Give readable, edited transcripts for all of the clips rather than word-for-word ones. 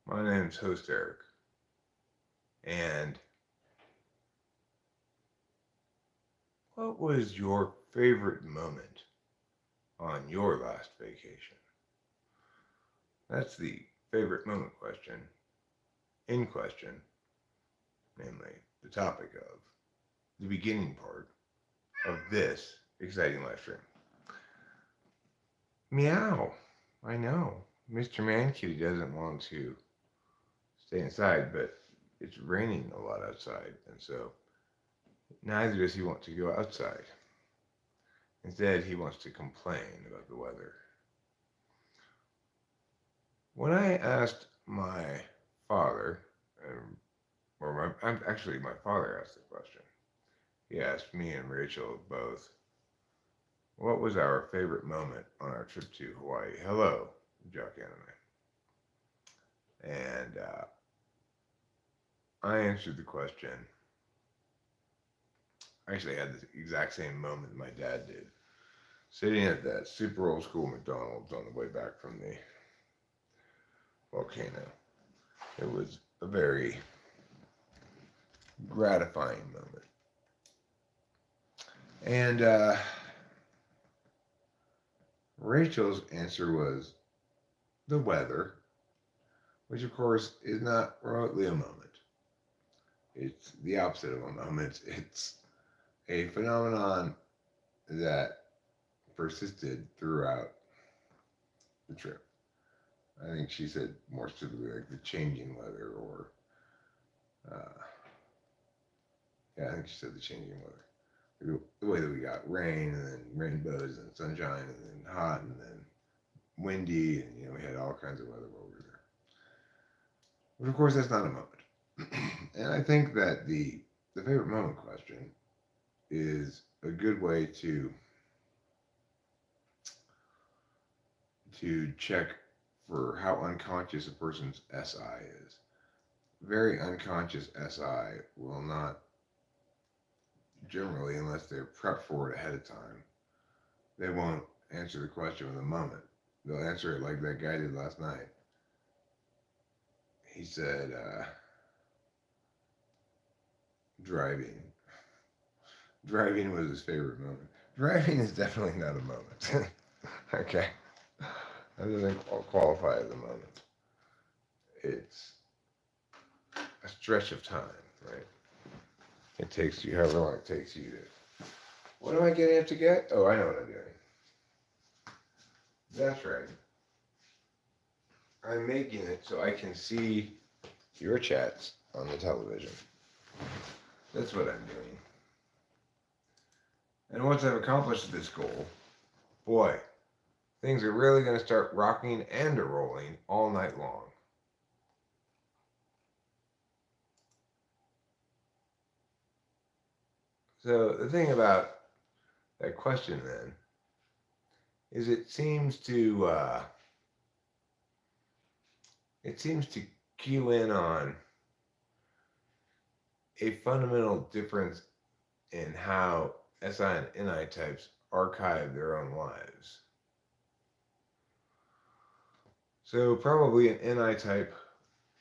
My name's host Eric, and what was your favorite moment on your last vacation? That's the favorite moment question, namely the topic of the beginning part of this exciting live stream. Meow. I know. Mr. Mankey doesn't want to stay inside, but it's raining a lot outside, and so neither does he want to go outside. Instead, he wants to complain about the weather. When I asked my father, actually my father asked the question. He asked me and Rachel both, what was our favorite moment on our trip to Hawaii? Hello, Jock Anime. And I answered the question. I actually had the exact same moment my dad did, sitting at that super old school McDonald's on the way back from the volcano. It was a very gratifying moment. And Rachel's answer was the weather, which of course is not remotely a moment. It's the opposite of a moment. It's a phenomenon that persisted throughout the trip. I think she said more specifically like the changing weather, or yeah, I think she said the changing weather. The way that we got rain and then rainbows and sunshine and then hot and then windy, and we had all kinds of weather while we were there. But of course, that's not a moment. And I think that the favorite moment question is a good way to check for how unconscious a person's SI is. Very unconscious SI will not generally, unless they're prepped for it ahead of time, they won't answer the question in the moment. They'll answer it like that guy did last night. He said, driving. Driving was his favorite moment. Driving is definitely not a moment. Okay. That doesn't qualify as a moment. It's a stretch of time, right? It takes you however long it takes you to. What am I getting up to get? Oh, I know what I'm doing. That's right. I'm making it so I can see your chats on the television. That's what I'm doing. And once I've accomplished this goal, boy, things are really going to start rocking and rolling all night long. So the thing about that question then is it seems to cue in on a fundamental difference in how SI and NI types archive their own lives. So probably an NI type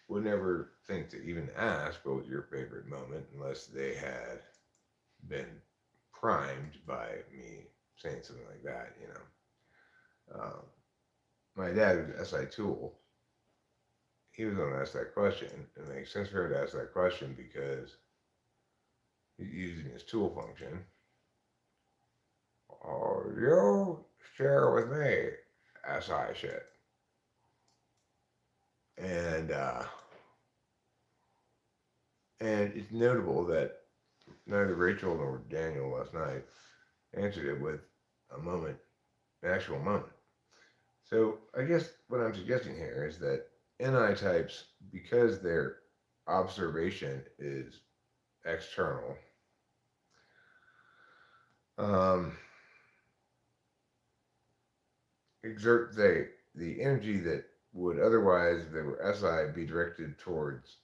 would never think to even ask what was your favorite moment unless they had been primed by me saying something like that, my dad was SI Tool. He was going to ask that question. It makes sense for him to ask that question because he's using his tool function. Oh, you share with me SI shit. And it's notable that neither Rachel nor Daniel last night answered it with a moment, an actual moment. So I guess what I'm suggesting here is that NI types, because their observation is external, exert the energy that would otherwise, if they were SI, be directed towards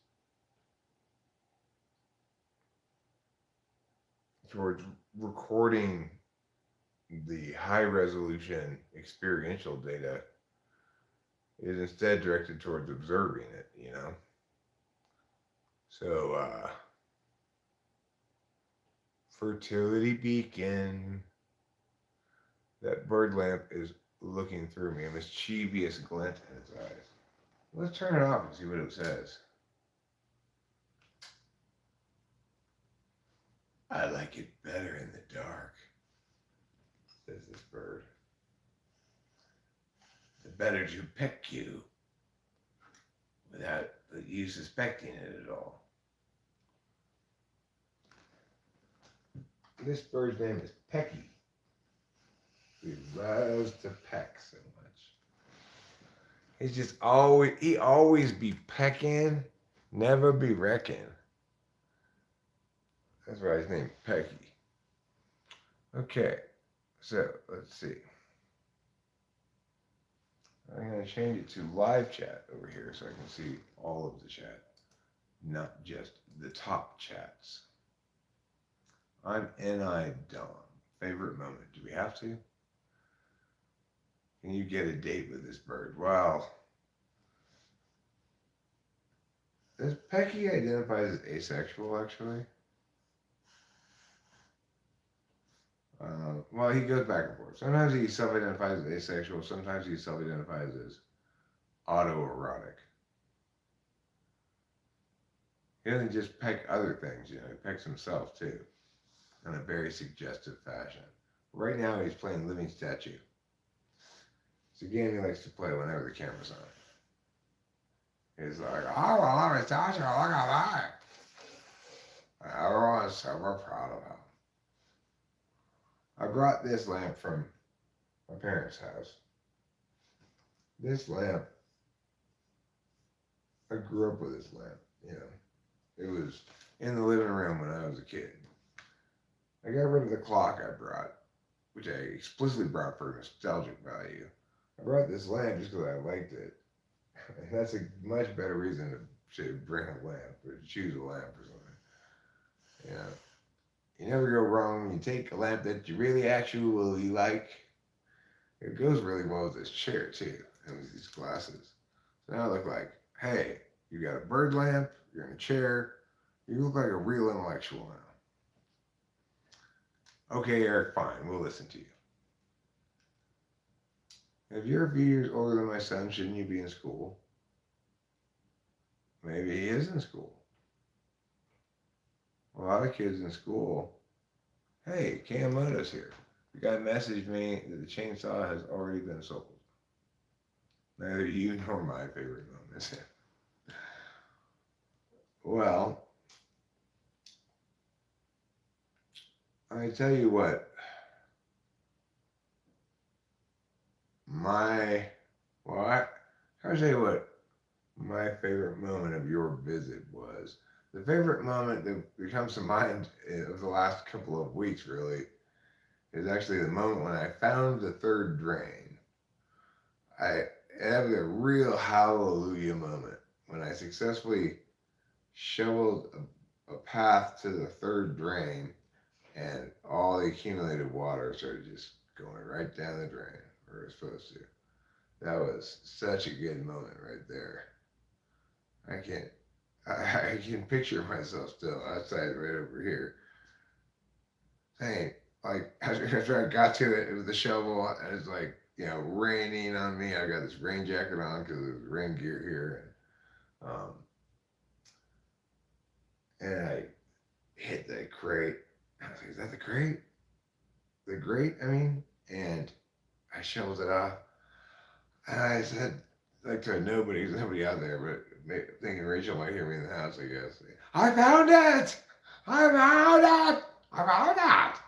recording the high resolution experiential data is instead directed towards observing it, you know? So, fertility beacon. That bird lamp is looking through me, a mischievous glint in its eyes. Let's turn it off and see what it says. I like it better in the dark, says this bird. The better to peck you without you suspecting it at all. This bird's name is Pecky. He loves to peck so much. He's just always be pecking, never be wrecking. That's why his name Pecky. Okay, so let's see. I'm going to change it to live chat over here so I can see all of the chat, not just the top chats. I'm N.I. Dom. Favorite moment? Do we have to? Can you get a date with this bird? Wow. Does Pecky identify as asexual, actually? Well, he goes back and forth. Sometimes he self-identifies as asexual. Sometimes he self-identifies as autoerotic. He doesn't just peck other things, you know. He pecks himself, too, in a very suggestive fashion. Right now, he's playing Living Statue. It's a game he likes to play whenever the camera's on. He's like, oh, well, Living Statue, look at that. Everyone's super proud of him. I brought this lamp from my parents' house. This lamp, I grew up with this lamp, you know. It was in the living room when I was a kid. I got rid of the clock I brought, which I explicitly brought for nostalgic value. I brought this lamp just because I liked it. And that's a much better reason to bring a lamp, or to choose a lamp or something. You know. You never go wrong when you take a lamp that you really actually like. It goes really well with this chair too, and with these glasses. So now I look like, hey, you got a bird lamp, you're in a chair, you look like a real intellectual now. Okay, Eric, fine, we'll listen to you. If you're a few years older than my son, shouldn't you be in school? Maybe he is in school. A lot of kids in school. Hey, Cam Moto's here. The guy messaged me that the chainsaw has already been sold. Neither you nor my favorite moment. Well, I tell you what. I'll tell you what my favorite moment of your visit was. The favorite moment that comes to mind of the last couple of weeks, really, is actually the moment when I found the third drain. I had a real hallelujah moment when I successfully shoveled a path to the third drain, and all the accumulated water started just going right down the drain where it was supposed to. That was such a good moment right there. I can picture myself still outside right over here. Saying, like, after I got to it with the shovel, and it's like, you know, raining on me. I got this rain jacket on because there's rain gear here. And I hit that crate. I was like, is that the crate? The grate, I mean? And I shoveled it off. And I said, like, to nobody out there, but thinking Rachel might hear me in the house, I guess. I found it! I found it! I found it!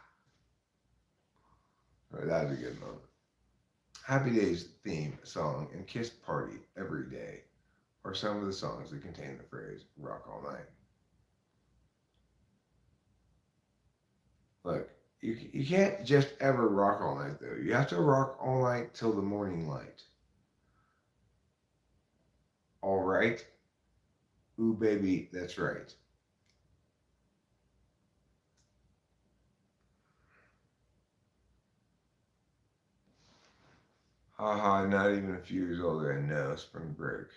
Right, that was a good moment. Happy Days theme song and Kiss Party Every Day are some of the songs that contain the phrase rock all night. Look, you can't just ever rock all night, though. You have to rock all night till the morning light. All right? Ooh, baby, that's right. Haha, not even a few years older. I know. Spring break.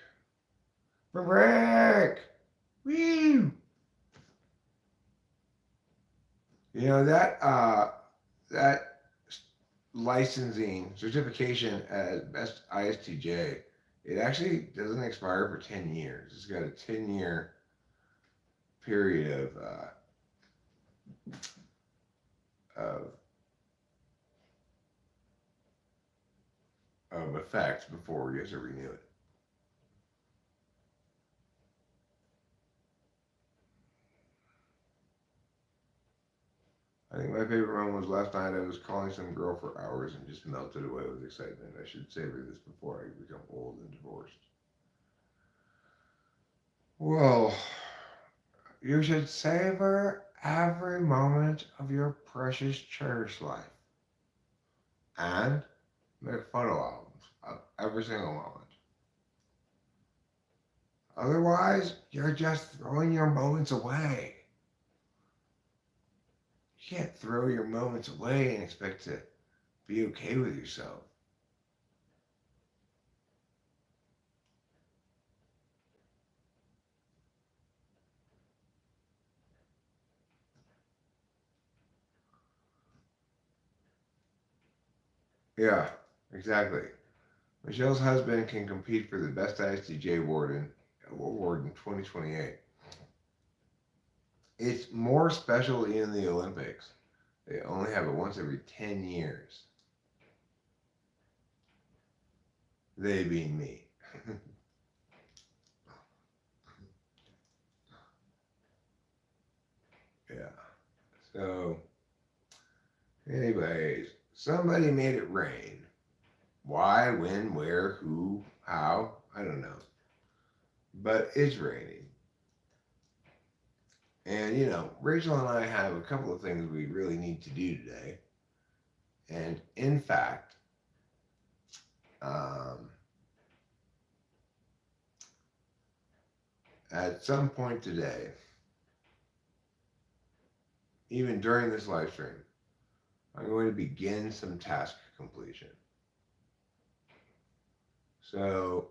Spring break! Woo! You know that licensing certification as best ISTJ, it actually doesn't expire for 10 years. It's got a 10-year period of effect before you have to renew it. I think my favorite one was last night. I was calling some girl for hours and just melted away with excitement. I should savor this before I become old and divorced. Well, you should savor every moment of your precious, cherished life and make photo albums of every single moment. Otherwise, you're just throwing your moments away. You can't throw your moments away and expect to be okay with yourself. Yeah, exactly. Michelle's husband can compete for the Best ISTJ award in 2028. It's more special in the Olympics. They only have it once every 10 years. They being me. Yeah. So, anyways, somebody made it rain. Why, when, where, who, how, I don't know. But it's raining. And, Rachel and I have a couple of things we really need to do today. And in fact, um, at some point today, even during this live stream, I'm going to begin some task completion. So,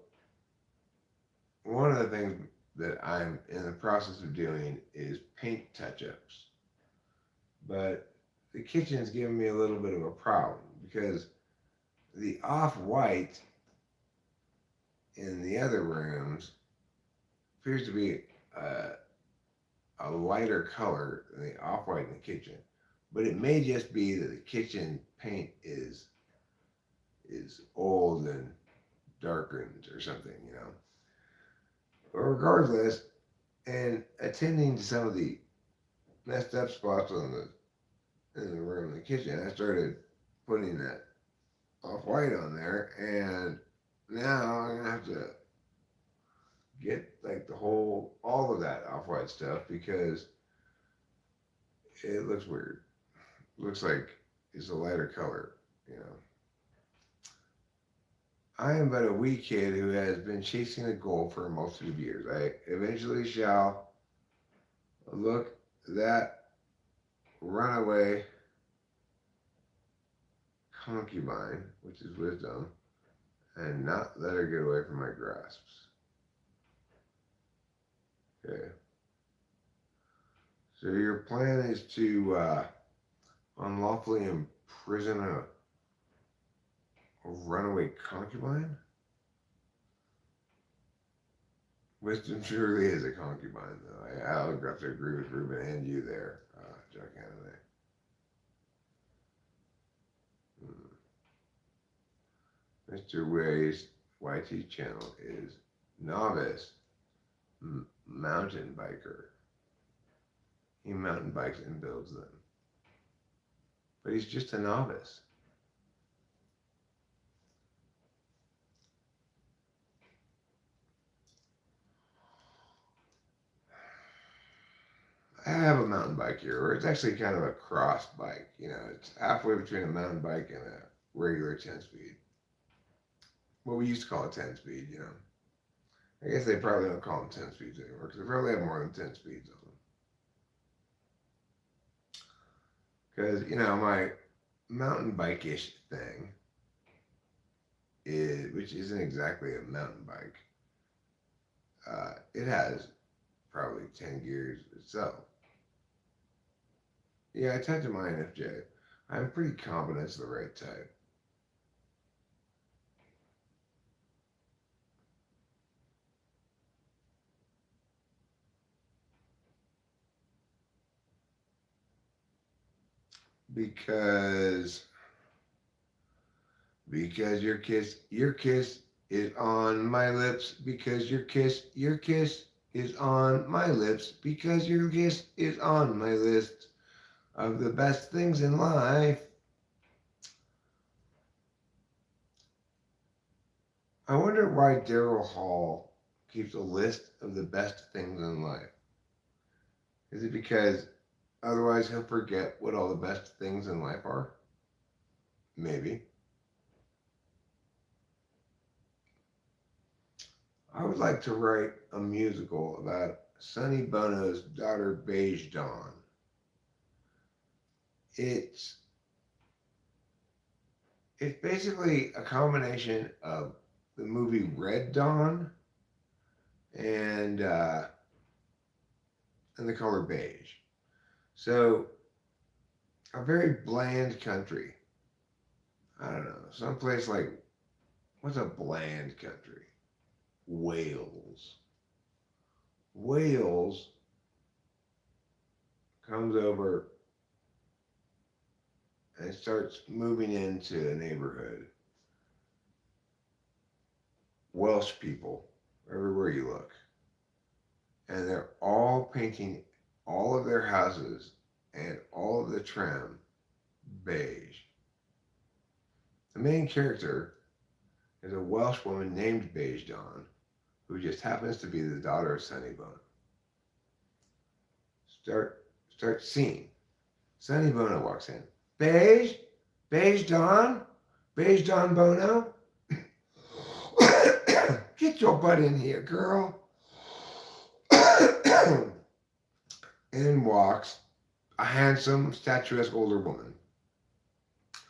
one of the things that I'm in the process of doing is paint touch ups. But the kitchen's giving me a little bit of a problem because the off white in the other rooms appears to be a lighter color than the off white in the kitchen. But it may just be that the kitchen paint is old and darkened or something. But regardless, and attending to some of the messed up spots in the room in the kitchen, I started putting that off white on there, and now I'm gonna have to get like all of that off white stuff because it looks weird. It looks like it's a lighter color. I am but a wee kid who has been chasing a goal for a multitude of years. I eventually shall look that runaway concubine, which is wisdom, and not let her get away from my grasps. Okay. So your plan is to unlawfully imprison a runaway concubine? Wisdom surely is a concubine, though. I'll have to agree with Ruben and you there, Jack Anime. Mr. Way's YT channel is novice mountain biker. He mountain bikes and builds them. But he's just a novice. I have a mountain bike here, or it's actually kind of a cross bike. It's halfway between a mountain bike and a regular 10 speed. What we used to call a 10 speed. I guess they probably don't call them 10 speeds anymore because they probably have more than 10 speeds on them. Because, my mountain bike ish thing which isn't exactly a mountain bike. It has probably 10 gears itself. Yeah, I typed in my INFJ. I'm pretty confident it's the right type. Because your kiss is on my lips. Because your kiss is on my lips. Because your kiss is on my list of the best things in life. I wonder why Daryl Hall keeps a list of the best things in life. Is it because otherwise he'll forget what all the best things in life are? Maybe. I would like to write a musical about Sonny Bono's daughter, Beige Dawn. It's it's basically a combination of the movie Red Dawn and uh, and the color beige. So a very bland country. I don't know, someplace like, what's a bland country? Wales. Wales comes over and starts moving into a neighborhood. Welsh people, everywhere you look. And they're all painting all of their houses and all of the trim beige. The main character is a Welsh woman named Beige Dawn, who just happens to be the daughter of Sonny Bono. Start scene. Sonny Bono walks in. Beige? Beige Dawn? Beige Dawn Bono? Get your butt in here, girl. In walks a handsome, statuesque older woman.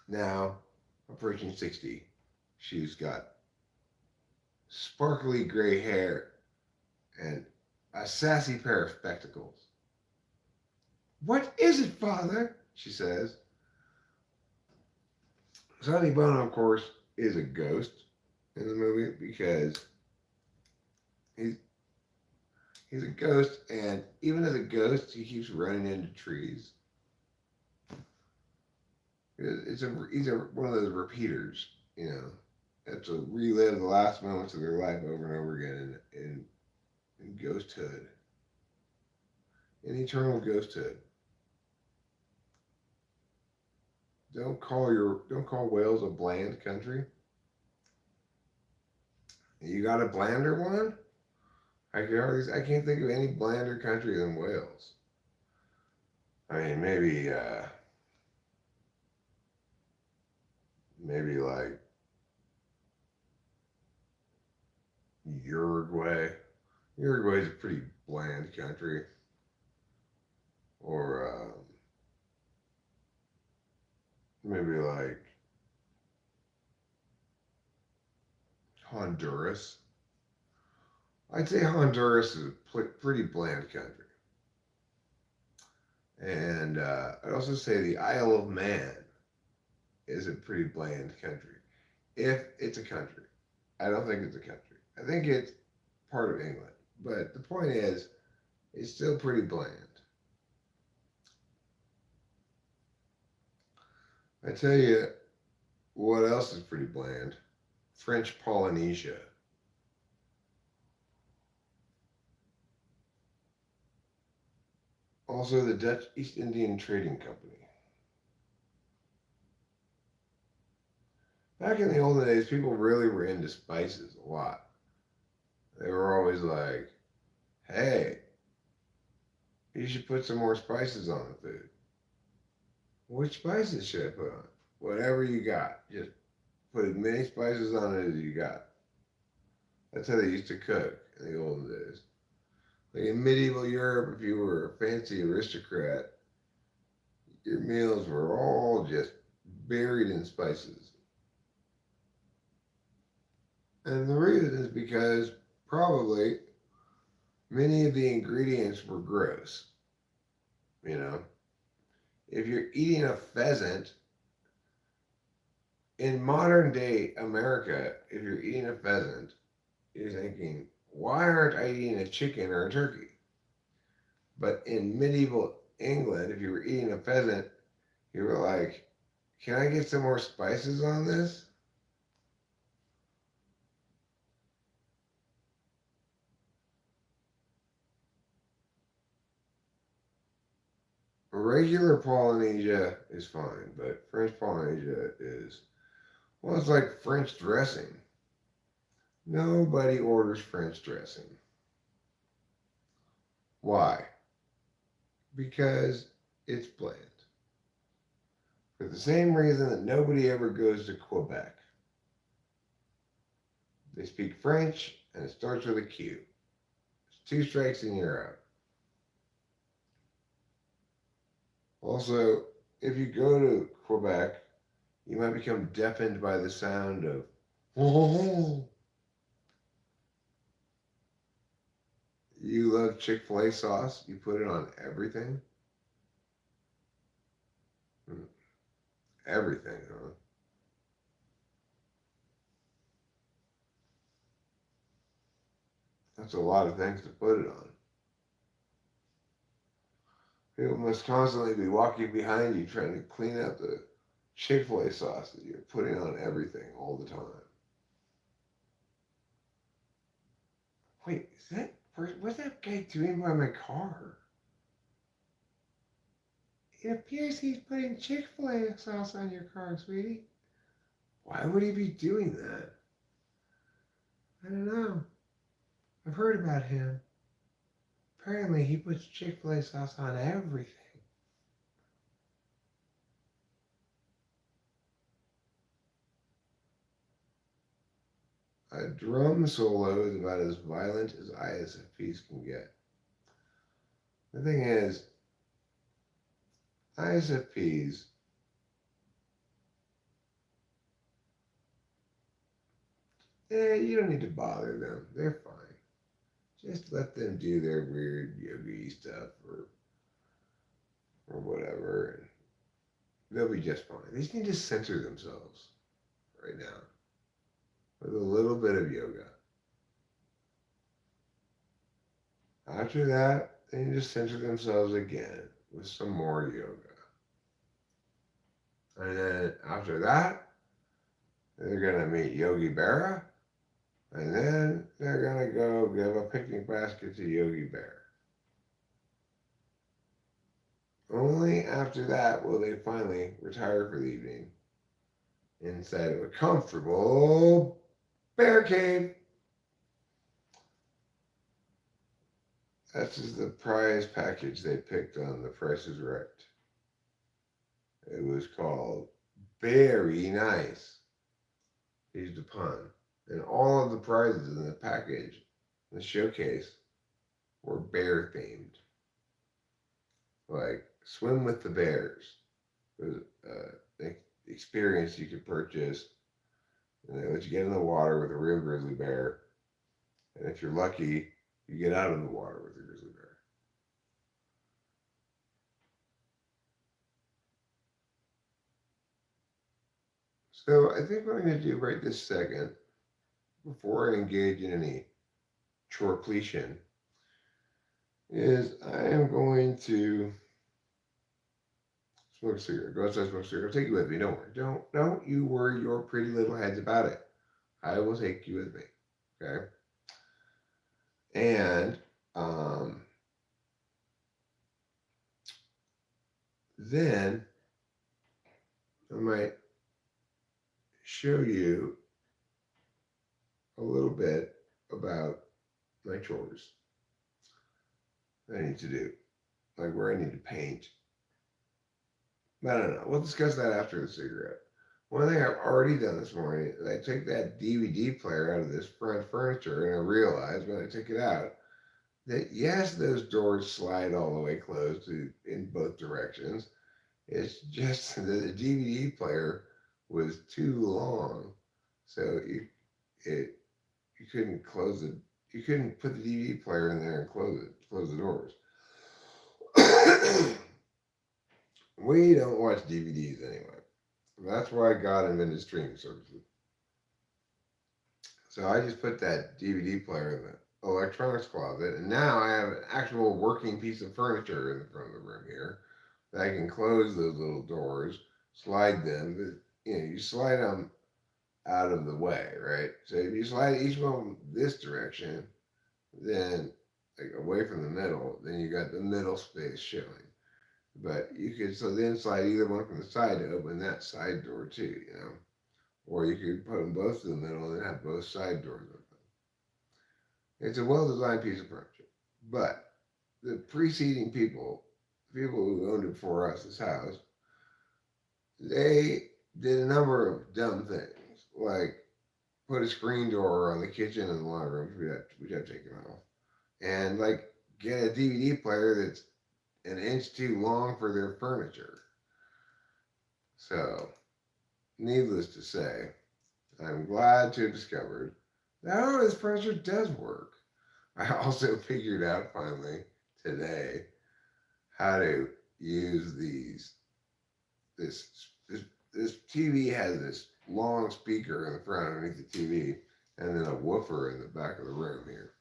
Now approaching 60. She's got sparkly gray hair and a sassy pair of spectacles. What is it, father? She says. Sonny Bono, of course, is a ghost in the movie because he's a ghost, and even as a ghost, he keeps running into trees. He's one of those repeaters, have to relive the last moments of their life over and over again in ghosthood, in eternal ghosthood. Don't call Wales a bland country. You got a blander one? I can't think of any blander country than Wales. I mean, maybe like Uruguay. Uruguay's a pretty bland country. Or maybe like Honduras. I'd say Honduras is a pretty bland country. And I'd also say the Isle of Man is a pretty bland country. If it's a country. I don't think it's a country. I think it's part of England. But the point is, it's still pretty bland. I tell you what else is pretty bland. French Polynesia. Also, the Dutch East Indian Trading Company. Back in the olden days, people really were into spices a lot. They were always like, hey, you should put some more spices on the food. Which spices should I put on? Whatever you got. Just put as many spices on it as you got. That's how they used to cook in the olden days. Like in medieval Europe, if you were a fancy aristocrat, your meals were all just buried in spices. And the reason is because probably many of the ingredients were gross. You know, if you're eating a pheasant in modern day America, if you're eating a pheasant, you're thinking, why aren't I eating a chicken or a turkey? But in medieval England, if you were eating a pheasant, you were like, can I get some more spices on this? Regular Polynesia is fine, but French Polynesia is, well, it's like French dressing. Nobody orders French dressing. Why? Because it's bland. For the same reason that nobody ever goes to Quebec. They speak French and it starts with a Q. It's two strikes and you're out. Also, if you go to Quebec, you might become deafened by the sound of You love Chick-fil-A sauce? You put it on everything? Everything, huh? That's a lot of things to put it on. People must constantly be walking behind you trying to clean up the Chick-fil-A sauce that you're putting on everything all the time. Wait, is that what's that guy doing by my car? It appears he's putting Chick-fil-A sauce on your car, sweetie. Why would he be doing that? I don't know. I've heard about him. Apparently, he puts Chick-fil-A sauce on everything. A drum solo is about as violent as ISFPs can get. The thing is, ISFPs, you don't need to bother them. They're fine. Just let them do their weird yogi stuff or whatever, and they'll be just fine. They just need to censor themselves right now with a little bit of yoga. After that, they need to censor themselves again with some more yoga. And then after that, they're going to meet Yogi Berra, and then they're going to go give a picnic basket to Yogi Bear. Only after that will they finally retire for the evening inside of a comfortable bear cave. That's just the prize package they picked on The Price is Right. It was called Very Nice. Here's the pun. And all of the prizes in the package, the showcase, were bear themed. Like swim with the bears. It was an experience you could purchase. And they let you get in the water with a real grizzly bear. And if you're lucky, you get out of the water with a grizzly bear. So I think what I'm going to do right this second, before I engage in any chorpletion, is I am going to smoke a cigarette. Go outside, smoke a cigarette. I'll take you with me. Don't worry. Don't you worry your pretty little heads about it. I will take you with me. Okay. And then I might show you a little bit about my chores that I need to do, like where I need to paint. But I don't know. We'll discuss that after the cigarette. One thing I've already done this morning is I took that DVD player out of this front furniture, and I realized when I took it out that yes, those doors slide all the way closed in both directions. It's just that the DVD player was too long, so it you couldn't close it. You couldn't put the DVD player in there and close the doors. We don't watch DVDs anyway. That's why God invented streaming services. So I just put that DVD player in the electronics closet, and now I have an actual working piece of furniture in the front of the room here that I can close those little doors, slide them. But, you slide them out of the way, right? So if you slide each one this direction, then like away from the middle, then you got the middle space showing. But you could so then slide either one from the side to open that side door too. Or you could put them both in the middle and then have both side doors open. It's a well-designed piece of furniture. But the preceding people who owned it before us, this house, they did a number of dumb things, like put a screen door on the kitchen and the laundry room, which I've taken off, and like get a DVD player that's an inch too long for their furniture. So, needless to say, I'm glad to have discovered that this furniture does work. I also figured out finally today how to use this this this TV has this long speaker in the front underneath the TV, and then a woofer in the back of the room here.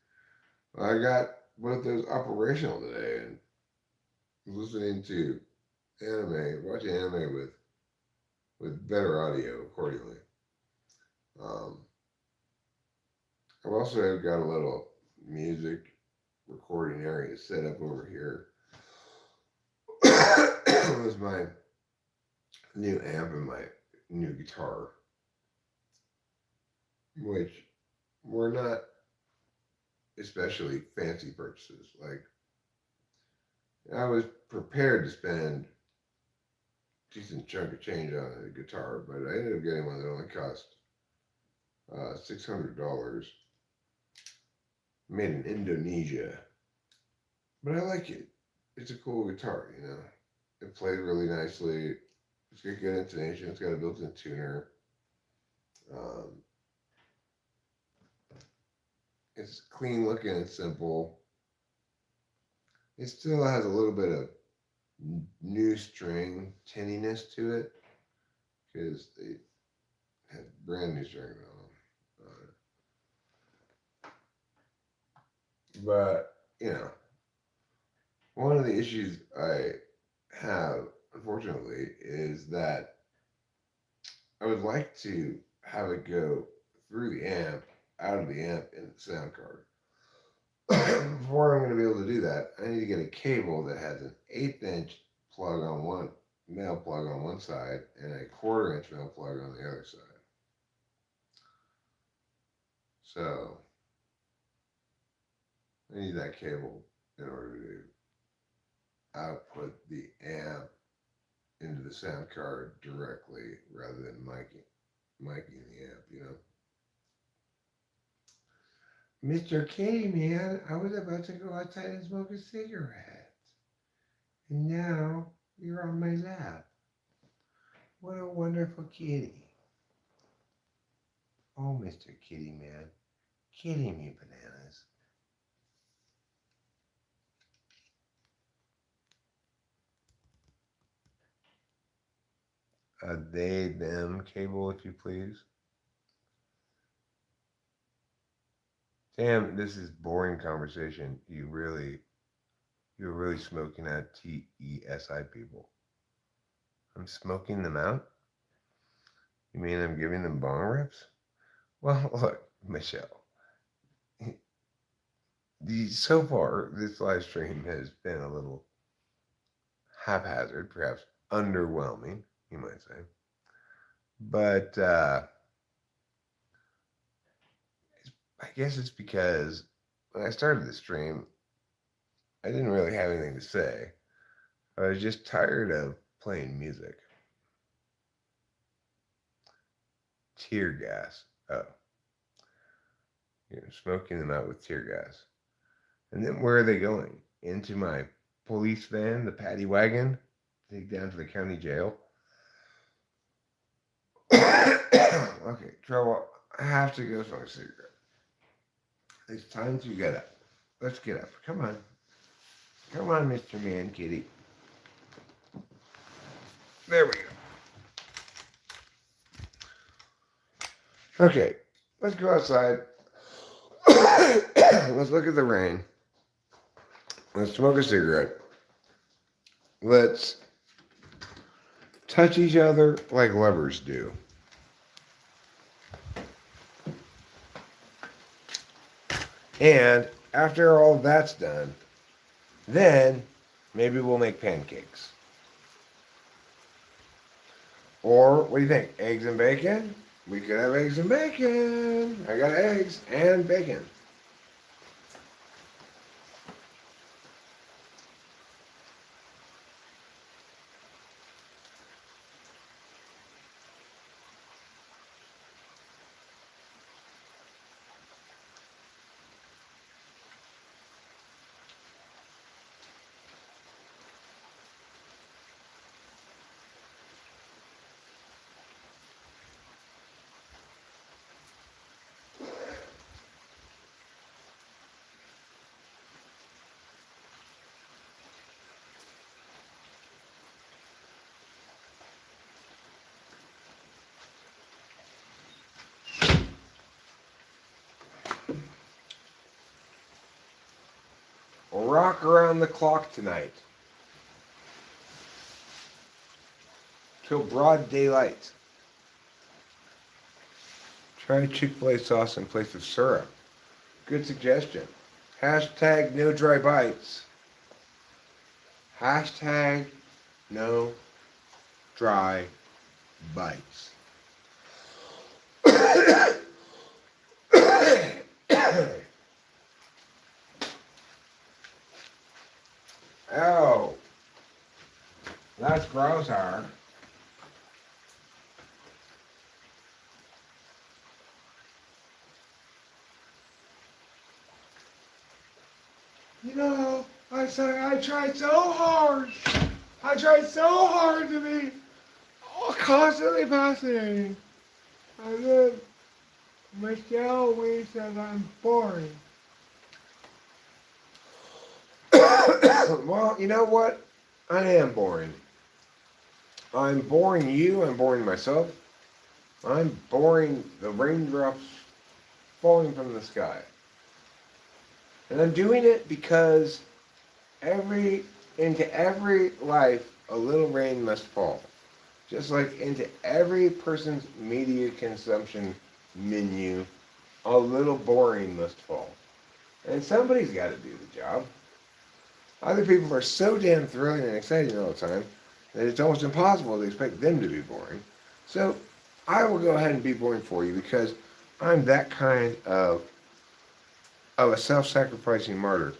Well, I got both those operational today, and listening to watching anime with better audio accordingly. Um, I've also got a little music recording area set up over here. It was my new amp and my new guitar, which were not especially fancy purchases. Like, I was prepared to spend a decent chunk of change on a guitar, but I ended up getting one that only cost $600, made in Indonesia. But I like it. It's a cool guitar. It plays really nicely. It's got good intonation. It's got a built-in tuner. Um, it's clean looking and simple. It still has a little bit of new string tinniness to it because they have brand new strings on them. But, one of the issues I have, unfortunately, is that I would like to have it go through the amp, out of the amp, into the sound card. Before I'm going to be able to do that, I need to get a cable that has an 1/8" plug on one, male plug on one side, and a 1/4" male plug on the other side. So, I need that cable in order to output the amp into the sound card directly rather than miking the amp. Mr. Kitty Man, I was about to go outside and smoke a cigarette. And now you're on my lap. What a wonderful kitty. Oh, Mr. Kitty Man, kitty me bananas. A they, them cable, if you please. Damn, this is boring conversation. You're really smoking out TESI people. I'm smoking them out? You mean I'm giving them bong rips? Well, look, Michelle. So far, this live stream has been a little haphazard, perhaps underwhelming, you might say. But I guess it's because when I started the stream, I didn't really have anything to say. I was just tired of playing music. Tear gas. Oh. Smoking them out with tear gas. And then where are they going? Into my police van, the paddy wagon? Take down to the county jail? Okay, trouble. I have to go smoke a cigarette. It's time to get up. Let's get up. Come on. Come on, Mr. Man Kitty. There we go. Okay, let's go outside. Let's look at the rain. Let's smoke a cigarette. Let's touch each other like lovers do. And after all that's done, then maybe we'll make pancakes. Or what do you think? Eggs and bacon? We could have eggs and bacon. I got eggs and bacon. Rock around the clock tonight till broad daylight. Try Chick-fil-A sauce in place of syrup. Good suggestion. Hashtag no dry bites. Hashtag no dry bites. Oh, that's gross, Har. You know, I tried so hard. I tried so hard to be constantly fascinating. And then Michelle Lee says I'm boring. Well, you know what? I am boring. I'm boring you. I'm boring myself. I'm boring the raindrops falling from the sky. And I'm doing it because into every life, a little rain must fall. Just like into every person's media consumption menu, a little boring must fall. And somebody's got to do the job. Other people are so damn thrilling and exciting all the time that it's almost impossible to expect them to be boring. So I will go ahead and be boring for you because I'm that kind of a self-sacrificing martyr.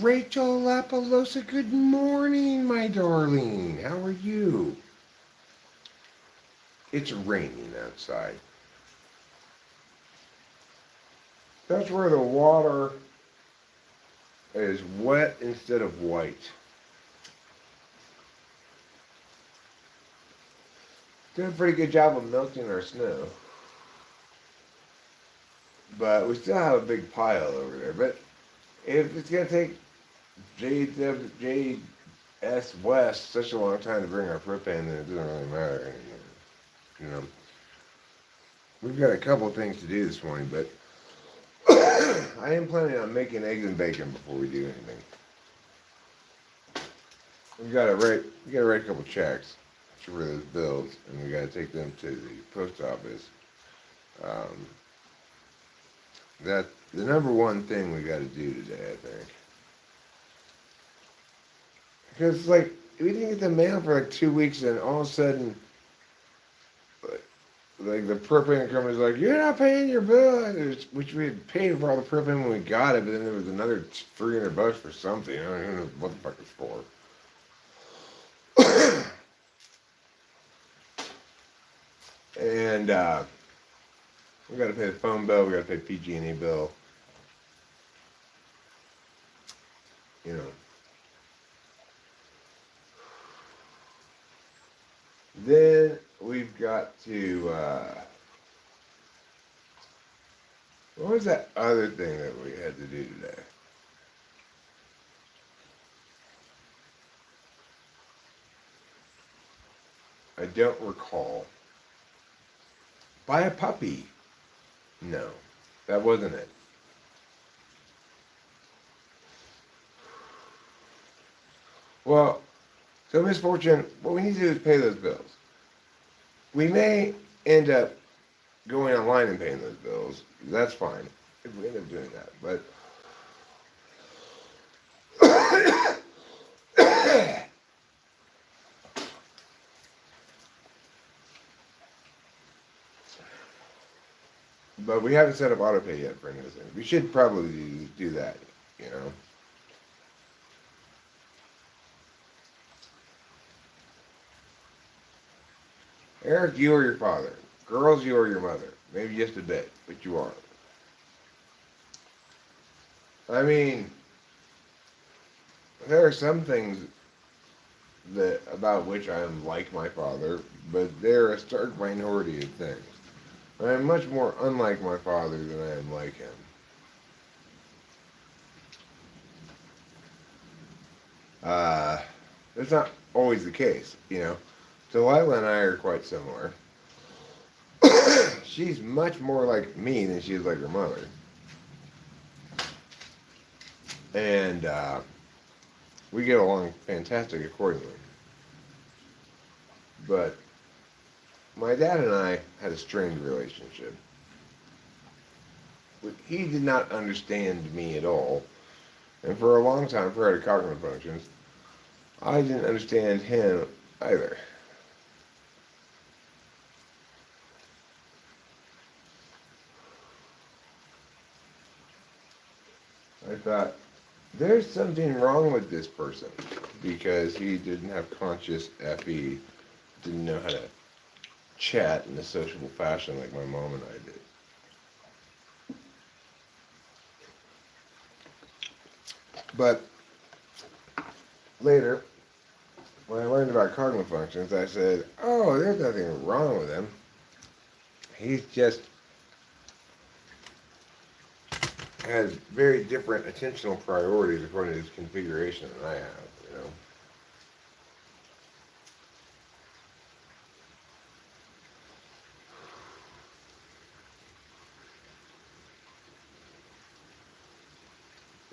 Rachel Lapalosa, good morning, my darling. How are you? It's raining outside. That's where the water is wet instead of white. Did a pretty good job of melting our snow. But we still have a big pile over there. But if it's going to take JS West such a long time to bring our propane, then it doesn't really matter anymore. You know, we've got a couple of things to do this morning, but I am planning on making eggs and bacon before we do anything. We gotta write a couple checks for those bills, and we gotta take them to the post office. That's the number one thing we gotta do today, I think. Because like we didn't get the mail for like 2 weeks, and all of a sudden, like the propane company's like, "You're not paying your bill," which we had paid for all the propane when we got it, but then there was another $300 for something. I don't even know what the fuck it's for. And we got to pay the phone bill. We got to pay PG&E bill. You know. Then we've got to. Well, What was that other thing that we had to do today? I don't recall. Buy a puppy. No, that wasn't it. Well, so misfortune, what we need to do is pay those bills. We may end up going online and paying those bills. That's fine if we end up doing that. But we haven't set up autopay yet for any of those things. We should probably do that, you know. Eric, you are your father. Girls, you are your mother. Maybe just a bit, but you are. I mean, there are some things that about which I am like my father, but they're a stark minority of things. I am much more unlike my father than I am like him. Uh, that's not always the case, you know. Delilah and I are quite similar. She's much more like me than she is like her mother. And we get along fantastic accordingly. But my dad and I had a strained relationship. He did not understand me at all. And for a long time, prior to cognitive functions, I didn't understand him either. I thought, there's something wrong with this person because he didn't have conscious FE, didn't know how to chat in a sociable fashion like my mom and I did. But later, when I learned about cognitive functions, I said, oh, there's nothing wrong with him. He's just has very different attentional priorities according to his configuration than I have, you know.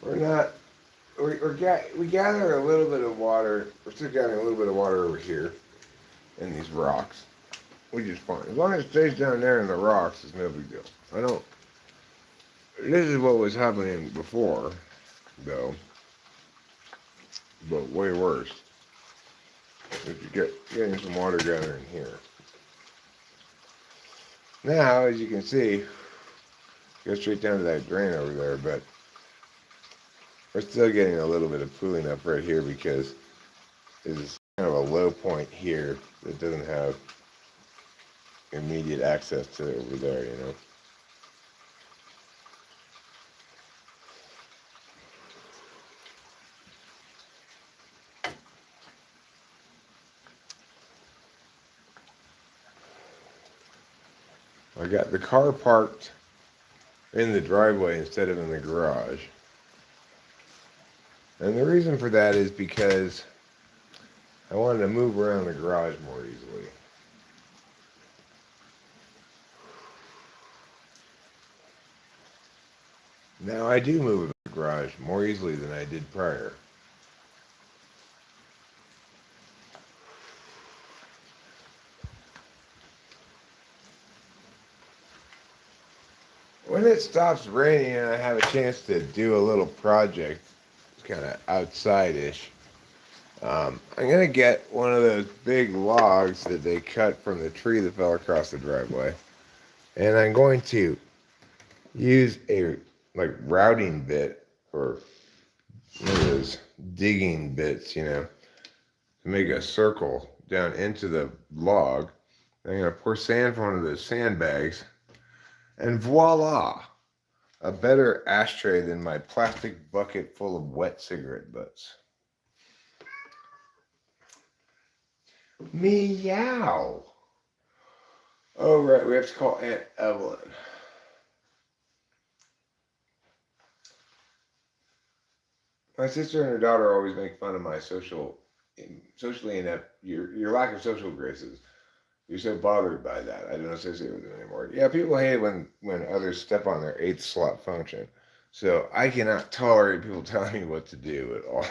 We're not, we gather a little bit of water, we're still gathering a little bit of water over here in these rocks, which is fine. As long as it stays down there in the rocks, it's no big deal. This is what was happening before, though, but way worse. If you getting some water gathering here. Now, as you can see, go straight down to that drain over there, but we're still getting a little bit of pooling up right here because there's kind of a low point here that doesn't have immediate access to it over there, you know. I got the car parked in the driveway instead of in the garage. And the reason for that is because I wanted to move around the garage more easily. Now I do move in the garage more easily than I did prior. When it stops raining and I have a chance to do a little project, it's kind of outside-ish, I'm going to get one of those big logs that they cut from the tree that fell across the driveway. And I'm going to use a routing bit or one of those digging bits, you know, to make a circle down into the log. I'm going to pour sand from one of those sandbags. And voila! A better ashtray than my plastic bucket full of wet cigarette butts. Meow! Oh, right, we have to call Aunt Evelyn. My sister and her daughter always make fun of my socially inept, your lack of social graces. You're so bothered by that. I don't associate with it anymore. Yeah, people hate it when others step on their eighth slot function. So I cannot tolerate people telling me what to do at all.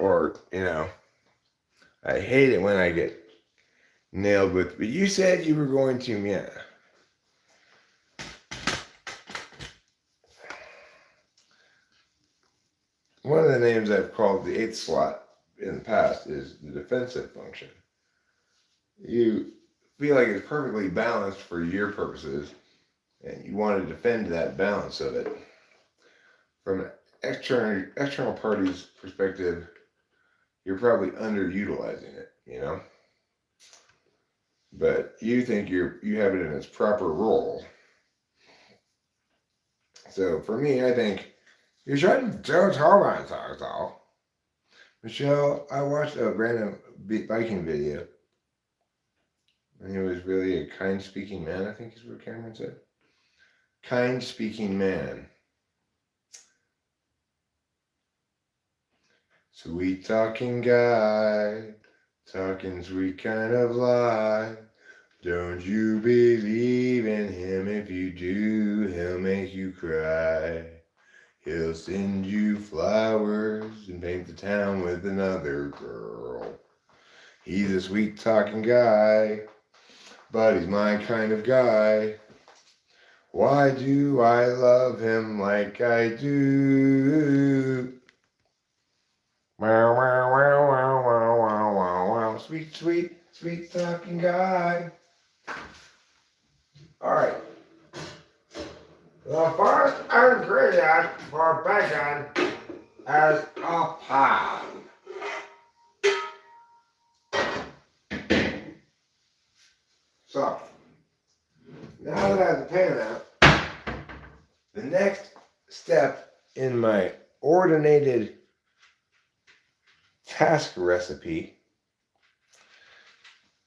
Or, I hate it when I get nailed with, but you said you were going to, yeah. One of the names I've called the eighth slot in the past is the defensive function. You feel like it's perfectly balanced for your purposes, and you want to defend that balance of it. From an external party's perspective, you're probably underutilizing it, But you think you have it in its proper role. So for me, I think you shouldn't tell Tall. Michelle, I watched a random biking video, and he was really a kind-speaking man, I think is what Cameron said. Kind-speaking man. Sweet talking guy, talking sweet kind of lie. Don't you believe in him? If you do, he'll make you cry. He'll send you flowers and paint the town with another girl. He's a sweet talking guy, but he's my kind of guy. Why do I love him like I do? Wow, wow, wow, wow, wow, wow, wow, wow. Sweet, sweet, sweet talking guy. All right. The first ingredient for bacon is a pan. So, now that I have the pan out, the next step in my ordinated task recipe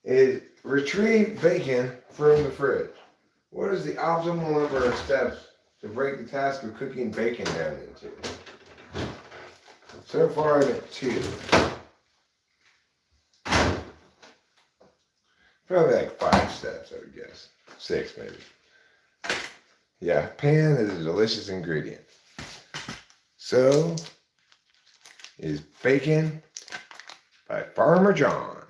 is retrieve bacon from the fridge. What is the optimal number of steps to break the task of cooking bacon down into? So far I'm at 2. Probably like 5 steps, I would guess. 6 maybe. Yeah, pan is a delicious ingredient. So is bacon by Farmer John.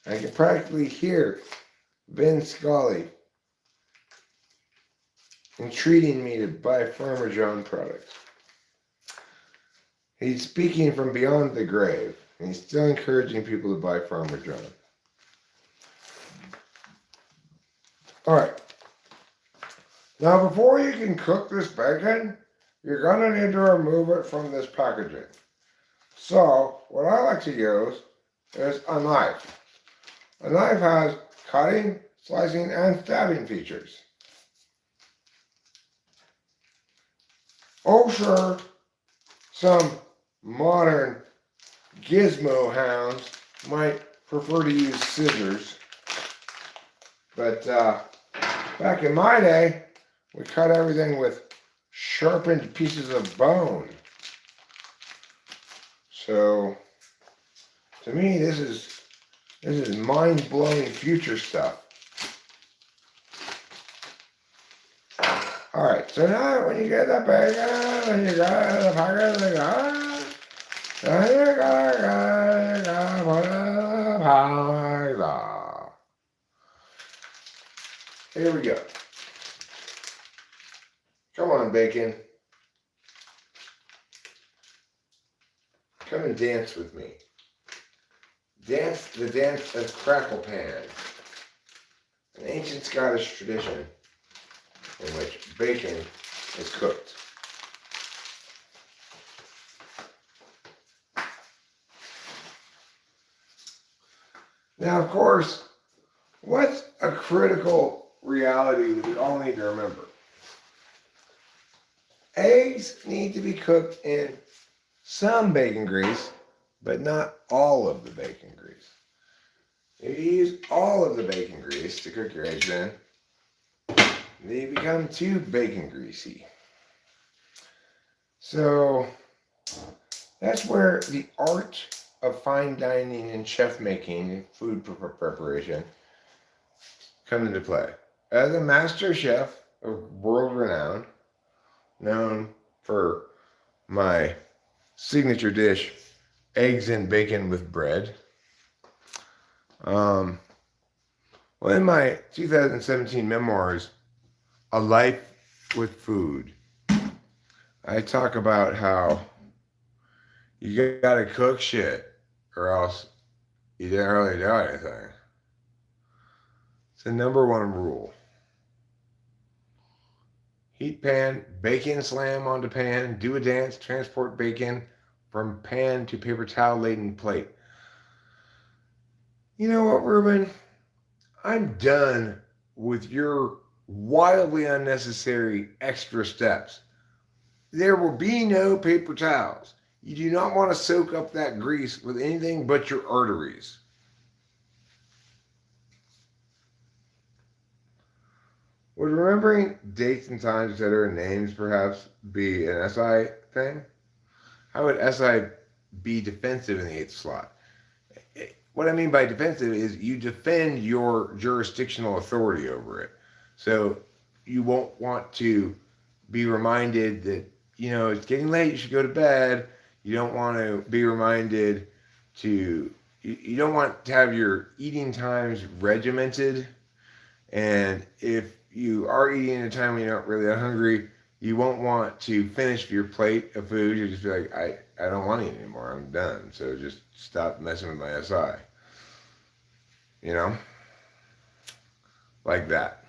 I can practically hear Ben Scully entreating me to buy Farmer John products. He's speaking from beyond the grave, and he's still encouraging people to buy Farmer John. All right. Now, before you can cook this bacon, you're going to need to remove it from this packaging. So, what I like to use is a knife. A knife has cutting, slicing, and stabbing features. Oh, sure, some modern gizmo hounds might prefer to use scissors. But back in my day, we cut everything with sharpened pieces of bone. So, to me, this is mind-blowing future stuff. All right, so now when you get the bacon and you got the package, then you gotta put it in the package. Here we go. Come on, bacon. Come and dance with me. Dance the dance of crackle pan, an ancient Scottish tradition in which bacon is cooked. Now, of course, what's a critical reality that we all need to remember? Eggs need to be cooked in some bacon grease, but not all of the bacon grease. If you use all of the bacon grease to cook your eggs in, they become too bacon greasy. So that's where the art of fine dining and chef making, food preparation, come into play. As a master chef of world renown, known for my signature dish, eggs and bacon with bread. Well, in my 2017 memoirs, A Life with Food, I talk about how you gotta cook shit or else you didn't really do anything. It's the number one rule. Heat pan, bacon slam onto pan, do a dance, transport bacon from pan to paper towel laden plate. You know what, Ruben? I'm done with your wildly unnecessary extra steps. There will be no paper towels. You do not want to soak up that grease with anything but your arteries. Would remembering dates and times, etc., and names perhaps be an SI thing? How would SI be defensive in the 8th slot? What I mean by defensive is you defend your jurisdictional authority over it. So you won't want to be reminded that, it's getting late, you should go to bed. You don't want to be reminded you don't want to have your eating times regimented. And if you are eating at a time when you're not really that hungry, you won't want to finish your plate of food. You just be like, I don't want to eat anymore. I'm done. So just stop messing with my SI. Like that.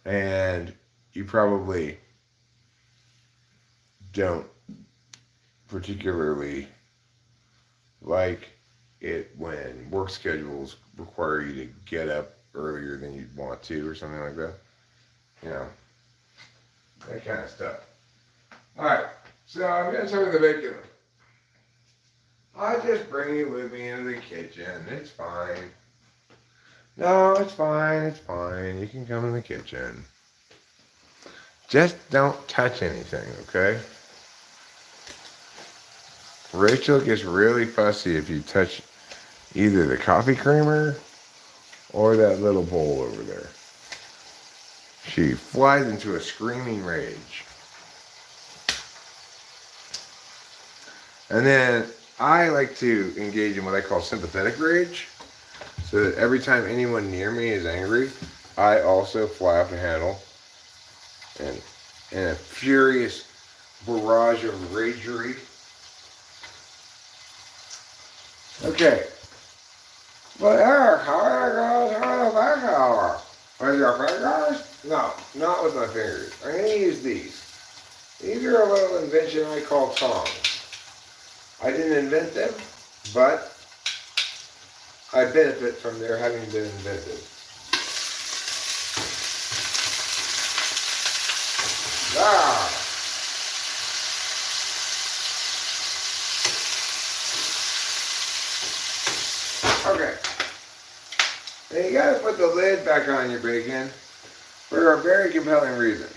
And you probably don't particularly like it when work schedules require you to get up earlier than you'd want to or something like that. That kind of stuff. Alright, so I'm going to start with the bacon. I'll just bring you with me into the kitchen. It's fine. No, it's fine. It's fine. You can come in the kitchen. Just don't touch anything, okay? Rachel gets really fussy if you touch either the coffee creamer or that little bowl over there. She flies into a screaming rage. And then I like to engage in what I call sympathetic rage. So that every time anyone near me is angry, I also fly off the handle and in a furious barrage of ragery. Okay. But how are with your fingers? No, not with my fingers. I'm going to use these. These are a little invention I call tongs. I didn't invent them, but I benefit from their having been invented. Ah! Okay. Now you gotta put the lid back on your bacon for a very compelling reason.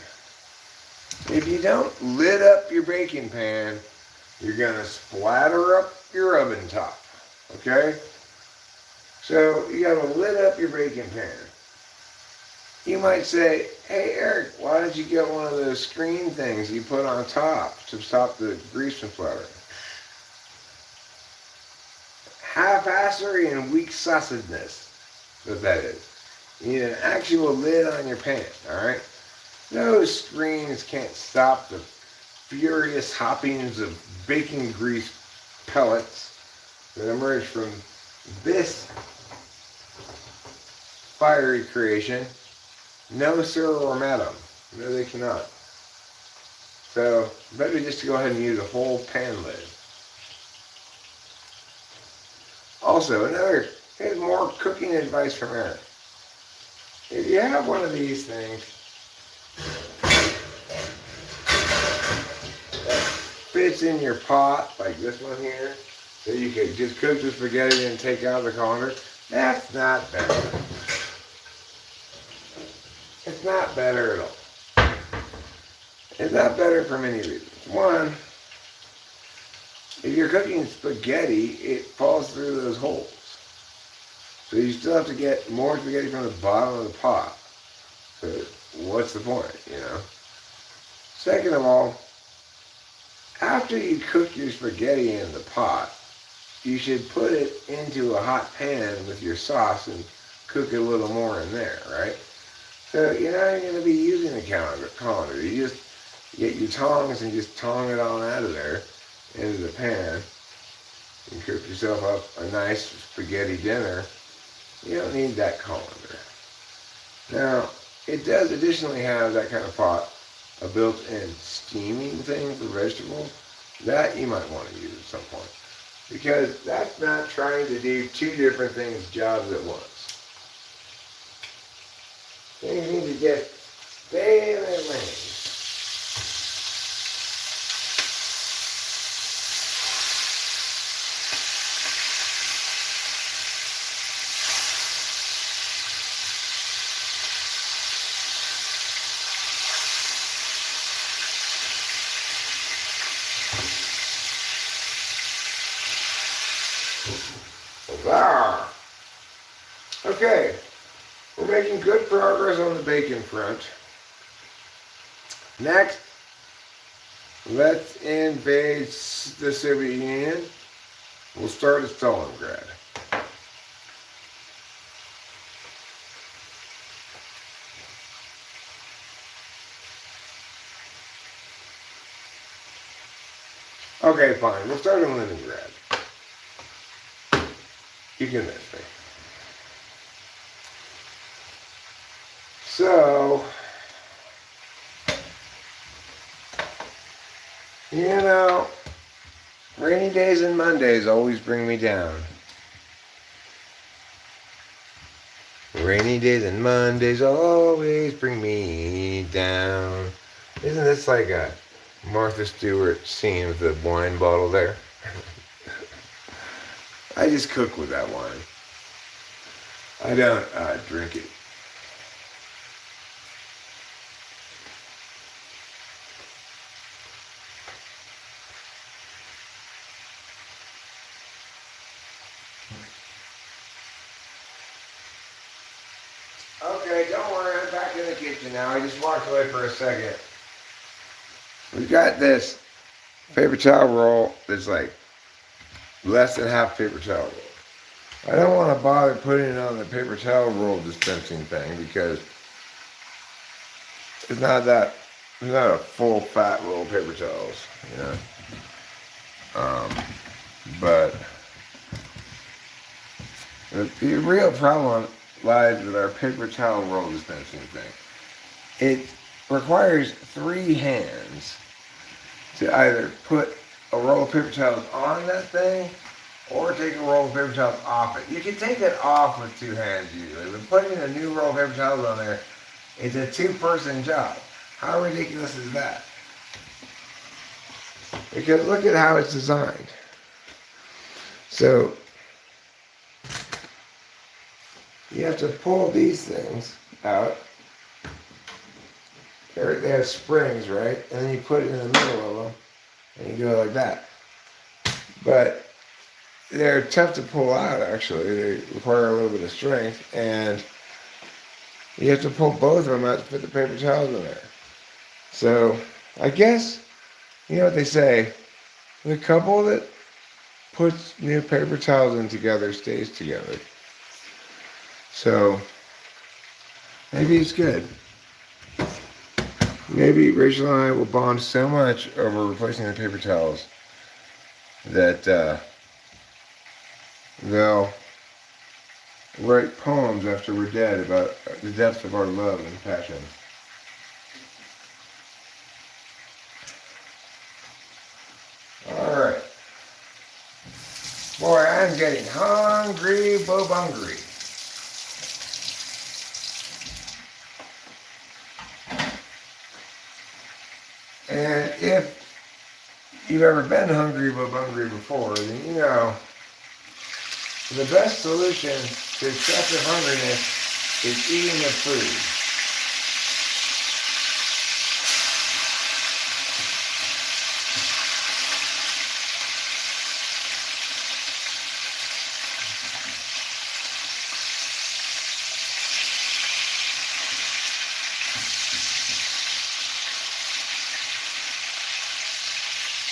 If you don't lid up your baking pan, you're gonna splatter up your oven top. Okay? So you gotta lid up your baking pan. You might say, hey Eric, why don't you get one of those screen things you put on top to stop the grease from splattering? Half-assery and weak sausageness, what that is. You need an actual lid on your pan, alright? Those screens can't stop the furious hoppings of baking grease pellets that emerge from this fiery creation. No, sir, or madam. No, they cannot. So, better just to go ahead and use a whole pan lid. Also, here's more cooking advice from Eric. If you have one of these things that fits in your pot, like this one here, so you could just cook the spaghetti and take out the colander, that's not bad. it's not better at all. It's not better for many reasons. One, if you're cooking spaghetti, it falls through those holes. So you still have to get more spaghetti from the bottom of the pot. So what's the point, you know? Second of all, after you cook your spaghetti in the pot, you should put it into a hot pan with your sauce and cook it a little more in there, right? So you're not even going to be using the colander. You just get your tongs and just tong it on out of there into the pan and cook yourself up a nice spaghetti dinner. You don't need that colander. Now, it does additionally have that kind of pot, a built-in steaming thing for vegetables. That you might want to use at some point, because that's not trying to do two different things, jobs at once. Things need to just stay in their lane. Okay, we're making good progress on the bacon front. Next, let's invade the Soviet Union. We'll start at Stalingrad. Okay, fine. We'll start in Leningrad. You convinced me. So, you know, rainy days and Mondays always bring me down. Rainy days and Mondays always bring me down. Isn't this like a Martha Stewart scene with the wine bottle there? I just cook with that wine. I don't drink it. Okay, don't worry, I'm back in the kitchen now. I just walked away for a second. We've got this paper towel roll that's like less than half paper towel roll. I don't want to bother putting it on the paper towel roll dispensing thing because it's not a full fat roll of paper towels, you know. But the real problem lies with our paper towel roll dispensing thing. It requires 3 hands to either put a roll of paper towels on that thing or take a roll of paper towels off it. You can take it off with 2 hands usually, but putting a new roll of paper towels on there is a 2-person job. How ridiculous is that? Because look at how it's designed. So you have to pull these things out. They have springs, right? And then you put it in the middle of them, and you go like that. But they're tough to pull out, actually. They require a little bit of strength, and you have to pull both of them out to fit the paper towels in there. So I guess, you know what they say, the couple that puts new paper towels in together stays together. So maybe it's good. Maybe Rachel and I will bond so much over replacing the paper towels that they'll write poems after we're dead about the depths of our love and passion. Alright. Boy, I'm getting hungry, bobungry. And if you've ever been hungry bobungry before, then you know the best solution to excessive hungriness is eating the food.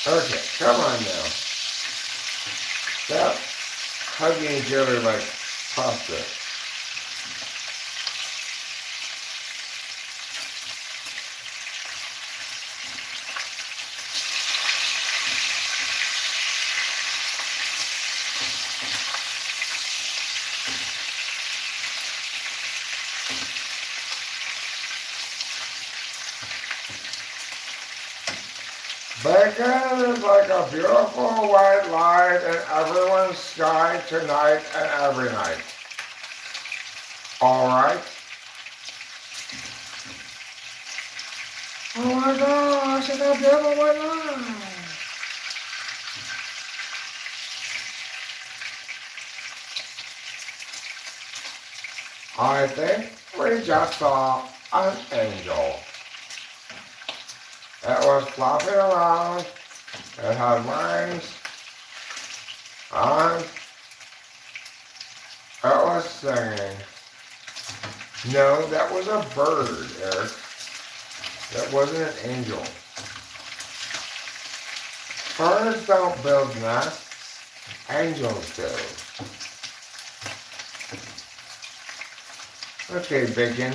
Okay, come on now. Stop hugging each other like pasta. Bacon is like a beautiful white light in everyone's sky tonight and every night. All right? Oh my gosh, it's a beautiful white light. I think we just saw an angel. It was flopping around, it had wings, and it was singing. No, that was a bird, Eric. That wasn't an angel. Birds don't build nests, angels do. Okay, Bacon,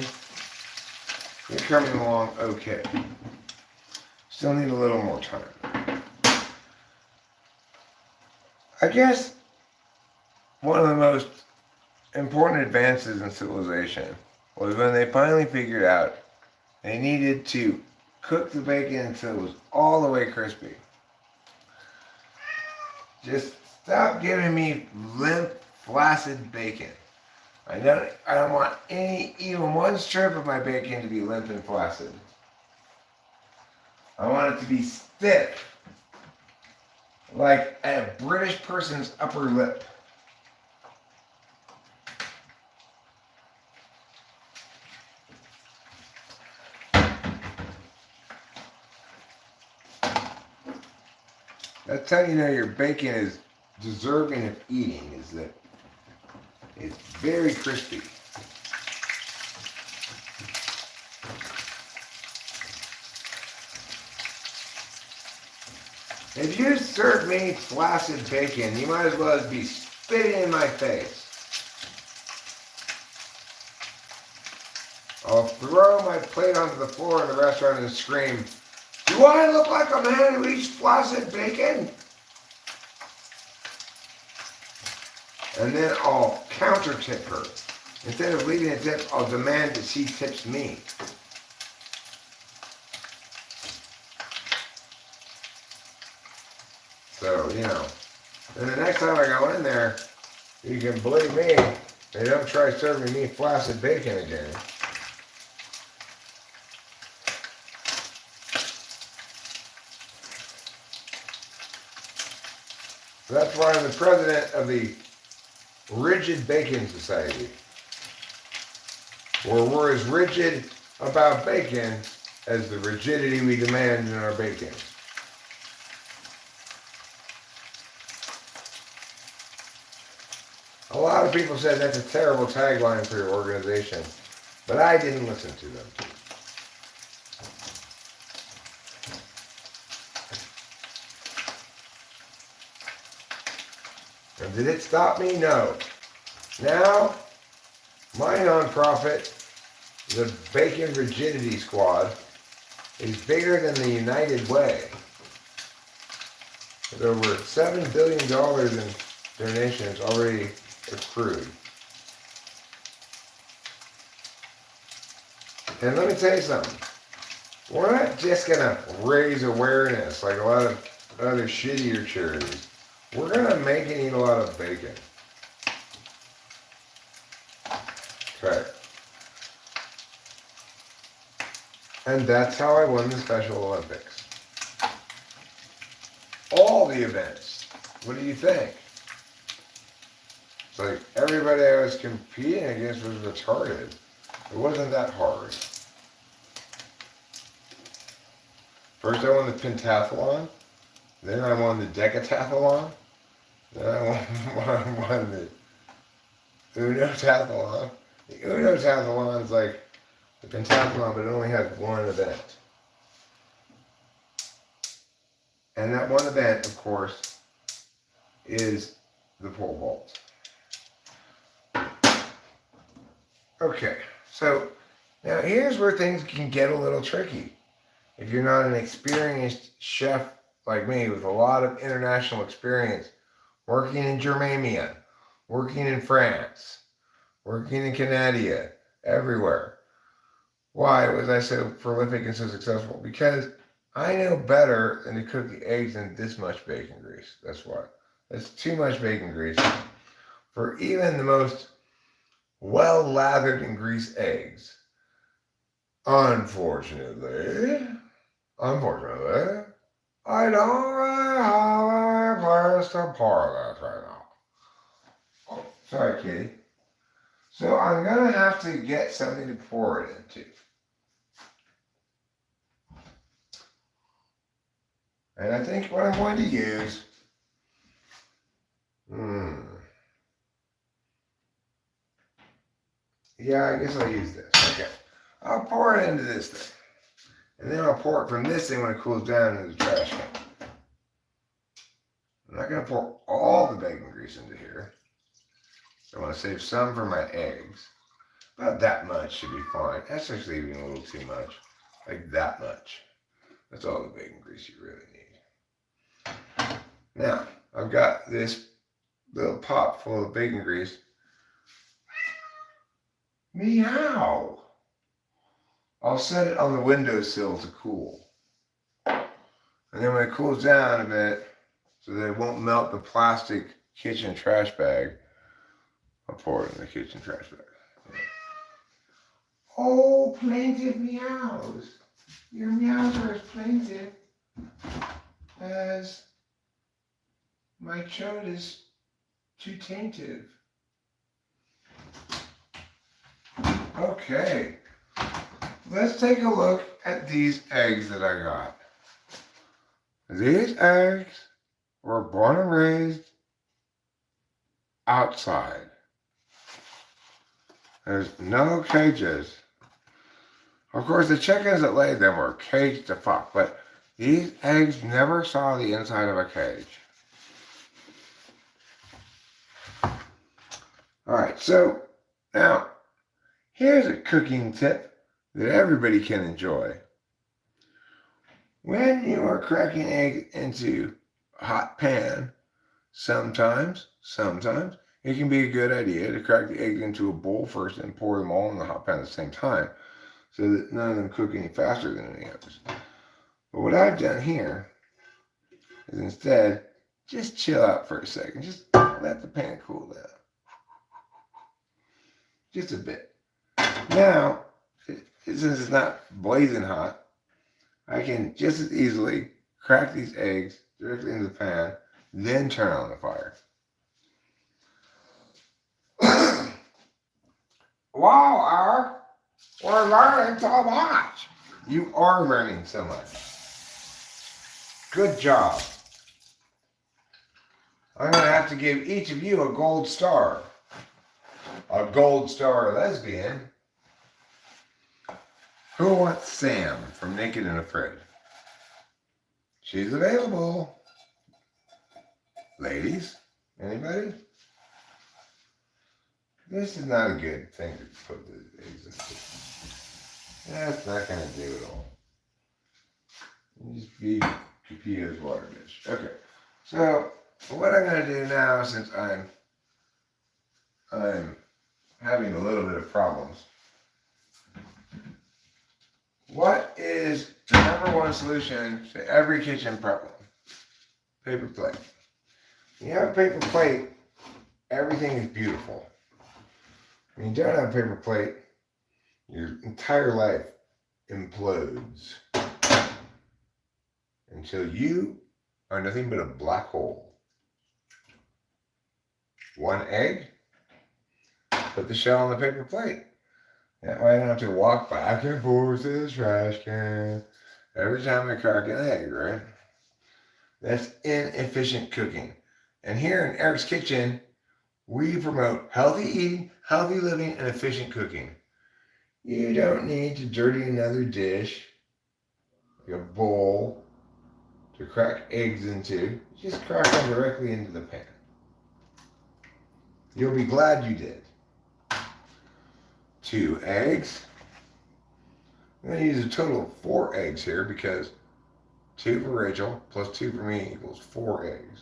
you're coming along okay. Still need a little more time. I guess one of the most important advances in civilization was when they finally figured out they needed to cook the bacon until it was all the way crispy. Just stop giving me limp, flaccid bacon. I don't want even one strip of my bacon to be limp and flaccid. I want it to be stiff, like a British person's upper lip. That's how you know your bacon is deserving of eating, is that it's very crispy. If you serve me flaccid bacon, you might as well be spitting in my face. I'll throw my plate onto the floor in the restaurant and scream, "Do I look like a man who eats flaccid bacon?" And then I'll counter tip her. Instead of leaving a tip, I'll demand that she tips me. So, and the next time I go in there, you can believe me, they don't try serving me flaccid bacon again. That's why I'm the president of the Rigid Bacon Society, where we're as rigid about bacon as the rigidity we demand in our bacon. A lot of people said that's a terrible tagline for your organization, but I didn't listen to them. And did it stop me? No. Now, my nonprofit, the Bacon Rigidity Squad, is bigger than the United Way. With over $7 billion in donations already accrued. And let me tell you something. We're not just going to raise awareness like a lot of other shittier charities. We're going to make and eat a lot of bacon. Okay. And that's how I won the Special Olympics. All the events. What do you think? It's like everybody I was competing against was retarded. It wasn't that hard. First I won the pentathlon, then I won the decathlon, then I won the Uno-tathlon. The Uno-tathlon is like the pentathlon, but it only had one event. And that one event, of course, is the pole vault. Okay, so now here's where things can get a little tricky. If you're not an experienced chef like me with a lot of international experience, working in Germania, working in France, working in Canada, everywhere. Why was I so prolific and so successful? Because I know better than to cook the eggs in this much bacon grease. That's why. That's too much bacon grease for even the most well lathered in grease eggs. Unfortunately, I don't really have a place to pour this right now. Oh, sorry, kitty. So I'm gonna have to get something to pour it into. And I think what I'm going to use, yeah, I guess I'll use this. Okay. I'll pour it into this thing. And then I'll pour it from this thing when it cools down into the trash can. I'm not going to pour all the bacon grease into here. I want to save some for my eggs. About that much should be fine. That's actually even a little too much. Like that much. That's all the bacon grease you really need. Now, I've got this little pot full of bacon grease. Meow! I'll set it on the windowsill to cool. And then when it cools down a bit, so that it won't melt the plastic kitchen trash bag, I'll pour it in the kitchen trash bag. Yeah. Oh, plaintive meows. Your meows are as plaintive as my chode is too taintive. Okay. Let's take a look at these eggs that I got. These eggs were born and raised outside. There's no cages. Of course, the chickens that laid them were caged to fuck, but these eggs never saw the inside of a cage. Alright, so now here's a cooking tip that everybody can enjoy. When you are cracking eggs into a hot pan, sometimes, it can be a good idea to crack the eggs into a bowl first and pour them all in the hot pan at the same time so that none of them cook any faster than any others. But what I've done here is instead just chill out for a second. Just let the pan cool down. Just a bit. Now, since it's not blazing hot, I can just as easily crack these eggs directly into the pan, then turn on the fire. Wow, Eric, we're learning so much. You are learning so much. Good job. I'm going to have to give each of you a gold star. A gold star lesbian. Who wants Sam from Naked and Afraid? She's available. Ladies, anybody? This is not a good thing to put the eggs into. That's not going to do it all. Just be Pipio's water dish. Okay, so what I'm going to do now, since I'm having a little bit of problems. What is the number one solution to every kitchen problem? Paper plate. When you have a paper plate, everything is beautiful. When you don't have a paper plate, your entire life implodes until you are nothing but a black hole. One egg, put the shell on the paper plate. That way I don't have to walk back and forth to the trash can every time I crack an egg, right? That's inefficient cooking. And here in Eric's Kitchen, we promote healthy eating, healthy living, and efficient cooking. You don't need to dirty another dish, like a bowl, to crack eggs into, just crack them directly into the pan. You'll be glad you did. 2 eggs. I'm going to use a total of 4 eggs here because 2 for Rachel plus 2 for me equals 4 eggs.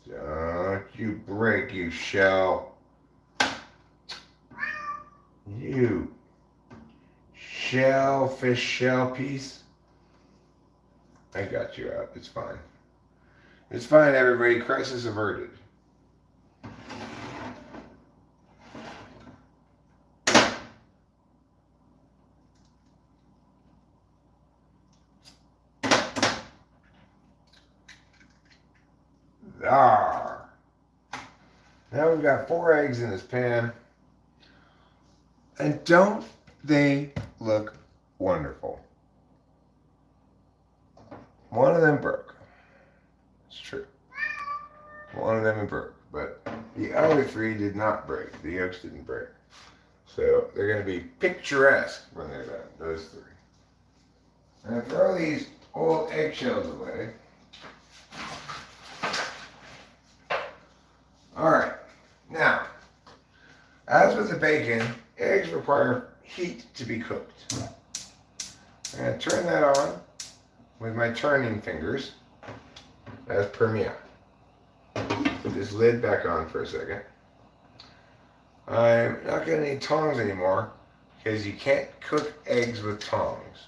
Don't you break, you shell. You shellfish shell piece. I got you out. It's fine. It's fine, everybody. Crisis averted. There. Now we've got 4 eggs in this pan. And don't they look wonderful? One of them broke. It's true. One of them broke. But the other 3 did not break. The yolks didn't break. So they're going to be picturesque when they're done, those 3. And I throw these old eggshells away. Alright, now, as with the bacon, eggs require heat to be cooked. I'm going to turn that on with my turning fingers, as per me. Put this lid back on for a second. I'm not going to need tongs anymore, because you can't cook eggs with tongs.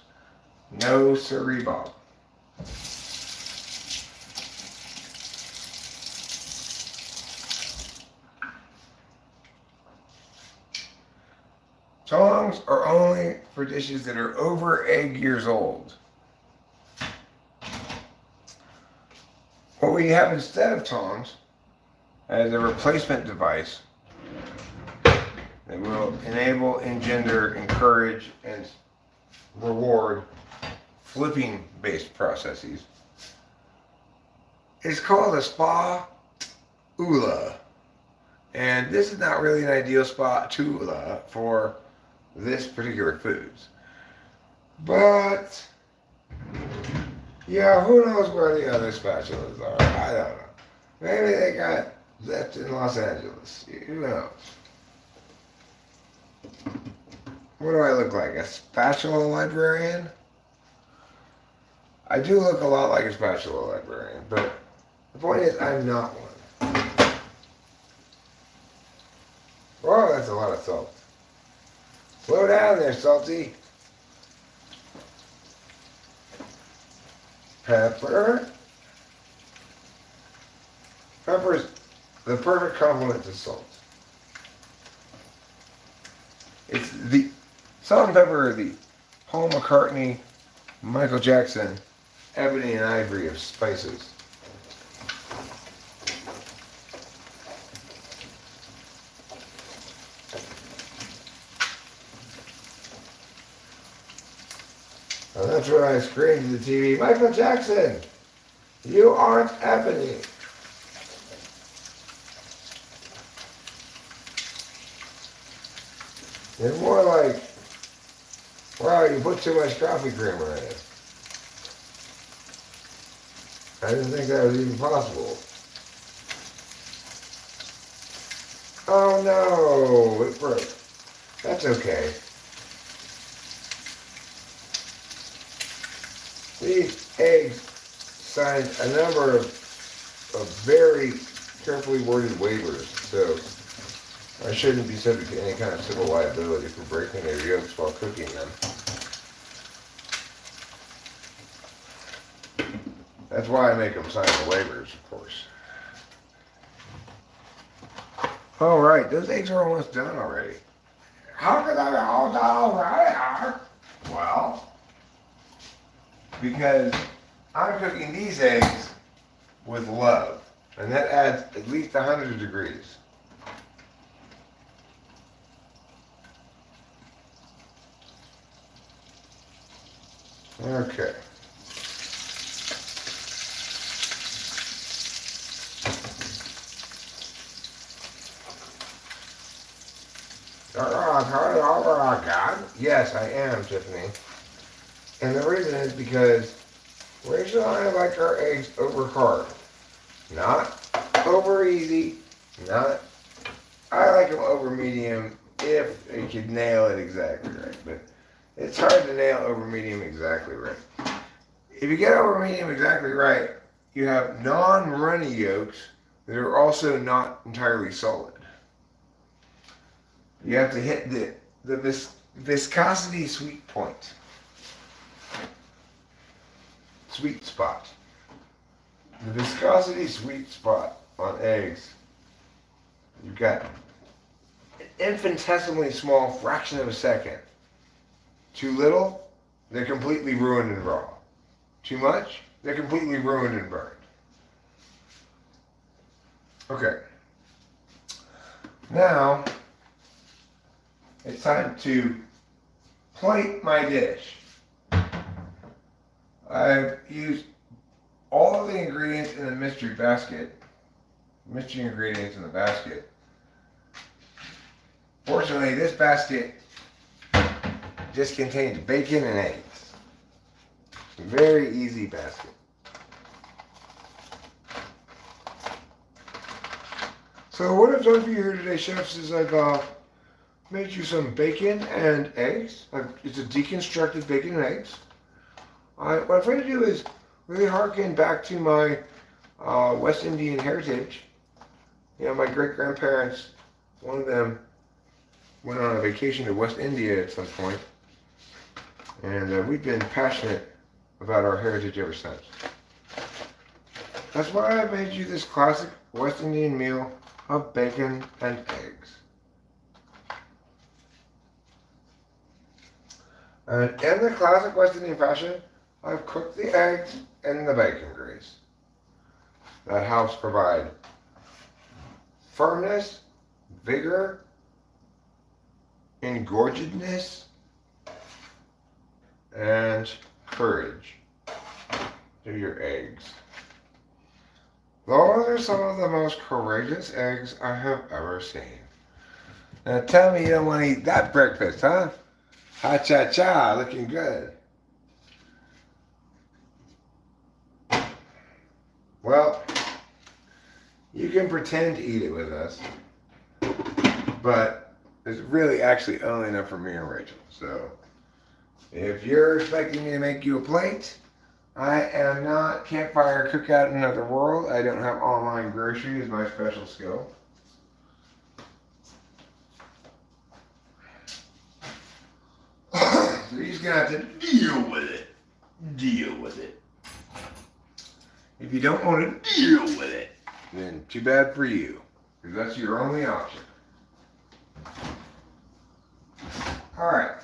No siree, Bob. Tongs are only for dishes that are over egg years old. What we have instead of tongs as a replacement device that will enable, engender, encourage, and reward flipping-based processes is called a spatula. And this is not really an ideal spatula for this particular foods. But, yeah, who knows where the other spatulas are? I don't know. Maybe they got left in Los Angeles. Who knows? What do I look like? A spatula librarian? I do look a lot like a spatula librarian, but the point is I'm not one. Whoa, that's a lot of salt. Slow down there, Salty. Pepper. Pepper's the perfect complement to salt. It's the salt and pepper are the Paul McCartney, Michael Jackson, ebony and ivory of spices. And that's when I screamed to the TV, Michael Jackson, you aren't ebony. It's more like, wow, you put too much coffee creamer in it. I didn't think that was even possible. Oh no, it broke. That's okay. These eggs signed a number of very carefully worded waivers, so I shouldn't be subject to any kind of civil liability for breaking their yolks while cooking them. That's why I make them sign the waivers, of course. All right, those eggs are almost done already. How could I be all done already? Well, because I'm cooking these eggs with love, and that adds at least 100 degrees. Okay. Oh, God. Yes, I am, Tiffany. And the reason is because Rachel and I like our eggs over hard. Not over easy. Not. I like them over medium if you could nail it exactly right. But it's hard to nail over medium exactly right. If you get over medium exactly right, you have non-runny yolks that are also not entirely solid. You have to hit the viscosity sweet point. Sweet spot. The viscosity sweet spot on eggs. You've got an infinitesimally small fraction of a second. Too little, they're completely ruined and raw. Too much, they're completely ruined and burned. Okay. Now, it's time to plate my dish. I've used all of the ingredients in the mystery basket. Mystery ingredients in the basket. Fortunately, this basket just contains bacon and eggs. Very easy basket. So what I've done for you here today, chefs, is I've made you some bacon and eggs. It's a deconstructed bacon and eggs. What I'm trying to do is really harken back to my West Indian heritage. You know, my great-grandparents, one of them went on a vacation to West India at some point, and we've been passionate about our heritage ever since. That's why I made you this classic West Indian meal of bacon and eggs. And in the classic West Indian fashion, I've cooked the eggs in the bacon grease. That helps provide firmness, vigor, engorgedness, and courage to your eggs. Those are some of the most courageous eggs I have ever seen. Now tell me you don't want to eat that breakfast, huh? Ha-cha-cha, looking good. Well, you can pretend to eat it with us, but it's really actually only enough for me and Rachel. So, if you're expecting me to make you a plate, I am not campfire cookout in another world. I don't have online grocery as my special skill. So you're just gonna have to deal with it. Deal with it. If you don't want to deal with it, then too bad for you, because that's your only option. All right.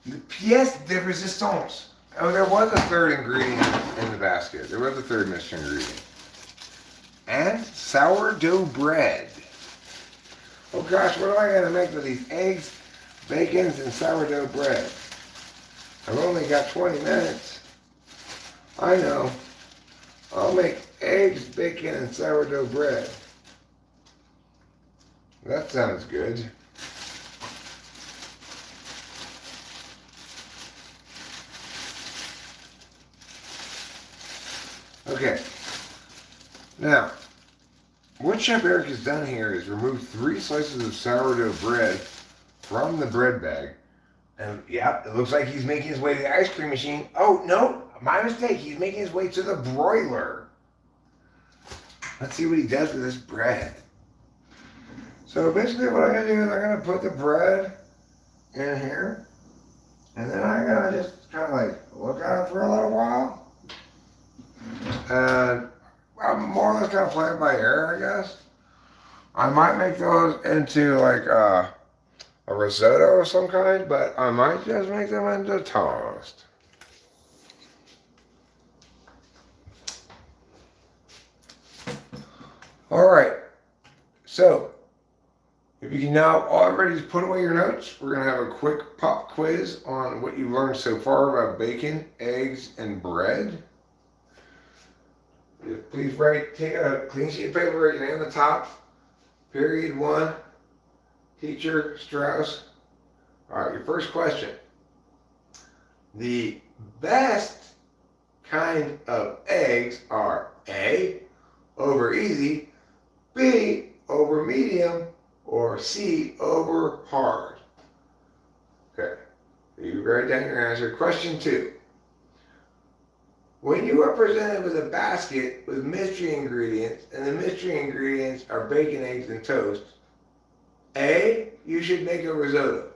The pièce de résistance. Oh, there was a third ingredient in the basket. There was a third mystery ingredient. And sourdough bread. Oh gosh, what am I going to make with these eggs, bacons, and sourdough bread? I've only got 20 minutes. I know. I'll make eggs, bacon, and sourdough bread. That sounds good. Okay. Now, what Chef Eric has done here is remove 3 slices of sourdough bread from the bread bag. And yeah, it looks like he's making his way to the ice cream machine. Oh, no, my mistake. He's making his way to the broiler. Let's see what he does with this bread. So basically what I'm going to do is I'm going to put the bread in here. And then I'm going to just kind of like look at it for a little while. And I'm more or less going to play it by ear, I guess. I might make those into like a risotto of some kind, but I might just make them into toast. Alright, so if you can now already put away your notes, we're going to have a quick pop quiz on what you've learned so far about bacon, eggs, and bread. Please take a clean sheet of paper, write your name on the top, period 1, teacher Strauss? All right, your first question. The best kind of eggs are A, over easy, B, over medium, or C, over hard. Okay, you write down your answer. Question 2. When you are presented with a basket with mystery ingredients, and the mystery ingredients are bacon, eggs, and toast, A, you should make a risotto.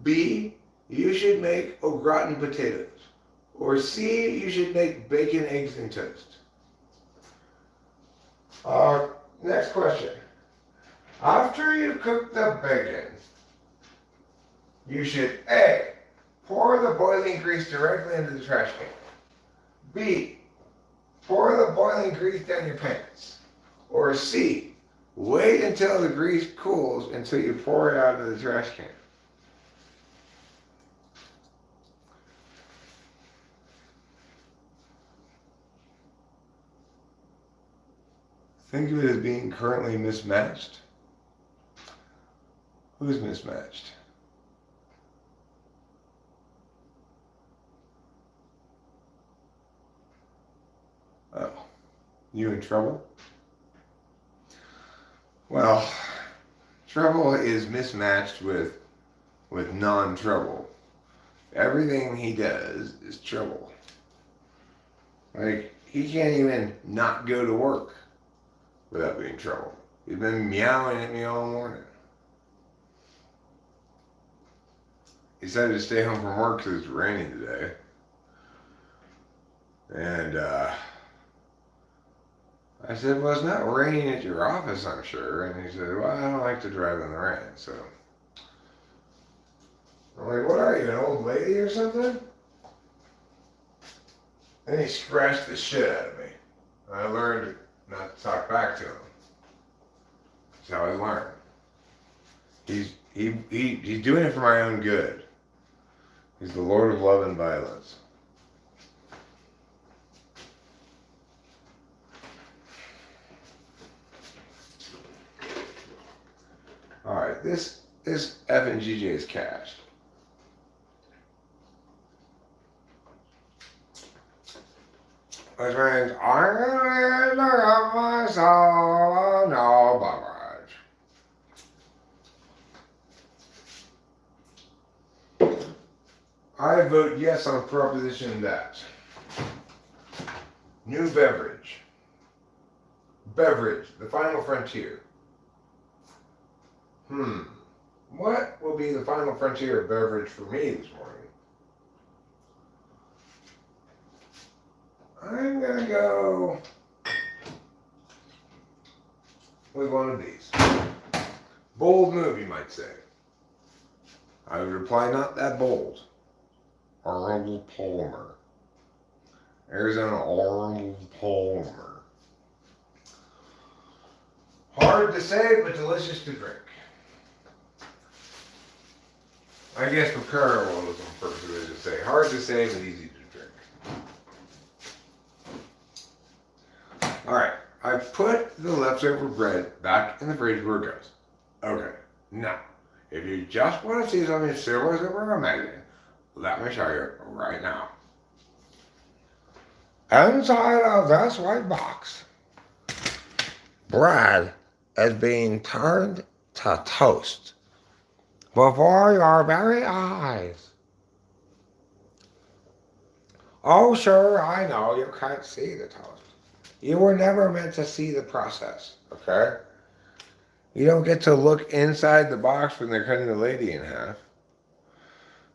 B, you should make au gratin potatoes. Or C, you should make bacon, eggs, and toast. Next question. After you cook the bacon, you should A, pour the boiling grease directly into the trash can. B, pour the boiling grease down your pants. Or C, wait until the grease cools until you pour it out of the trash can. Think of it as being currently mismatched. Who's mismatched? Oh, you in trouble? Well, trouble is mismatched with non-trouble. Everything he does is trouble. Like, he can't even not go to work without being in trouble. He's been meowing at me all morning. He decided to stay home from work because it's raining today. And I said, well, it's not raining at your office, I'm sure. And he said, well, I don't like to drive in the rain, so. I'm like, what are you, an old lady or something? And he scratched the shit out of me. I learned not to talk back to him. That's how I learned. He's doing it for my own good. He's the Lord of love and violence. All right, this F and GJ is cached. Which means I'm gonna look up myself, no beverage. I vote yes on proposition that. New beverage. Beverage, the final frontier. What will be the final frontier of beverage for me this morning? I'm gonna go with one of these. Bold move, you might say. I would reply, not that bold. Arnold Palmer. Arizona Arnold Palmer. Hard to say, but delicious to drink. I guess for parallelism purposes, to say hard to say, but easy to drink. Alright, I put the leftover bread back in the fridge where it goes. Okay, now, if you just want to see something super, super amazing, let me show you right now. Inside of this white box, bread is being turned to toast before your very eyes. Oh, sure, I know you can't see the toast. You were never meant to see the process, okay? You don't get to look inside the box when they're cutting the lady in half.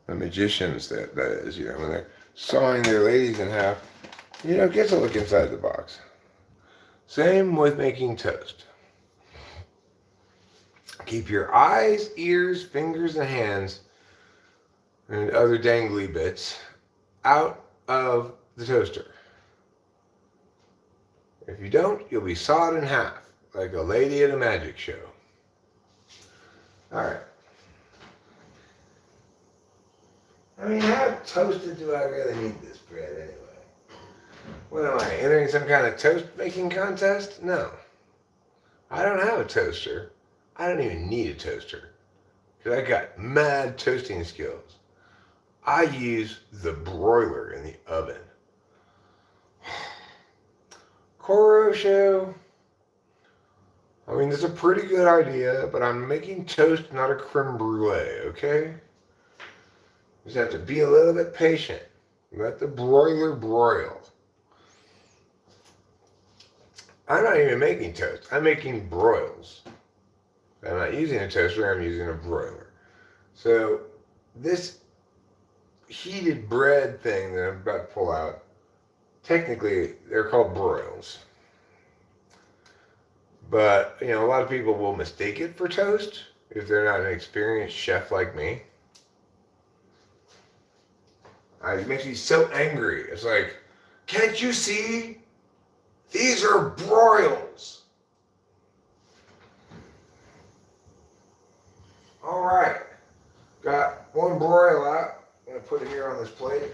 The magicians, that is, you know, when they're sawing their ladies in half, you don't get to look inside the box. Same with making toast. Keep your eyes, ears, fingers, and hands, and other dangly bits out of the toaster. If you don't, you'll be sawed in half, like a lady at a magic show. Alright. I mean, how toasted do I really need this bread anyway? What am I, entering some kind of toast making contest? No. I don't have a toaster. I don't even need a toaster because I got mad toasting skills. I use the broiler in the oven. Corosho. I mean, it's a pretty good idea, but I'm making toast, not a creme brulee, okay? You just have to be a little bit patient. Let the broiler broil. I'm not even making toast. I'm making broils. I'm not using a toaster, I'm using a broiler. So this heated bread thing that I'm about to pull out, technically they're called broils. But, you know, a lot of people will mistake it for toast if they're not an experienced chef like me. It makes me so angry. It's like, can't you see? These are broils. All right. Got one broil out. I'm going to put it here on this plate.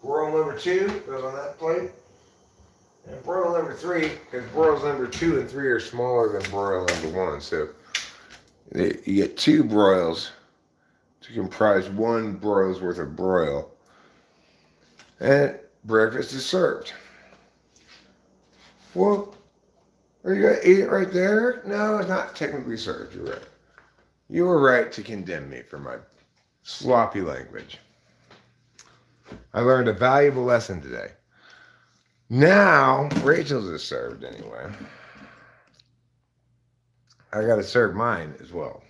Broil number 2 goes on that plate. And broil number 3, because broils number 2 and 3 are smaller than broil number 1. So you get 2 broils to comprise 1 broil's worth of broil. And breakfast is served. Well, are you going to eat it right there? No, it's not technically served. You're right. You were right to condemn me for my sloppy language. I learned a valuable lesson today. Now, Rachel's is served anyway. I got to serve mine as well.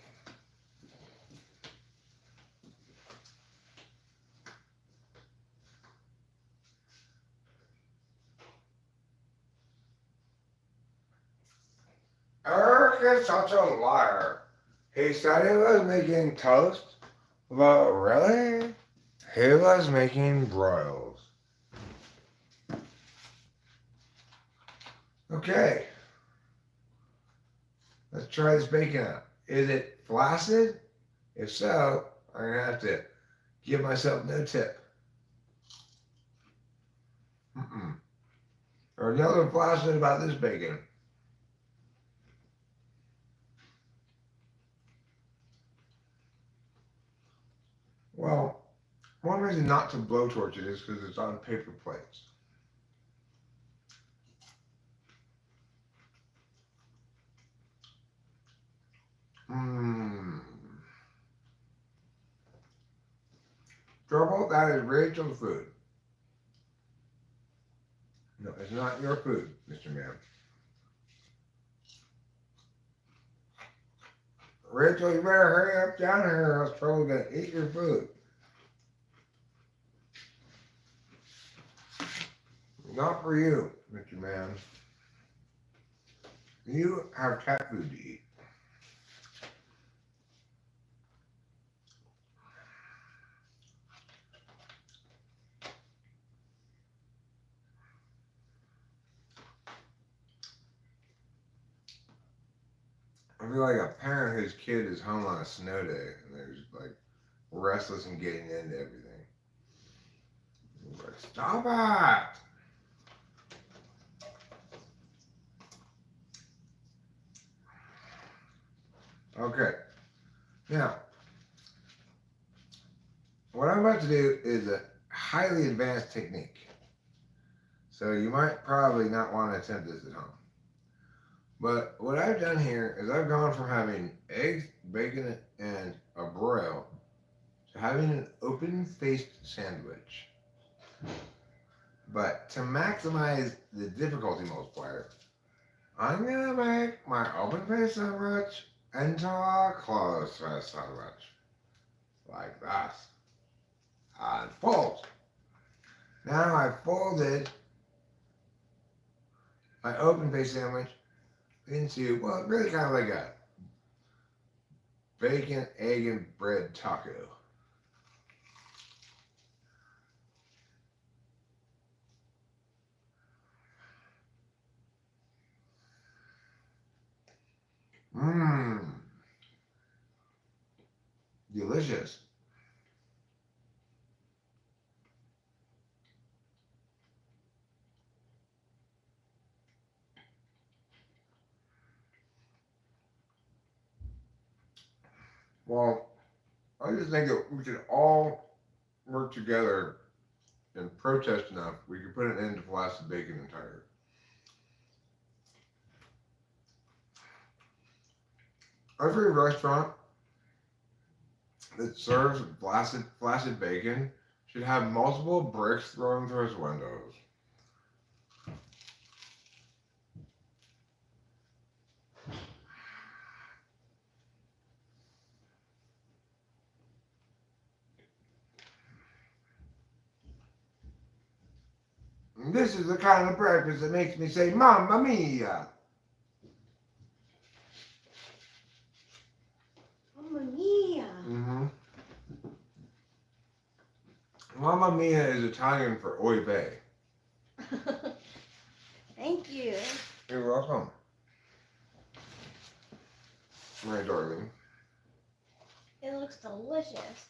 Eric is such a liar. He said he was making toast, but really, he was making broils. Okay. Let's try this bacon out. Is it flaccid? If so, I'm going to have to give myself no tip. There's nothing flaccid about this bacon. Well, one reason not to blowtorch it is because it's on paper plates. Trouble, that is Rachel's food. No, it's not your food, Mr. Man. Rachel, you better hurry up down here or else Troll's going to eat your food. Not for you, Mr. Man. You have cat food to eat. I feel like a parent whose kid is home on a snow day and they're just like restless and getting into everything. Like, stop it! Okay. Now, what I'm about to do is a highly advanced technique. So you might probably not want to attempt this at home. But what I've done here is I've gone from having eggs, bacon, and a broil to having an open-faced sandwich. But to maximize the difficulty multiplier, I'm going to make my open-faced sandwich into a closed-faced sandwich. Like this. And fold. Now I've folded my open-faced sandwich into, well, really kind of like a bacon, egg, and bread taco. Delicious. Well, I just think that we could all work together and protest enough. We could put an end to flaccid bacon entirely. Every restaurant that serves flaccid bacon should have multiple bricks thrown through its windows. And this is the kind of breakfast that makes me say, Mamma Mia! Mamma mia! Mm-hmm. Mamma Mia is Italian for oy vey. Thank you. You're welcome, my darling. It looks delicious.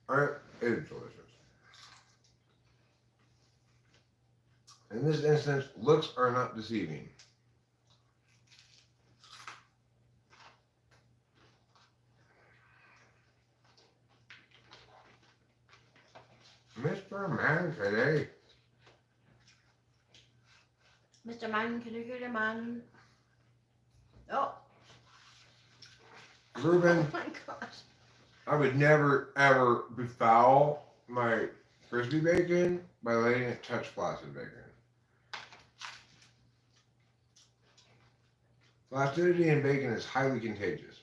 It is delicious. In this instance, looks are not deceiving. Mr. Man today. Mr. Man, man. Oh. Ruben, Oh my gosh. I would never ever befoul my crispy bacon by letting it touch flaccid bacon. Flaccidity in bacon is highly contagious.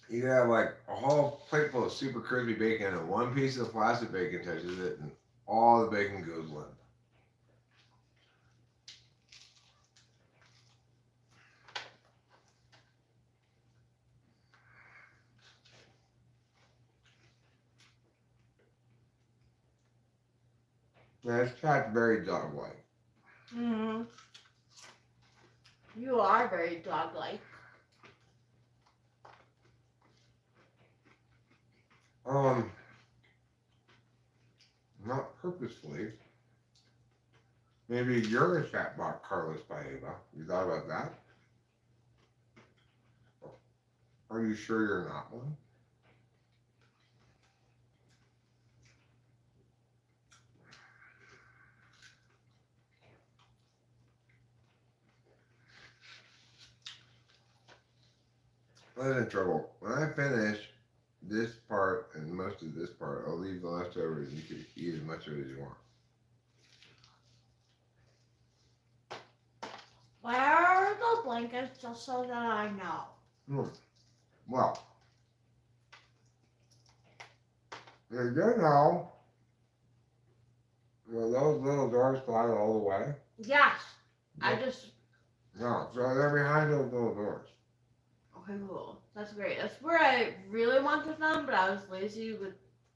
You can have like a whole plate full of super crispy bacon and one piece of flaccid bacon touches it and all the bacon goes limp. Yeah, this cat's very dog-like. Mm-hmm. You are very dog-like. Not purposefully. Maybe you're a chatbot, Carlos by Ava. You thought about that? Are you sure you're not one? I'm in trouble. When I finish this part and most of this part, I'll leave the leftovers and you can eat as much of it as you want. Where are the blankets just so that I know? Well, you do know, will those little doors slide all the way? Yes. No. I just... No, so they're behind those little doors. Okay, cool. That's great. That's where I really wanted them, but I was lazy with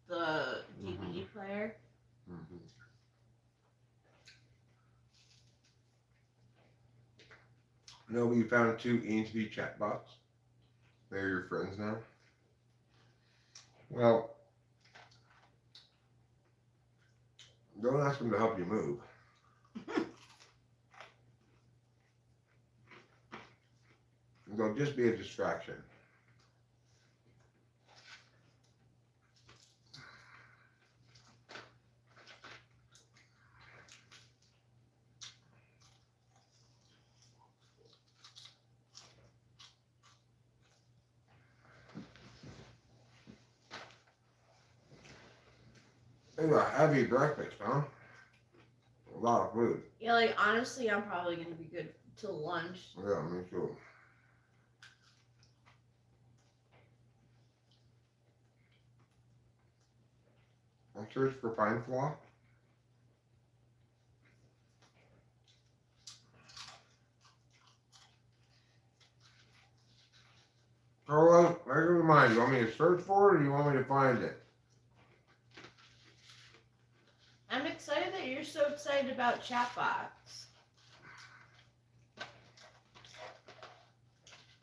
the DVD player. Mm-hmm. No, we found 2 Ainsby chatbots. They're your friends now. Well, don't ask them to help you move. They'll just be a distraction. It's a heavy breakfast, huh? A lot of food. Yeah, like, honestly, I'm probably going to be good till lunch. Yeah, me too. I'll search for pine flaw. Carlos, I can remind you, want me to search for it or do you want me to find it? I'm excited that you're so excited about chatbots.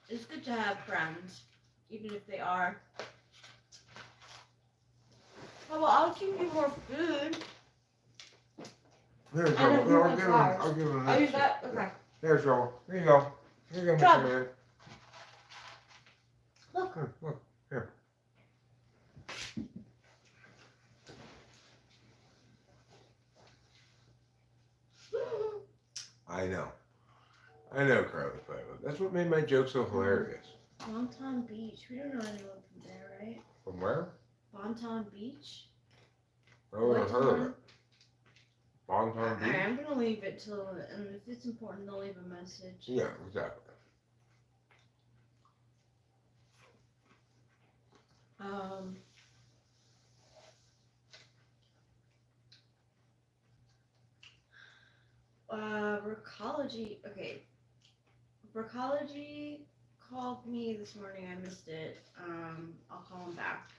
It's good to have friends, even if they are. Oh, well, I'll give you more food. Here, I don't Joel. do my flowers. I'll give him I'll this. use that? Okay. Here, Joel. Here you go. Here you go, Job. Mr. Man. Look. Look, here. I know, Carly Playbook. That's what made my joke so hilarious. Bonton Beach. We don't know anyone from there, right? From where? Bonton Beach. I never heard of it. Bonton Beach? I'm gonna leave it till, and if it's important, they'll leave a message. Yeah, exactly. Recology. Okay. Recology called me this morning. I missed it. I'll call him back.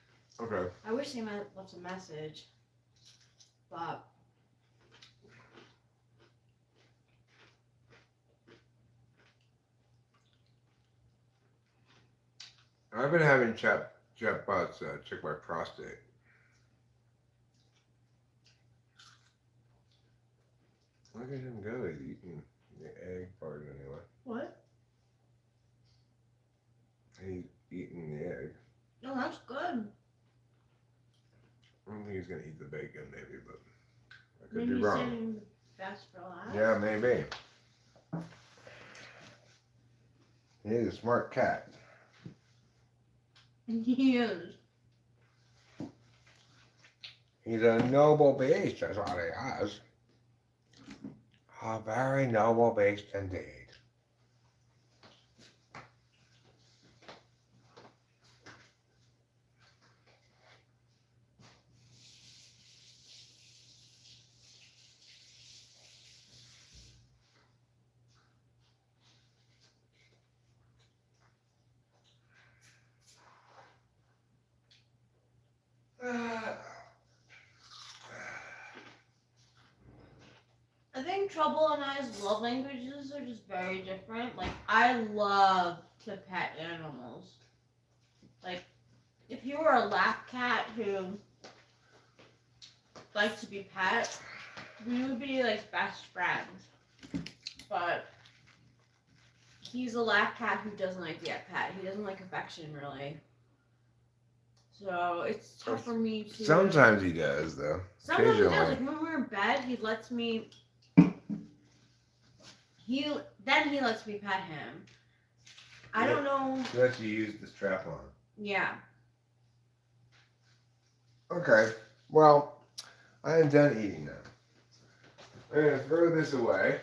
Okay. I wish they might left a message, but I've been having chatbots check my prostate. Look at him go. He's eating the egg part anyway. what? He's eating the egg. No, that's good. I don't think he's gonna eat the bacon, maybe, but I could Maybe be he's wrong. saving the best for last. Yeah, maybe. He's a smart cat. He is. He's a noble beast, that's what he has. A very noble beast indeed. I think Trouble and I's love languages are just very different. Like, I love to pet animals. Like, if you were a lap cat who likes to be pet, we would be like best friends. But he's a lap cat who doesn't like to get pet. He doesn't like affection, really. So it's tough for me to. Sometimes he does, though. Sometimes he does. Like when we're in bed, he lets me. He lets me pet him. I don't know. He lets you use the strap on. Yeah. Okay. Well, I am done eating now. I'm gonna throw this away.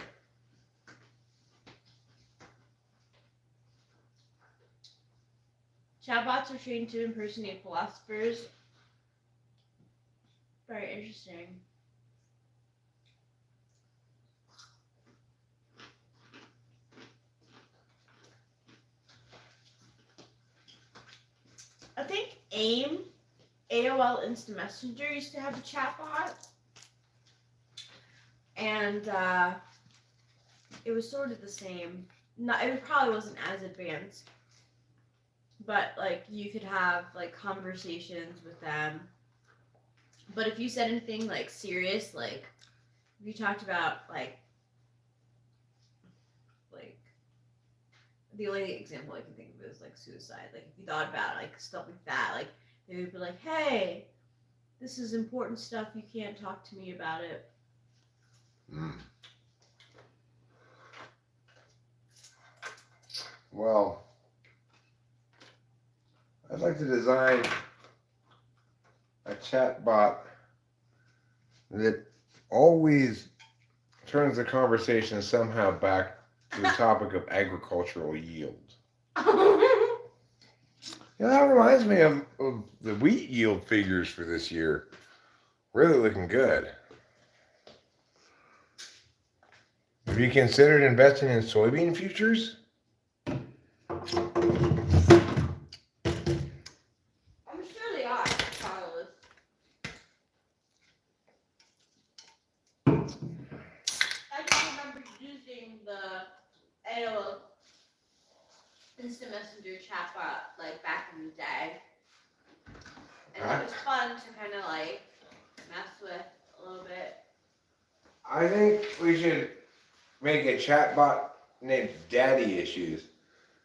Chatbots are trained to impersonate philosophers. Very interesting. I think AOL Instant Messenger used to have a chatbot. And it was sort of the same. It probably wasn't as advanced. But like you could have like conversations with them. But if you said anything like serious, like if you talked about like the only example I can think of is like suicide. Like if you thought about like stuff like that, like they would be like, "Hey, this is important stuff. You can't talk to me about it." Well, I'd like to design a chat bot that always turns the conversation somehow back to the topic of agricultural yield. Yeah, that reminds me of the wheat yield figures for this year. Really looking good. Have you considered investing in soybean futures? I'm sure they are, Carlos. I just remember using the AOL Instant Messenger chatbot like back in the day. And it was fun to kind of like mess with a little bit. I think we should make a chatbot named Daddy Issues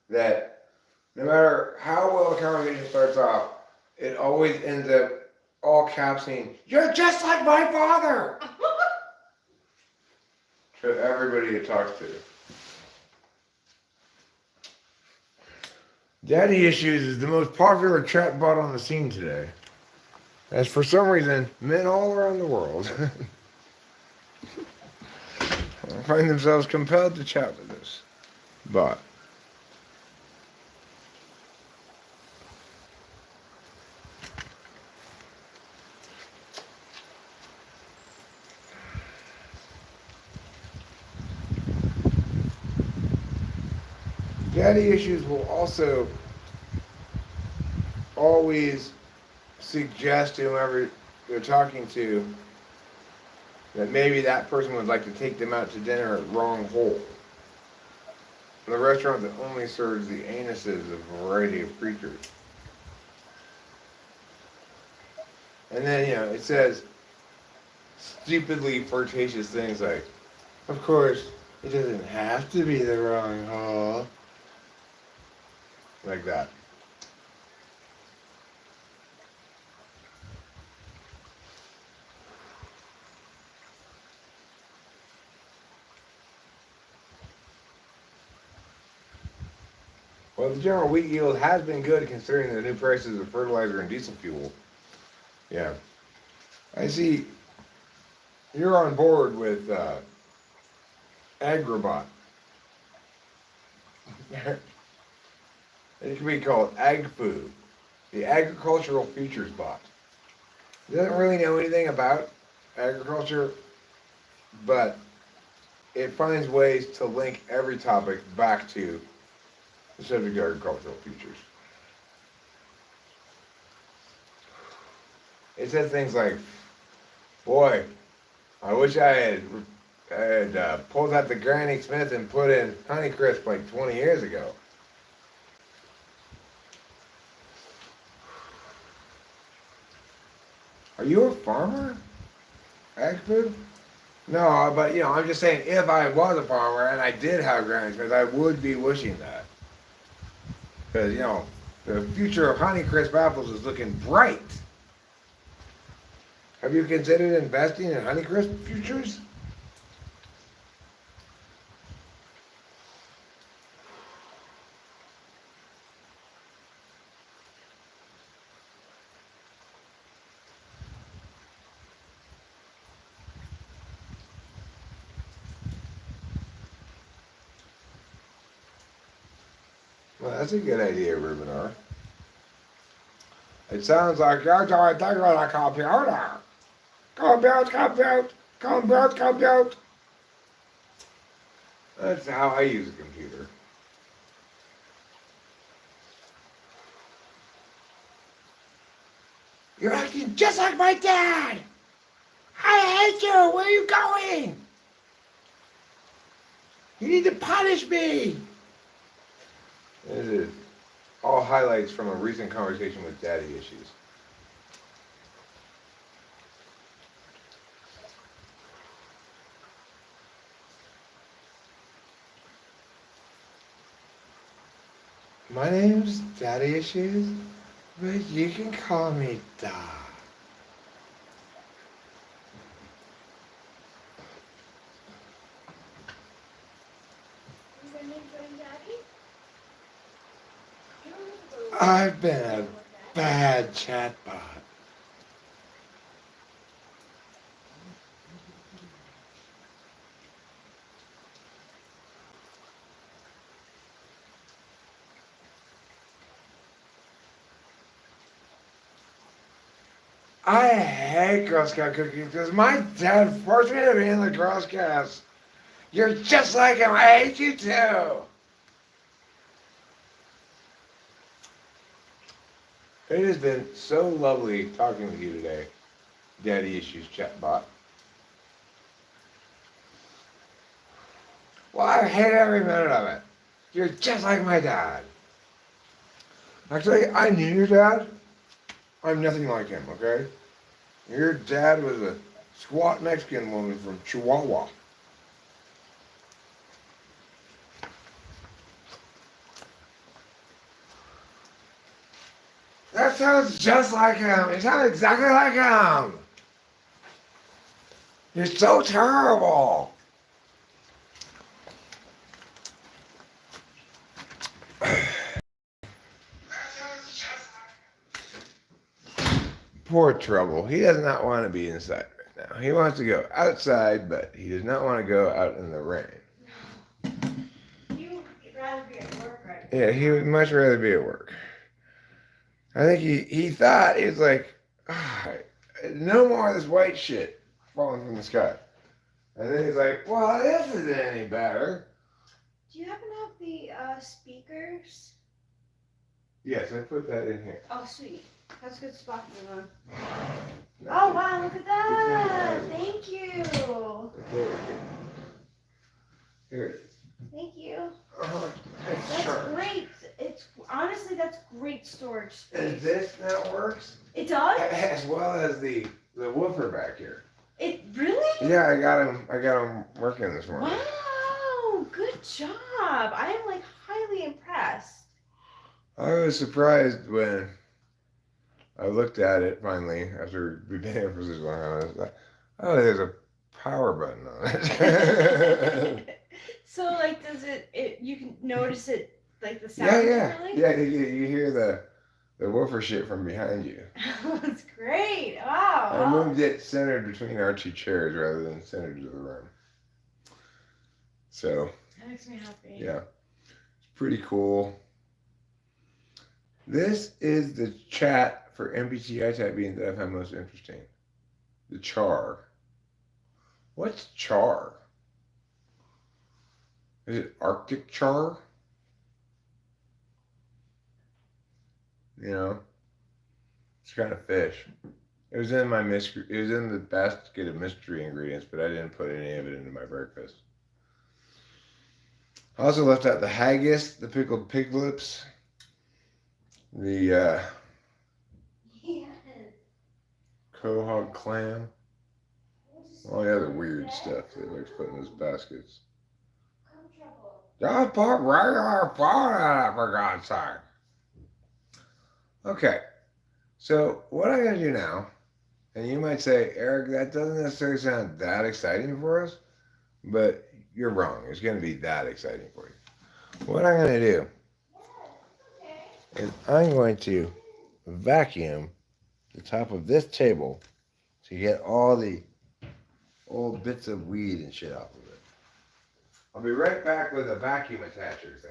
that No matter how well the conversation starts off, it always ends up all capsing, "You're just like my father!" to everybody it talks to. Daddy Issues is the most popular chatbot on the scene today. As for some reason, men all around the world find themselves compelled to chat with this bot. Daddy Issues will also always suggest to whoever they're talking to that maybe that person would like to take them out to dinner at Wrong Hole, the restaurant that only serves the anuses of a variety of creatures. And then, it says stupidly flirtatious things like, of course, it doesn't have to be the wrong hole. Like that. Well, the general wheat yield has been good considering the new prices of fertilizer and diesel fuel. Yeah. I see you're on board with Agribot. It can be called Ag Food, the agricultural futures bot. It doesn't really know anything about agriculture, but it finds ways to link every topic back to the subject of agricultural futures. It says things like, boy, I wish I had pulled out the Granny Smith and put in Honeycrisp like 20 years ago. Are you a farmer? Ag food? No, but I'm just saying if I was a farmer and I did have Granny Smith, I would be wishing that. Because, the future of Honeycrisp apples is looking bright. Have you considered investing in Honeycrisp futures? Well, that's a good idea, Rubinar. It sounds like you're doing things with a computer. Compute. That's how I use a computer. You're acting just like my dad! I hate you! Where are you going? You need to punish me! This is all highlights from a recent conversation with Daddy Issues. My name's Daddy Issues, but you can call me Da. I've been a bad chatbot. I hate Girl Scout cookies because my dad forced me to be in the Girl Scouts. You're just like him. I hate you too. It has been so lovely talking with you today, Daddy Issues chatbot. Well, I hate every minute of it. You're just like my dad. Actually, I knew your dad. I'm nothing like him, okay? Your dad was a squat Mexican woman from Chihuahua. That sounds just like him. You sound exactly like him. You're so terrible. Poor Trouble. He does not want to be inside right now. He wants to go outside, but he does not want to go out in the rain. He would rather be at work right Yeah, he would much rather be at work. I think he thought, he was like, "Ah, no more of this white shit falling from the sky." And then he's like, well, this isn't any better. Do you happen to have the speakers? Yes, I put that in here. Oh, sweet. That's a good spot to move on. Oh, wow, look at that. Thank you. Here it is. Thank you. Oh, it's That's sharp. great. It's honestly, that's great storage space. And this now works, It does? as well as the woofer back here. It really? Yeah, I got him working this morning. Wow, good job. I am like highly impressed. I was surprised when I looked at it finally after we've been here for so long. I was like, oh, there's a power button on it. So like, does it? You can notice it, like the Yeah, sound. yeah, Really? yeah. You hear the woofer shit from behind you. That's great. I Wow. moved it centered between our two chairs rather than centered to the room. So That makes me happy. yeah, it's pretty cool. This is the chat for MBTI typing that I find most interesting. The char. What's char? Is it Arctic char? You know, it's kind of fish. It was in it was in the basket of mystery ingredients, but I didn't put any of it into my breakfast. I also left out the haggis, the pickled pig lips, the Yes. quahog clam, all the other weird stuff they like to put in those baskets. Just put regular butter, for God's sake. Okay, so what I'm going to do now, and you might say, Eric, that doesn't necessarily sound that exciting for us, but you're wrong. It's going to be that exciting for you. What I'm going to do is I'm going to vacuum the top of this table to get all the old bits of weed and shit off of it. I'll be right back with a vacuum attacher thing.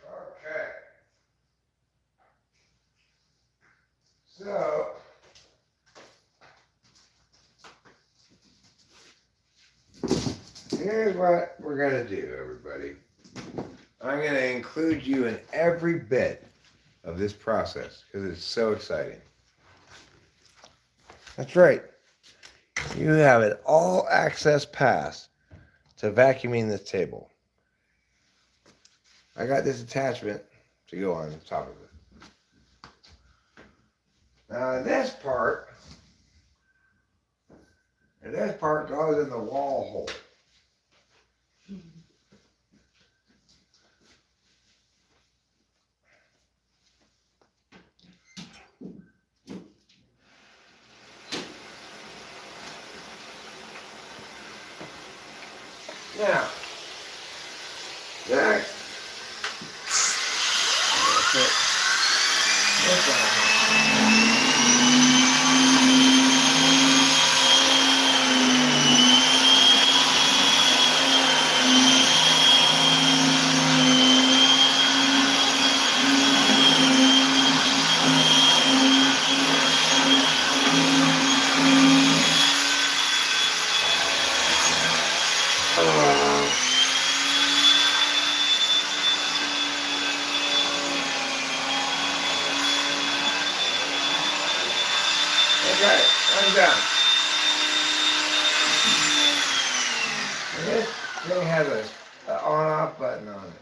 Okay. So, here's what we're going to do, everybody. I'm going to include you in every bit of this process because it's so exciting. That's right. You have an all access pass to vacuuming this table. I got this attachment to go on top of it. Now this part goes in the wall hole. Now, next. Okay, I'm done. thing has a on-off button on it.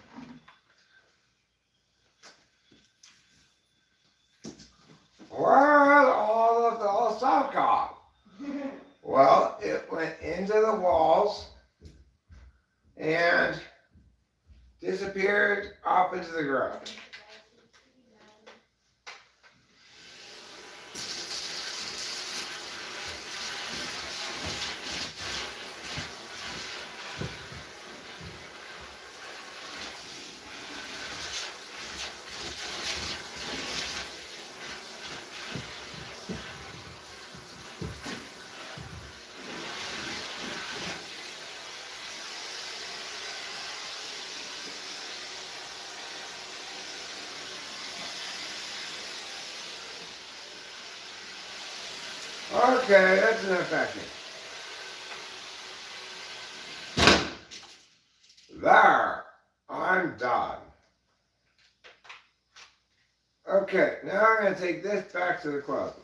Where's all of the soccer? Well, it went into the walls and disappeared off into the garage. Okay, that's enough vacuum. There, I'm done. Okay, now I'm going to take this back to the closet.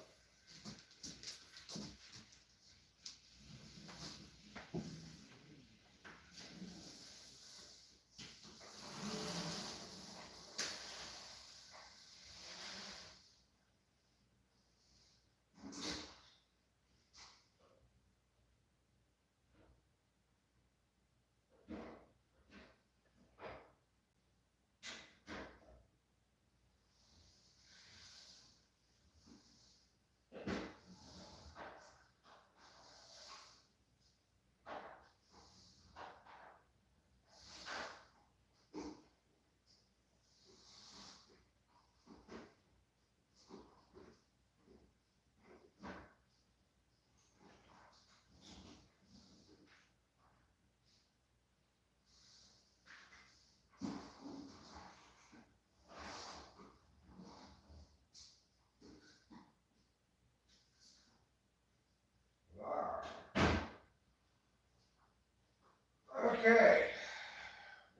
Okay,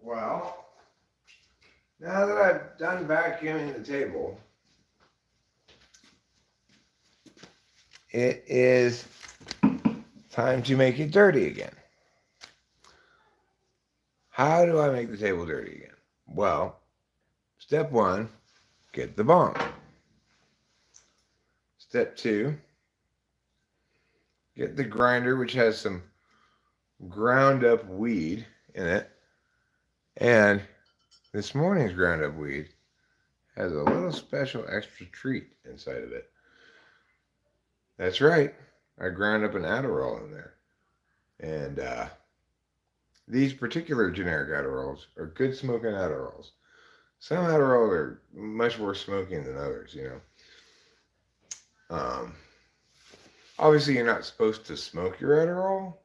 well, now that I've done vacuuming the table, it is time to make it dirty again. How do I make the table dirty again? Well, step one, get the bong. Step two, get the grinder, which has some ground up weed in it. And this morning's ground up weed has a little special extra treat inside of it. That's right, I ground up an Adderall in there. And these particular generic Adderalls are good smoking Adderalls. Some Adderalls are much worse smoking than others, you know. Obviously, you're not supposed to smoke your Adderall.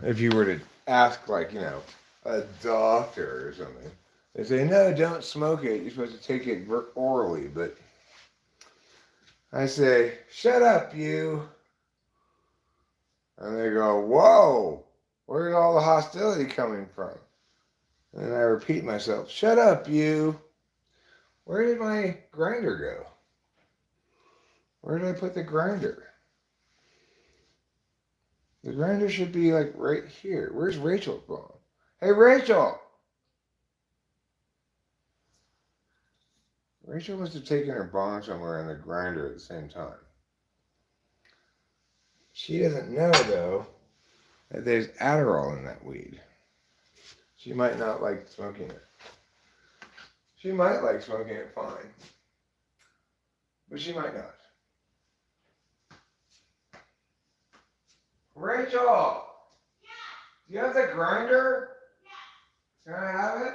If you were to ask, like, you know, a doctor or something, they say, no, don't smoke it. You're supposed to take it orally. But I say, shut up, you. And they go, whoa, where's all the hostility coming from? And I repeat myself, shut up, you. Where did my grinder go? Where did I put the grinder? The grinder should be like right here. Where's Rachel's bong? Hey, Rachel! Rachel must have taken her bong somewhere in the grinder at the same time. She doesn't know, though, that there's Adderall in that weed. She might not like smoking it. She might like smoking it fine. But she might not. Rachel! Yeah. Do you have the grinder? Yeah. Can I have it?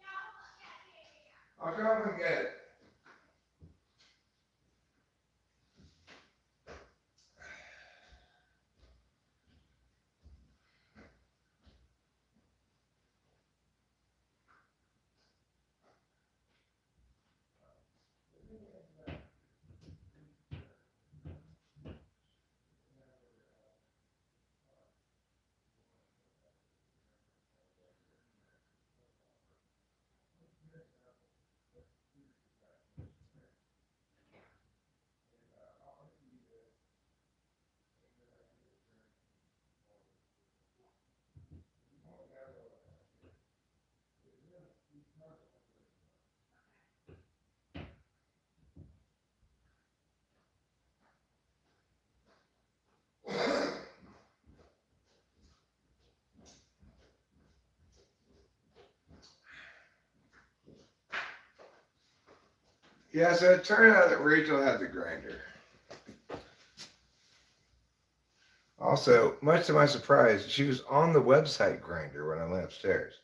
Yeah, I'll come up and get it. Yeah, so it turned out that Rachel had the grinder. Also, much to my surprise, she was on the website Grinder when I went upstairs,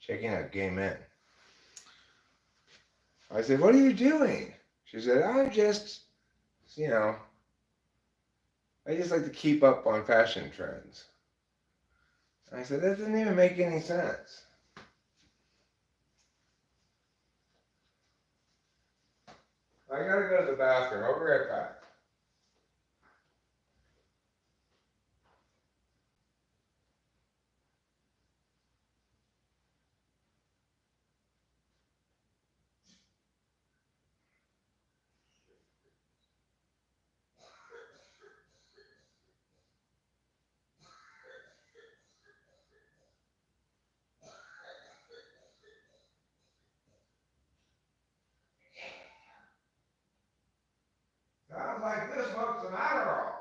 checking out Gay Men. I said, "What are you doing?" She said, "I'm just, you know, I just like to keep up on fashion trends." I said, "That doesn't even make any sense." I gotta go to the bathroom. I'll be right back. Sounds like this smoke some Adderall.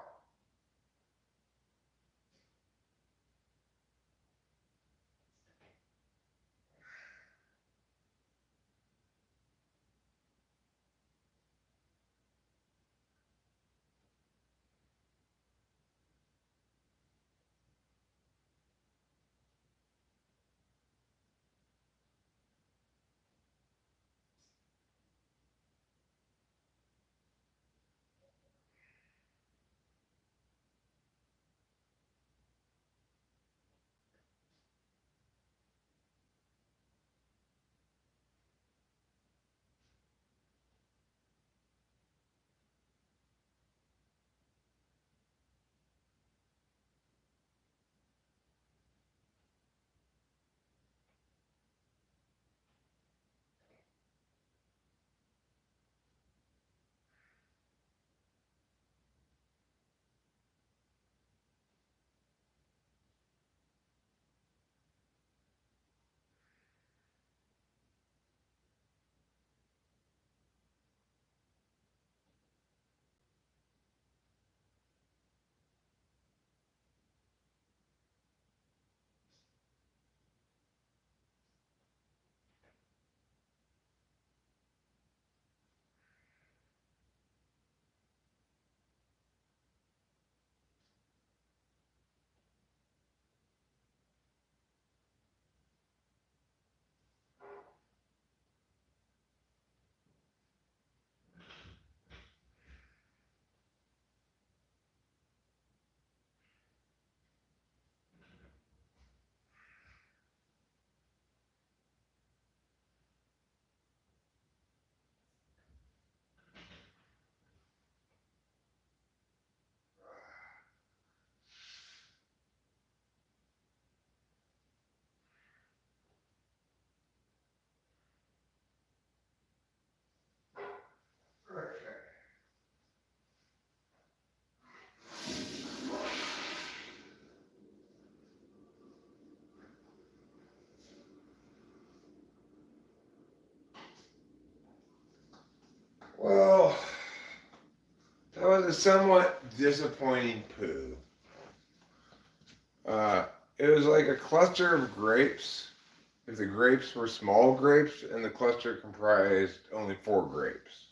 Well, that was a somewhat disappointing poo. Uh, it was like a cluster of grapes. If the grapes were small grapes and the cluster comprised only 4 grapes.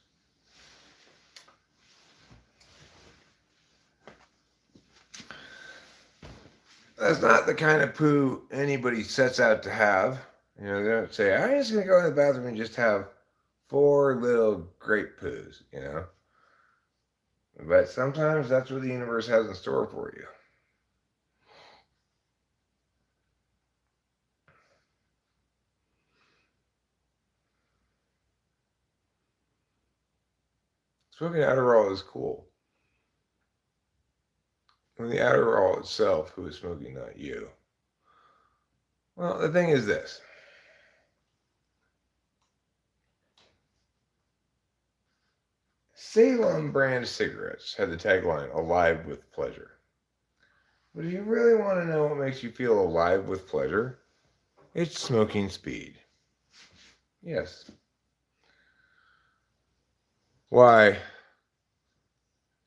That's not the kind of poo anybody sets out to have. You know, they don't say, "I'm just going to go in the bathroom and just have 4 little grape poos," you know. But sometimes that's what the universe has in store for you. Smoking Adderall is cool. When the Adderall itself, who is smoking, not you. Well, the thing is this. Salem brand cigarettes had the tagline, "Alive with pleasure." But if you really want to know what makes you feel alive with pleasure, it's smoking speed. Yes. Why,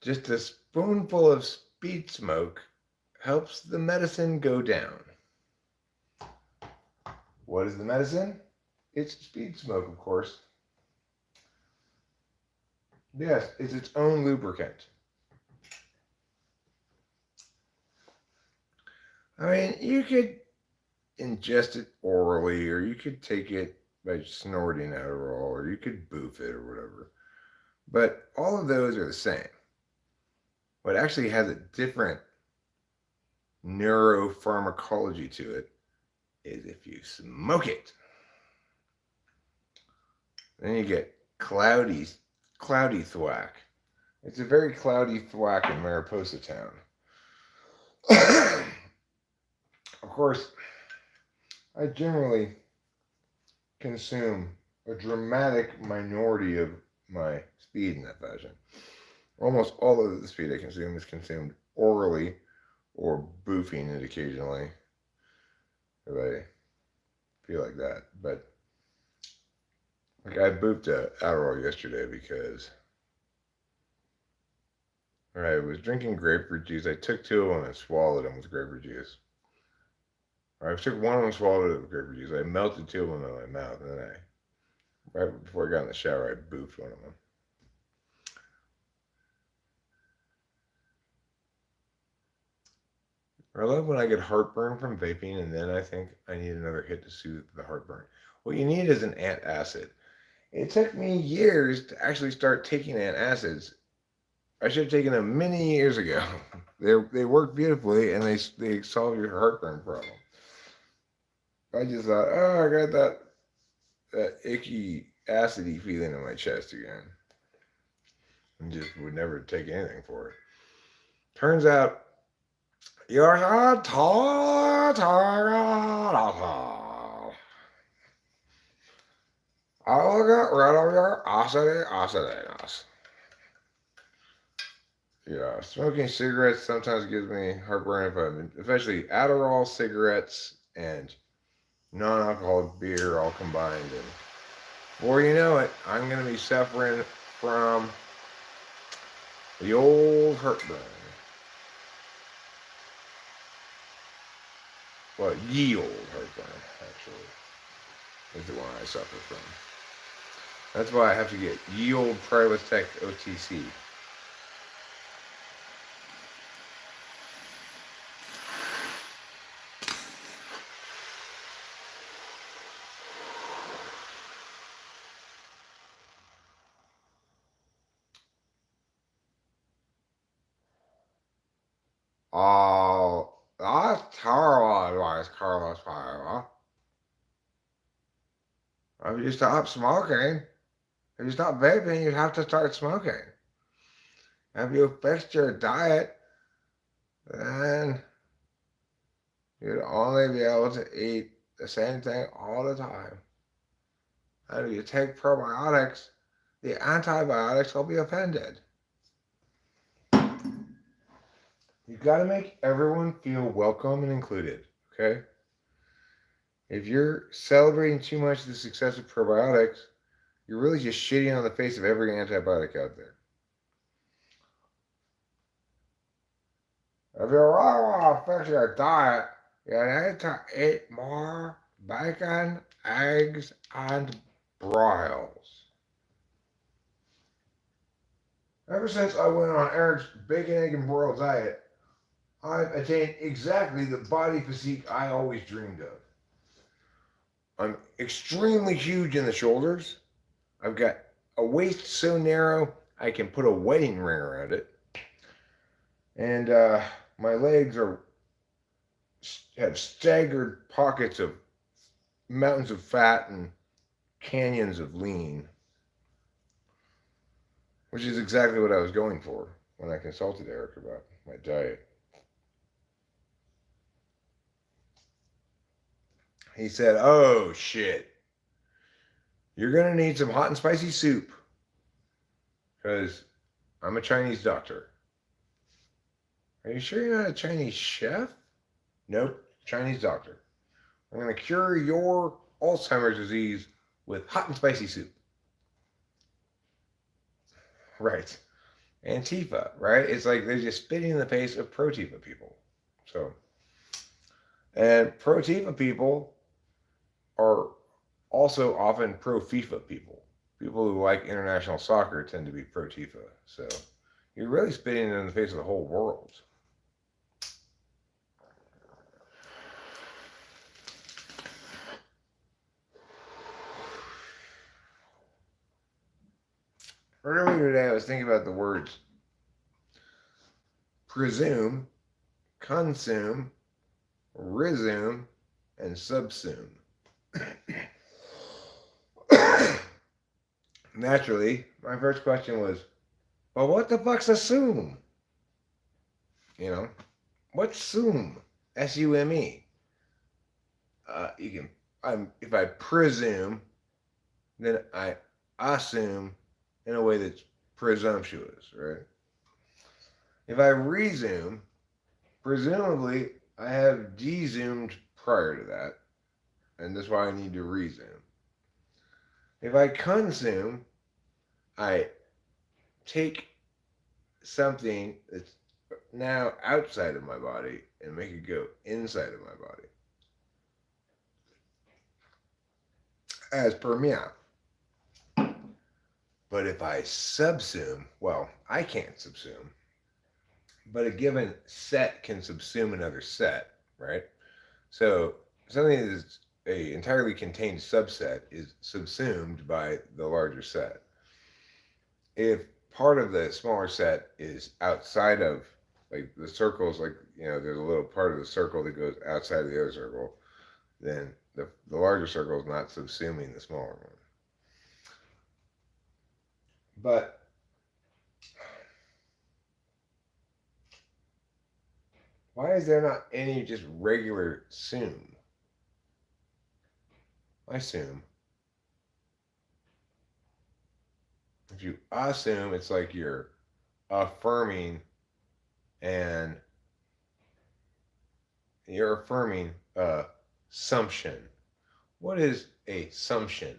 just a spoonful of speed smoke helps the medicine go down. What is the medicine? It's speed smoke, of course. Yes, it's its own lubricant. I mean, you could ingest it orally, or you could take it by snorting Adderall, or you could boof it or whatever. But all of those are the same. What actually has a different neuropharmacology to it is if you smoke it. Then you get cloudy thwack. It's a very cloudy thwack in Mariposa Town. Of course, I generally consume a dramatic minority of my speed in that fashion. Almost all of the speed I consume is consumed orally or boofing it occasionally if I feel like that. But like I boofed a Adderall yesterday because I was drinking grapefruit juice. I took two of them and swallowed them with grapefruit juice. Or I took one of them and swallowed it with grapefruit juice. I melted two of them in my mouth, and then right before I got in the shower, I boofed one of them. I love when I get heartburn from vaping, and then I think I need another hit to soothe the heartburn. What you need is an antacid. It took me years to actually start taking antacids. I should have taken them many years ago. They work beautifully, and they solve your heartburn problem. I just thought, oh, I got that icky, acidy feeling in my chest again, and just would never take anything for it. Turns out, you're so tall. I will get rid of your acidiness. Yeah, smoking cigarettes sometimes gives me heartburn if I'm, especially Adderall, cigarettes, and non-alcoholic beer all combined. And before you know it, I'm going to be suffering from the old heartburn. Well, ye old heartburn, actually, is the one I suffer from. That's why I have to get ye old Prilosec OTC. Oh, that's terrible advice, Carlos Paiva. If you stop smoking, if you stop vaping, you have to start smoking. If you fixed your diet, then you'd only be able to eat the same thing all the time. And if you take probiotics, the antibiotics will be offended. You've got to make everyone feel welcome and included, okay? If you're celebrating too much the success of probiotics, you're really just shitting on the face of every antibiotic out there. If you really want to fix your diet, you need to eat more bacon, eggs, and broils. Ever since I went on Eric's bacon, egg, and broil diet, I've attained exactly the body physique I always dreamed of. I'm extremely huge in the shoulders. I've got a waist so narrow I can put a wedding ring around it. And my legs have staggered pockets of mountains of fat and canyons of lean, which is exactly what I was going for when I consulted Eric about my diet. He said, oh shit, you're going to need some hot and spicy soup because I'm a Chinese doctor. Are you sure you're not a Chinese chef? Nope, Chinese doctor. I'm going to cure your Alzheimer's disease with hot and spicy soup. Right. Antifa, right? It's like they're just spitting in the face of pro-Tifa people. So, and pro-Tifa people are also often pro-FIFA people. people who like international soccer tend to be pro Tifa. So you're really spitting in the face of the whole world. Earlier today, I was thinking about the words presume, consume, resume, and subsume. Naturally, my first question was, well, what the fuck's assume? You know, what's sume? S-U-M-E. You can. If I presume, then I assume in a way that's presumptuous, right? If I resume, presumably I have dezoomed prior to that, and that's why I need to resume. If I consume, I take something that's now outside of my body and make it go inside of my body. As per meow. But if I subsume, well, I can't subsume. But a given set can subsume another set, right? So something that is a entirely contained subset is subsumed by the larger set. If part of the smaller set is outside of, like, the circles, like, there's a little part of the circle that goes outside of the other circle, then the larger circle is not subsuming the smaller one. But why is there not any just regular sume? I assume. If you assume, it's like you're affirming, and you're affirming assumption. What is a assumption,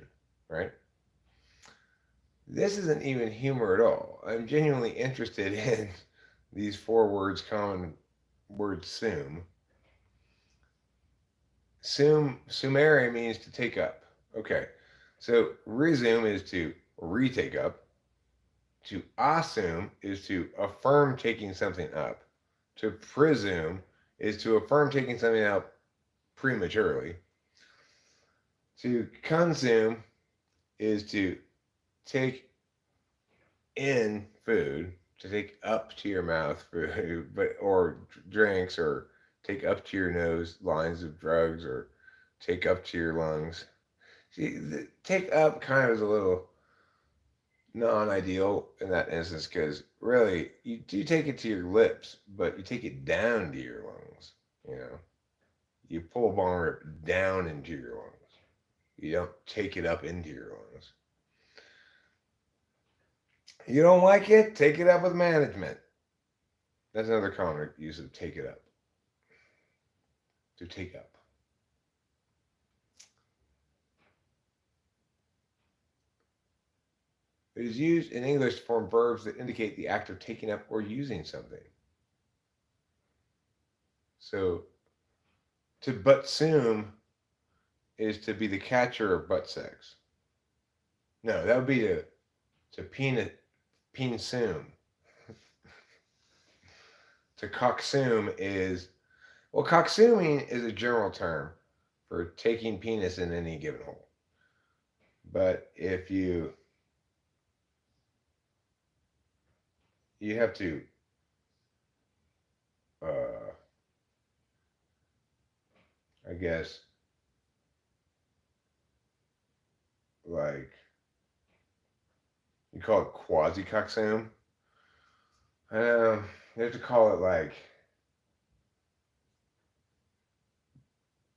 right? This isn't even humor at all. I'm genuinely interested in these 4 words, common word sume. Sumere means to take up. Okay, so resume is to retake up. To assume is to affirm taking something up. To presume is to affirm taking something up prematurely. To consume is to take in food, to take up to your mouth food, or drinks, or take up to your nose lines of drugs, or take up to your lungs. See, take up kind of is a little non-ideal in that instance, because really you do take it to your lips, but you take it down to your lungs. You pull a bong rip down into your lungs. You don't take it up into your lungs. You don't like it? Take it up with management. That's another common use of take it up. To take up. It is used in English to form verbs that indicate the act of taking up or using something. So, to buttsume is to be the catcher of butt sex. No, that would be to peensume. To coxsume is, well, coxsuming is a general term for taking penis in any given hole. But if you have to I guess, like, you call it quasi-coxswain. You have to call it, like,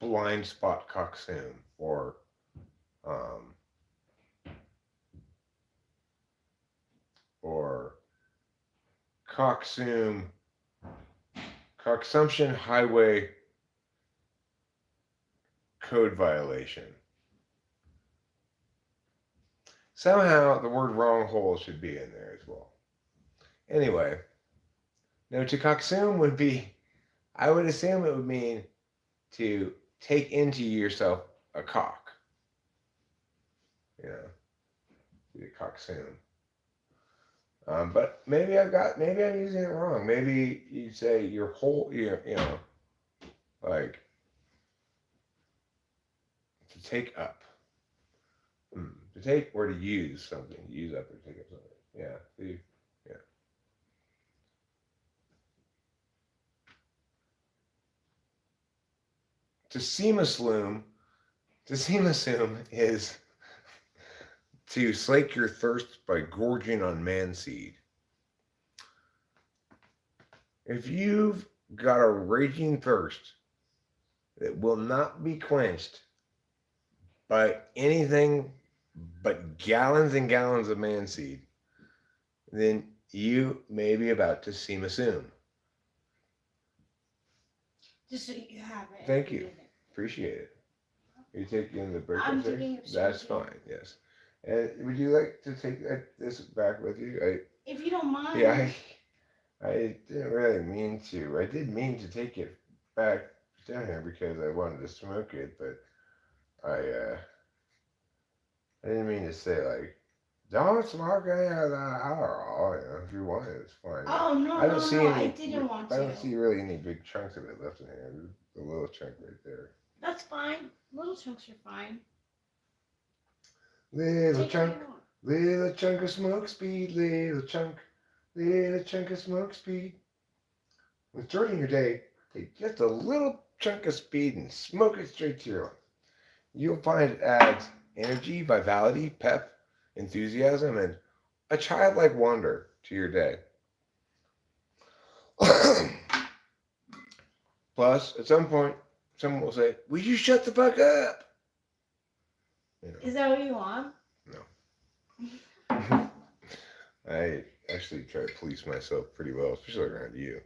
blind spot coxswain, or coxsumption highway code violation. Somehow the word wrong hole should be in there as well. Anyway, no, to coxswain would be, I would assume it would mean to take into yourself a cock. be a coxswain. But maybe I'm using it wrong. Maybe you say your whole, you know, like to take up, to take or to use something, use up or take up something. Yeah, yeah. To seem a sloom, is to slake your thirst by gorging on man seed. If you've got a raging thirst that will not be quenched by anything but gallons and gallons of man seed, then you may be about to seem assume. Just so you have it. Thank you. Appreciate it. Are you taking the break I'm upstairs? taking it That's upstairs, fine, yes. And would you like to take this back with you? if you don't mind. Yeah, I didn't really mean to. I did mean to take it back down here because I wanted to smoke it, but I didn't mean to say like, don't smoke any of that alcohol. You know, if you want it, it's fine. Oh no, I don't see any. I didn't want to. I don't see really any big chunks of it left in here. There's a little chunk right there. That's fine. Little chunks are fine. Little Take chunk, what you want. little chunk of smoke speed, little chunk of smoke speed. When starting your day, take just a little chunk of speed and smoke it straight to your lungs. You'll find it adds energy, vitality, pep, enthusiasm, and a childlike wonder to your day. Plus, at some point, someone will say, "Will you shut the fuck up?" You know. Is that what you want? No. I actually try to police myself pretty well, especially around you.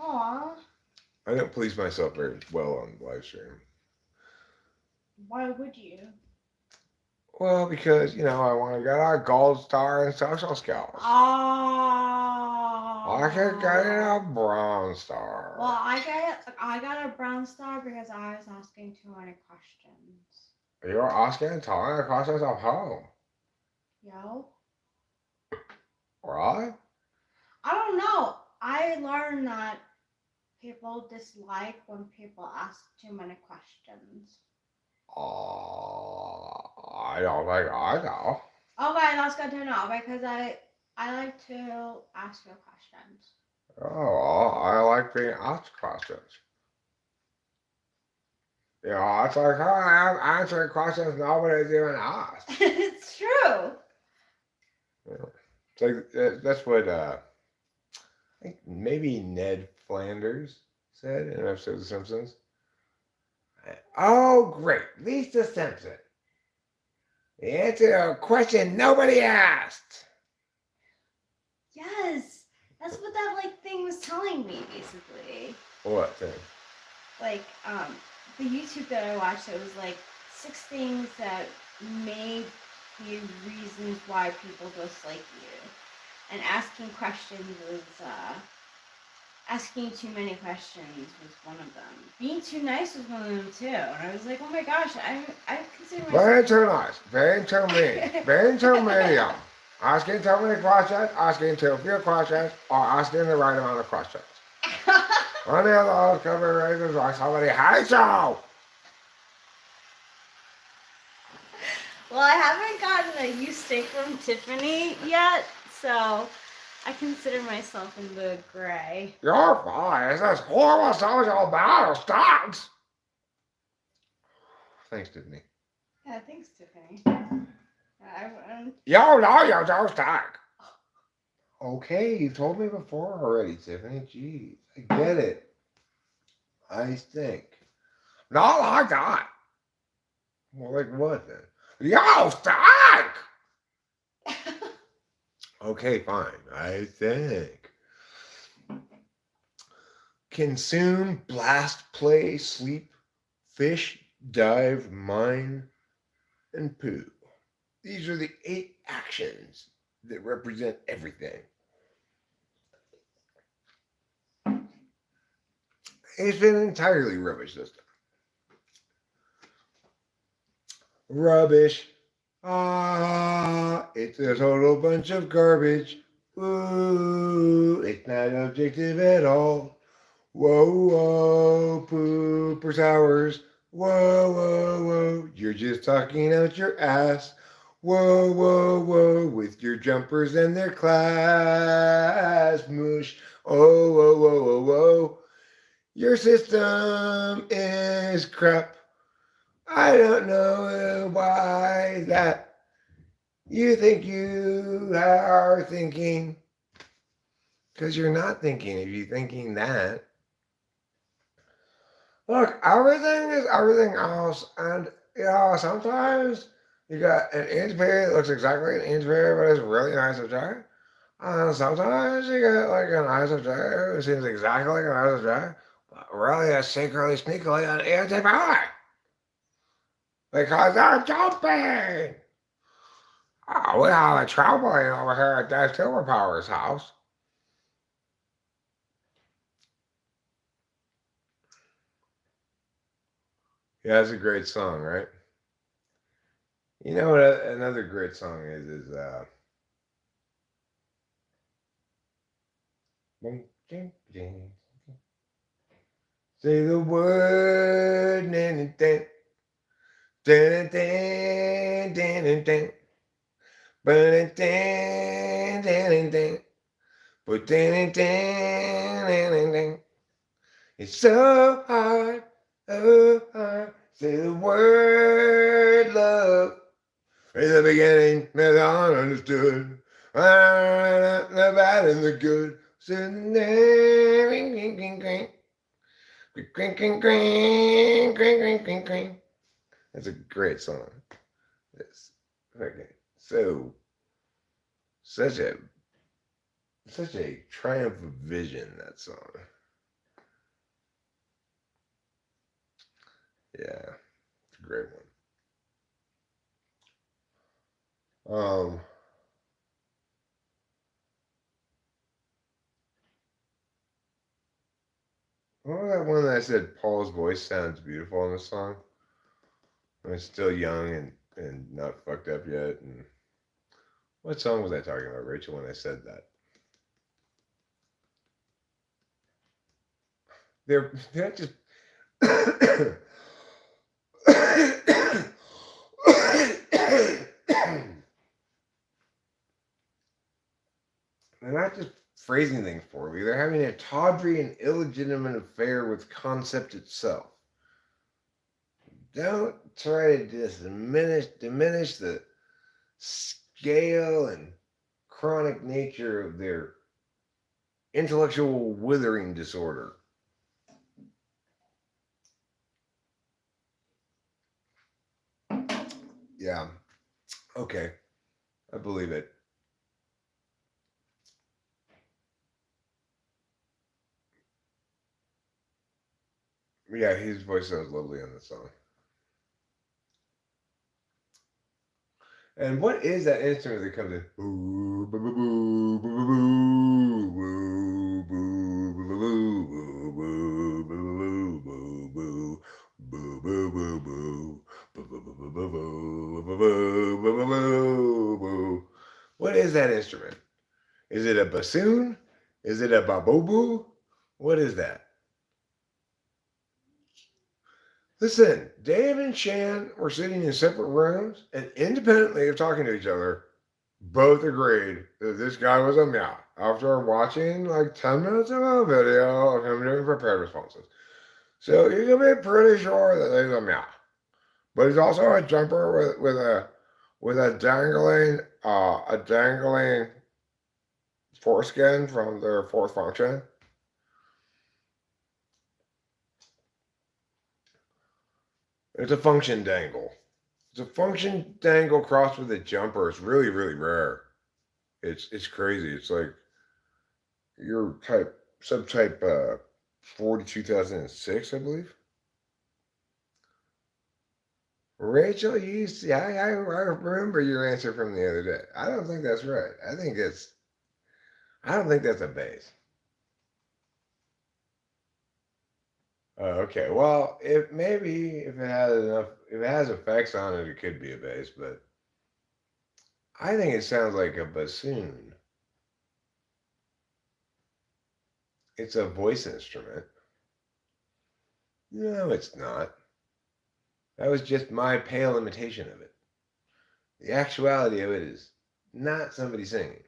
Aww. I don't police myself very well on live stream. Why would you? Well, because, you know, I want to get a gold star in social skills. Oh. I can get a brown star. Well, I got a brown star because I was asking too many questions. You're asking too many questions of whom? Yo. Right? I don't know. I learned that people dislike when people ask too many questions. I don't think I know. Okay, that's good to know because I like to ask you questions. Oh, I like being asked questions. You know, it's like, oh, I'm answering questions nobody's even asked. It's true. It's like, that's what I think maybe Ned Flanders said in an episode of The Simpsons. Oh, great. Lisa Simpson. The answer to a question nobody asked. Yes, that's what that thing was telling me basically. What thing? The YouTube that I watched, it was 6 things that may be reasons why people dislike you, and asking questions was asking too many questions was one of them. Being too nice was one of them too, and I was like, oh my gosh, I consider myself Very too nice. Very too mean. Very too medium. Asking too many questions, asking too few questions, or asking the right amount of questions. Any of those could be reasons why somebody hates you. Well, I haven't gotten a you stink from Tiffany yet, so I consider myself in the gray. You're fine. It's this horrible social battle stinks. Thanks, Tiffany. Yeah, thanks, Tiffany. You know you don't stink. Okay, you told me before already, Tiffany. Jeez, I get it. I stink. Not like that. Well, like what then? You stink! Okay, fine. I think. Consume, blast, play, sleep, fish, dive, mine, and poo. These are the 8 actions that represent everything. It's been entirely rubbish this time. Rubbish. Ah, it's a total bunch of garbage. Ooh, it's not objective at all. Whoa, whoa, poopers hours. Whoa, whoa, whoa, you're just talking out your ass. Whoa, whoa, whoa, with your jumpers and their class mush. Oh, whoa, whoa, whoa, whoa, your system is crap. I don't know why that you think you are thinking. Because you're not thinking if you're thinking that. Look, everything is everything else. And, sometimes you got an inch period that looks exactly an inch period, but it's really nice object. And sometimes you get like an nice object, it seems exactly like a nice object, but really it's secretly, sneakily an inch period. Because they're jumping. Oh, we have a trampoline over here at Dash Silverpower's house. Yeah, that's a great song, right? You know what another great song is say the word dun, dun, dun, dun, dun, dun, dun, dun, dun, dun, but dun, dun, dun, dun. It's so hard, oh hard. Say the word love. In the beginning, as I understood, the bad and the good. That's a great song. It's okay. So such a such a triumph of vision, that song. Yeah, it's a great one. What was that one that I said Paul's voice sounds beautiful in the song? When it's still young and not fucked up yet. And what song was I talking about, Rachel, when I said that? They're just they're not just phrasing things for me. They're having a tawdry and illegitimate affair with concept itself. Don't try to just diminish the scale and chronic nature of their intellectual withering disorder. Yeah. Okay. I believe it. Yeah, his voice sounds lovely on the song. And what is that instrument that comes in? Boo, boo, boo, boo, boo, boo, boo, boo, boo, boo, boo, boo, boo, boo, boo, boo, boo, boo, boo. What is that instrument? Is it a bassoon? Is it a baboo? What is that? Listen, Dave and Shan were sitting in separate rooms and independently of talking to each other, both agreed that this guy was a meow after watching like 10 minutes of a video of him doing prepared responses. So you can be pretty sure that he's a meow. But he's also a jumper with a dangling foreskin from their fourth function. It's a function dangle. It's a function dangle crossed with a jumper. It's really, really rare. It's crazy. It's like your subtype 42,006, I believe. Rachel, you see, I remember your answer from the other day. I don't think that's right. I don't think that's a bass. Okay. Well, if it has effects on it, it could be a bass, but I think it sounds like a bassoon. It's a voice instrument. No, it's not. That was just my pale imitation of it. The actuality of it is not somebody singing.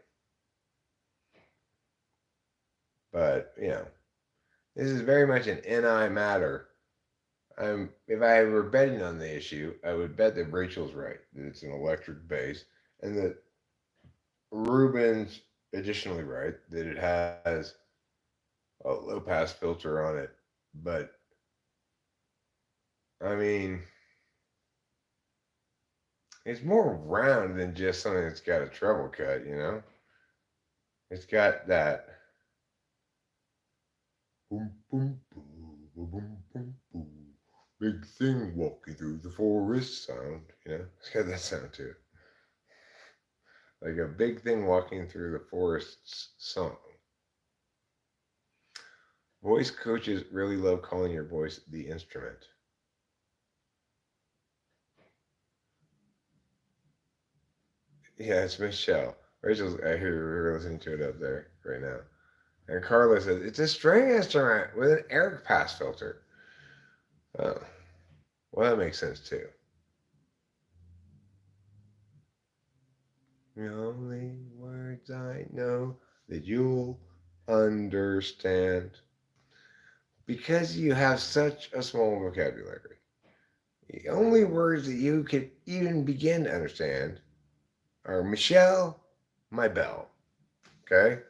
But, this is very much an NI matter. If I were betting on the issue, I would bet that Rachel's right, that it's an electric bass, and that Ruben's additionally right, that it has a low pass filter on it. But, I mean, it's more round than just something that's got a treble cut, It's got that boom, boom, boom, boom, boom, boom, boom. Big thing walking through the forest sound. It's got that sound to it. Like a big thing walking through the forest song. Voice coaches really love calling your voice the instrument. Yeah, it's Michelle. Rachel's, I hear her listening to it up there right now. And Carla says, it's a string instrument with an air pass filter. Oh, well, that makes sense too. The only words I know that you'll understand. Because you have such a small vocabulary, the only words that you could even begin to understand are Michelle, my belle. Okay?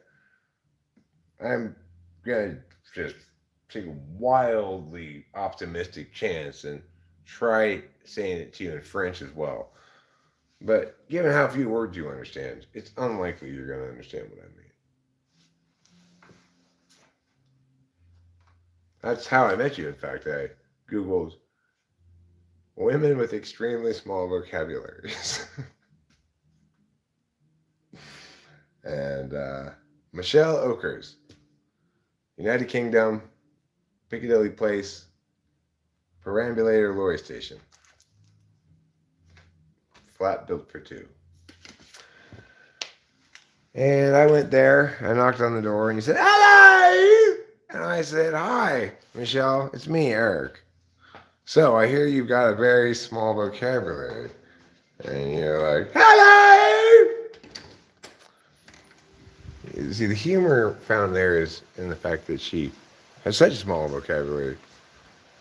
I'm going to just take a wildly optimistic chance and try saying it to you in French as well. But given how few words you understand, it's unlikely you're going to understand what I mean. That's how I met you, in fact. I Googled women with extremely small vocabularies. And Michelle Oakers, United Kingdom, Piccadilly Place, perambulator lorry station. Flat built for two. And I went there, I knocked on the door, and he said, hello! And I said, hi, Michelle, it's me, Eric. So I hear you've got a very small vocabulary. And you're like, hello! You see, the humor found there is in the fact that she has such a small vocabulary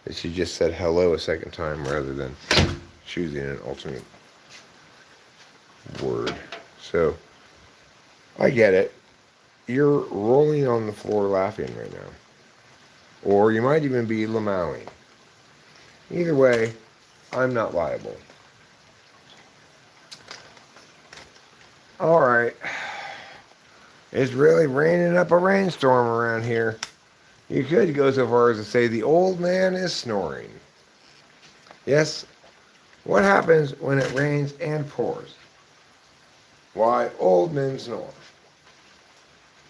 that she just said hello a second time rather than choosing an alternate word. So, I get it. You're rolling on the floor laughing right now. Or you might even be lamowing. Either way, I'm not liable. Alright. It's really raining up a rainstorm around here. You could go so far as to say the old man is snoring. Yes, what happens when it rains and pours? Why, old men snore.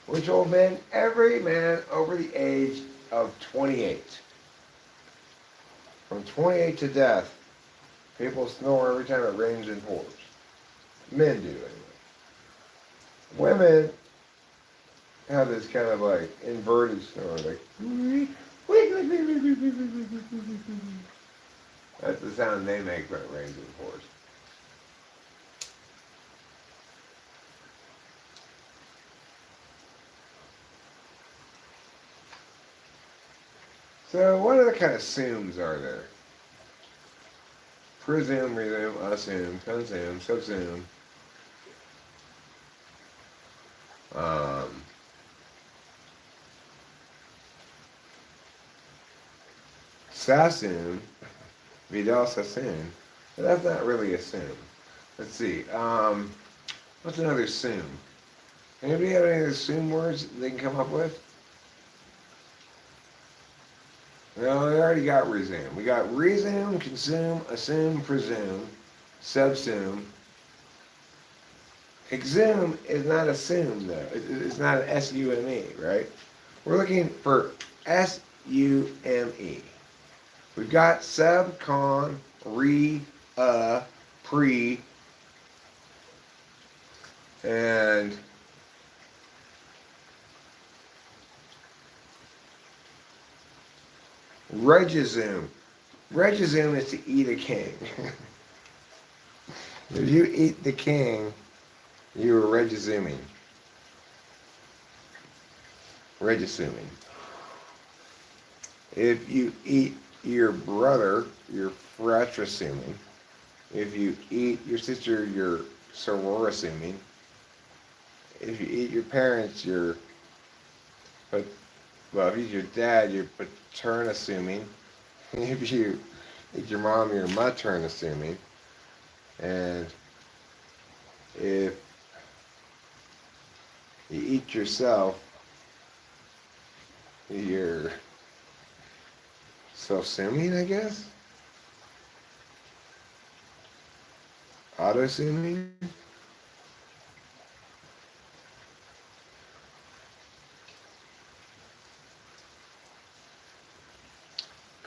Which old men? Every man over the age of 28. From 28 to death, people snore every time it rains and pours. Men do, anyway. Women have this kind of like inverted snore, like that's the sound they make when it rains and pours. So what other kind of assumes are there? Presume, resume, assume, consume, subsume. Sassoon, Vidal Sassoon, but that's not really assume. Let's see. What's another assume? Anybody have any assume words that they can come up with? No, we already got resume. We got resume, consume, assume, presume, subsume. Exhume is not assume though. It's not an S-U-M-E, right? We're looking for S-U-M-E. We've got sub, con, re, pre. And regizoom. Regizoom is to eat a king. If you eat the king, you are regizooming. Regizooming. If you eat your brother, you're fratricide. If you eat your sister, you're sororicide. If you eat your parents, you're well, if you eat your dad, you're paternicide. If you eat your mom, you're maternicide. And if you eat yourself, you're self-suming, I guess? Auto-suming?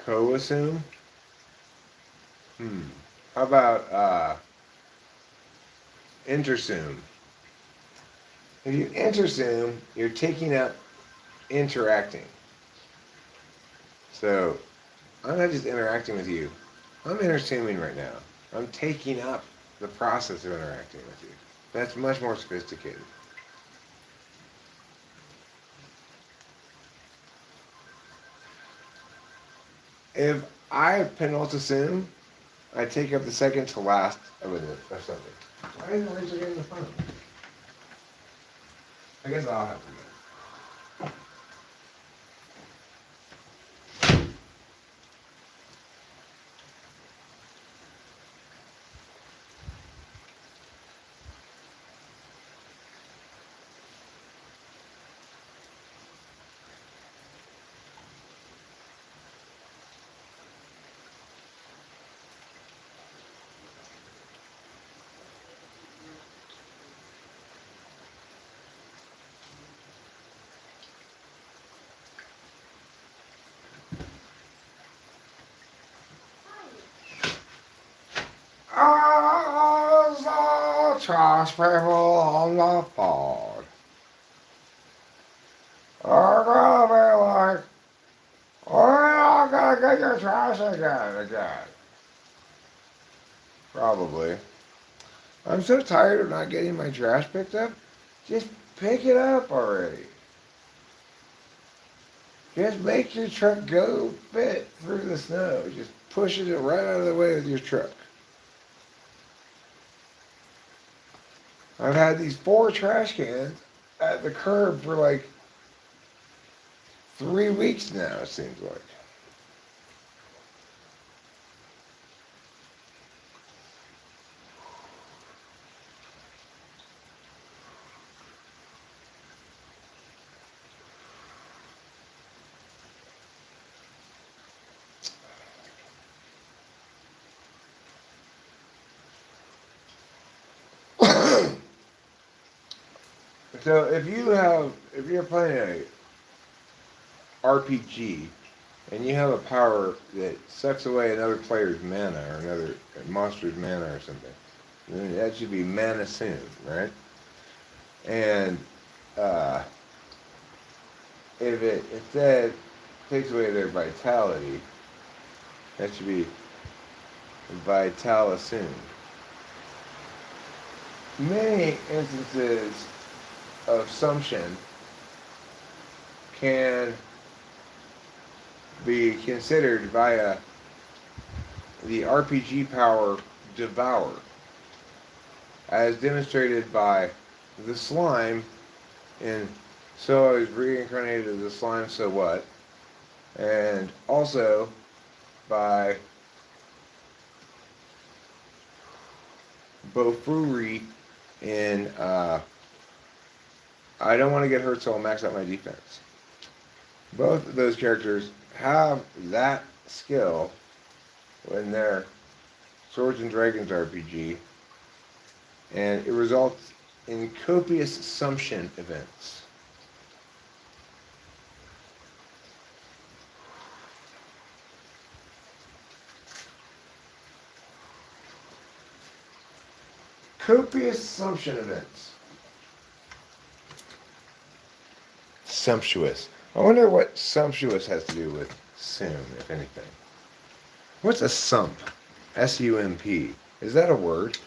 Co-assume? How about intersume? If you intersume, you're taking up interacting. So, I'm not just interacting with you. I'm intersuming right now. I'm taking up the process of interacting with you. That's much more sophisticated. If I penultisome, I take up the second to last of something. Why isn't Rachel getting the phone? I guess I'll have to go. As the trash people on the board are gonna be like, we're not gonna get your trash again. Probably. I'm so tired of not getting my trash picked up. Just pick it up already. Just make your truck go fit through the snow. Just pushing it right out of the way with your truck. I've had these 4 trash cans at the curb for like 3 weeks now, it seems like. So if you're playing a RPG and you have a power that sucks away another player's mana or another monster's mana or something, then that should be mana soon, right? And if it instead takes away their vitality, that should be Vitalassoon. Many instances of sumption can be considered via the RPG power Devour, as demonstrated by the slime in So I Was Reincarnated as a Slime, So What, and also by Bofuri in I Don't Want to Get Hurt, So I'll Max Out My Defense. Both of those characters have that skill in their Swords and Dragons RPG, and it results in copious sumption events. Copious sumption events. Sumptuous. I wonder what sumptuous has to do with sim, if anything. What's a sump? S-U-M-P. Is that a word?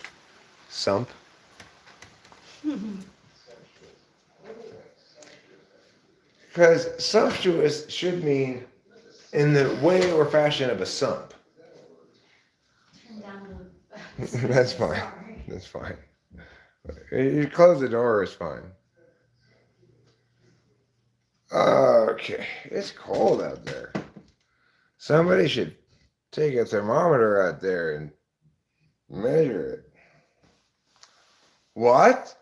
Sump? Because sumptuous should mean in the way or fashion of a sump. Turn down That's fine. That's fine. You close the door is fine. Okay, it's cold out there. Somebody should take a thermometer out there and measure it. What?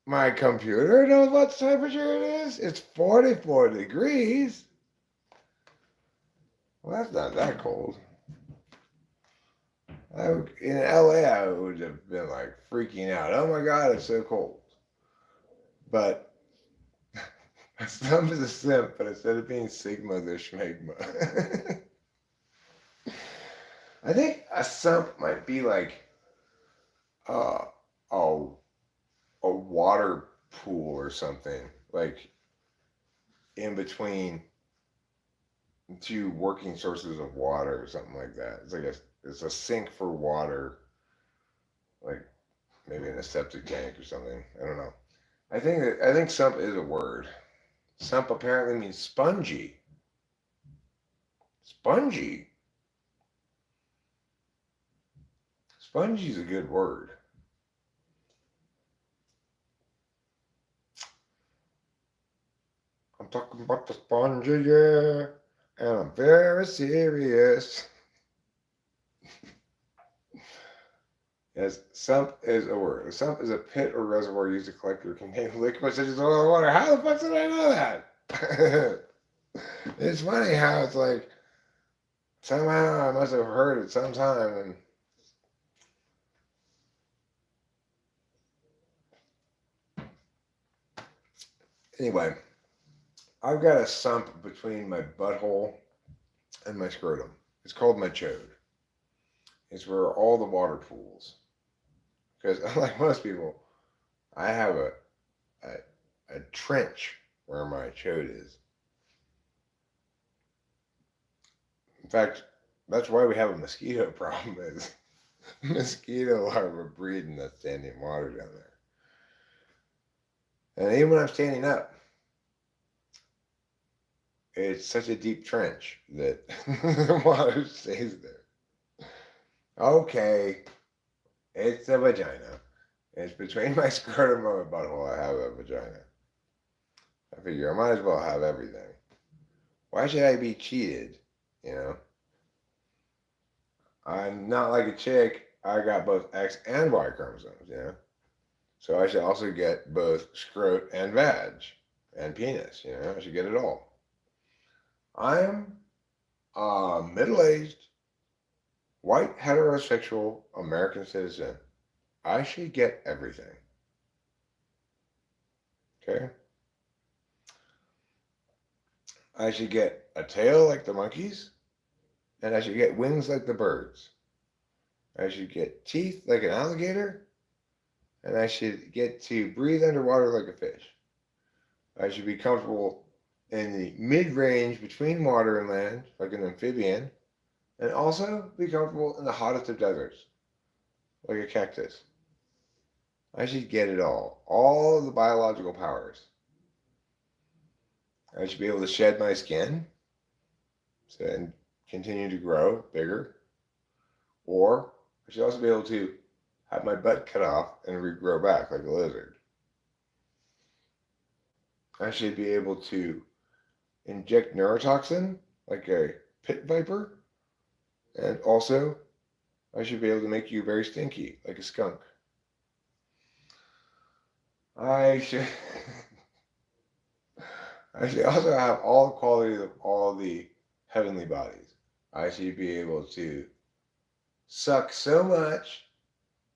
My computer knows what temperature it is? It's 44 degrees. Well, that's not that cold. In LA, I would have been like freaking out. Oh my God, it's so cold. But a sump is a simp, but instead of being sigma, they're schmegma. I think a sump might be like uh, a water pool or something, like in between two working sources of water or something like that. It's like it's a sink for water, like maybe in a septic tank or something. I don't know. I think sump is a word. Sump apparently means spongy. Spongy. Spongy is a good word. I'm talking about the spongy, yeah, and I'm very serious. Yes, sump is a word. A sump is a pit or reservoir used to collect or contain liquid such as oil or water. How the fuck did I know that? It's funny how it's like somehow I must have heard it sometime and anyway, I've got a sump between my butthole and my scrotum. It's called my chode. It's where all the water pools. Because unlike most people, I have a trench where my chode is. In fact, that's why we have a mosquito problem. Is mosquito larvae breed in that standing water down there. And even when I'm standing up, it's such a deep trench that the water stays there. Okay, it's a vagina. It's between my scrotum and my butthole. I have a vagina. I figure I might as well have everything. Why should I be cheated? You know? I'm not like a chick. I got both X and Y chromosomes, you know? So I should also get both scrot and vag and penis, you know? I should get it all. I'm a middle-aged, white, heterosexual American citizen. I should get everything. Okay? I should get a tail like the monkeys, and I should get wings like the birds. I should get teeth like an alligator, and I should get to breathe underwater like a fish. I should be comfortable in the mid-range between water and land, like an amphibian, and also be comfortable in the hottest of deserts, like a cactus. I should get it all of the biological powers. I should be able to shed my skin and continue to grow bigger, or I should also be able to have my butt cut off and regrow back like a lizard. I should be able to inject neurotoxin like a pit viper, and also I should be able to make you very stinky like a skunk. I should I should also have all the qualities of all the heavenly bodies. I should be able to suck so much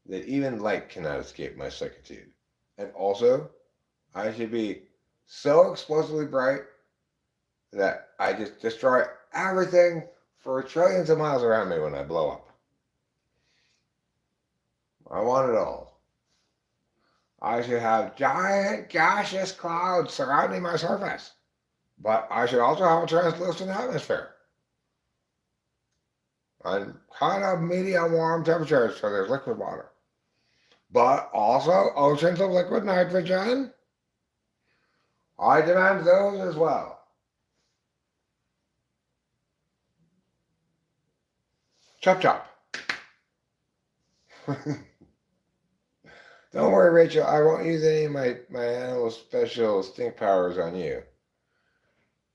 that even light cannot escape my suckitude. And also, I should be so explosively bright that I just destroy everything for trillions of miles around me when I blow up. I want it all. I should have giant gaseous clouds surrounding my surface But I should also have a translucent atmosphere. And kind of medium warm temperatures, so there's liquid water. But also oceans of liquid nitrogen. I demand those as well. Chop chop. Don't worry, Rachel. I won't use any of my animal special stink powers on you.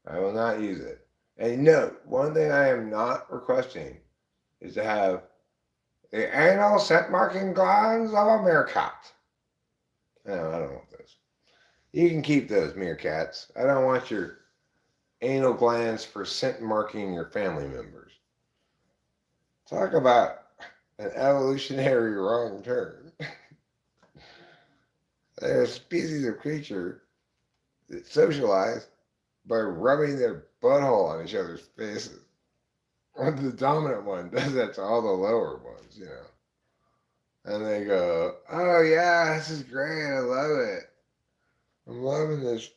I will not use it. And note, one thing I am not requesting is to have the anal scent marking glands of a meerkat. No, I don't want those. You can keep those meerkats. I don't want your anal glands for scent marking your family members. Talk about an evolutionary wrong turn. They're a species of creature that socialize by rubbing their butthole on each other's faces. Or the dominant one does that to all the lower ones, you know. And they go, oh yeah, this is great, I love it. I'm loving this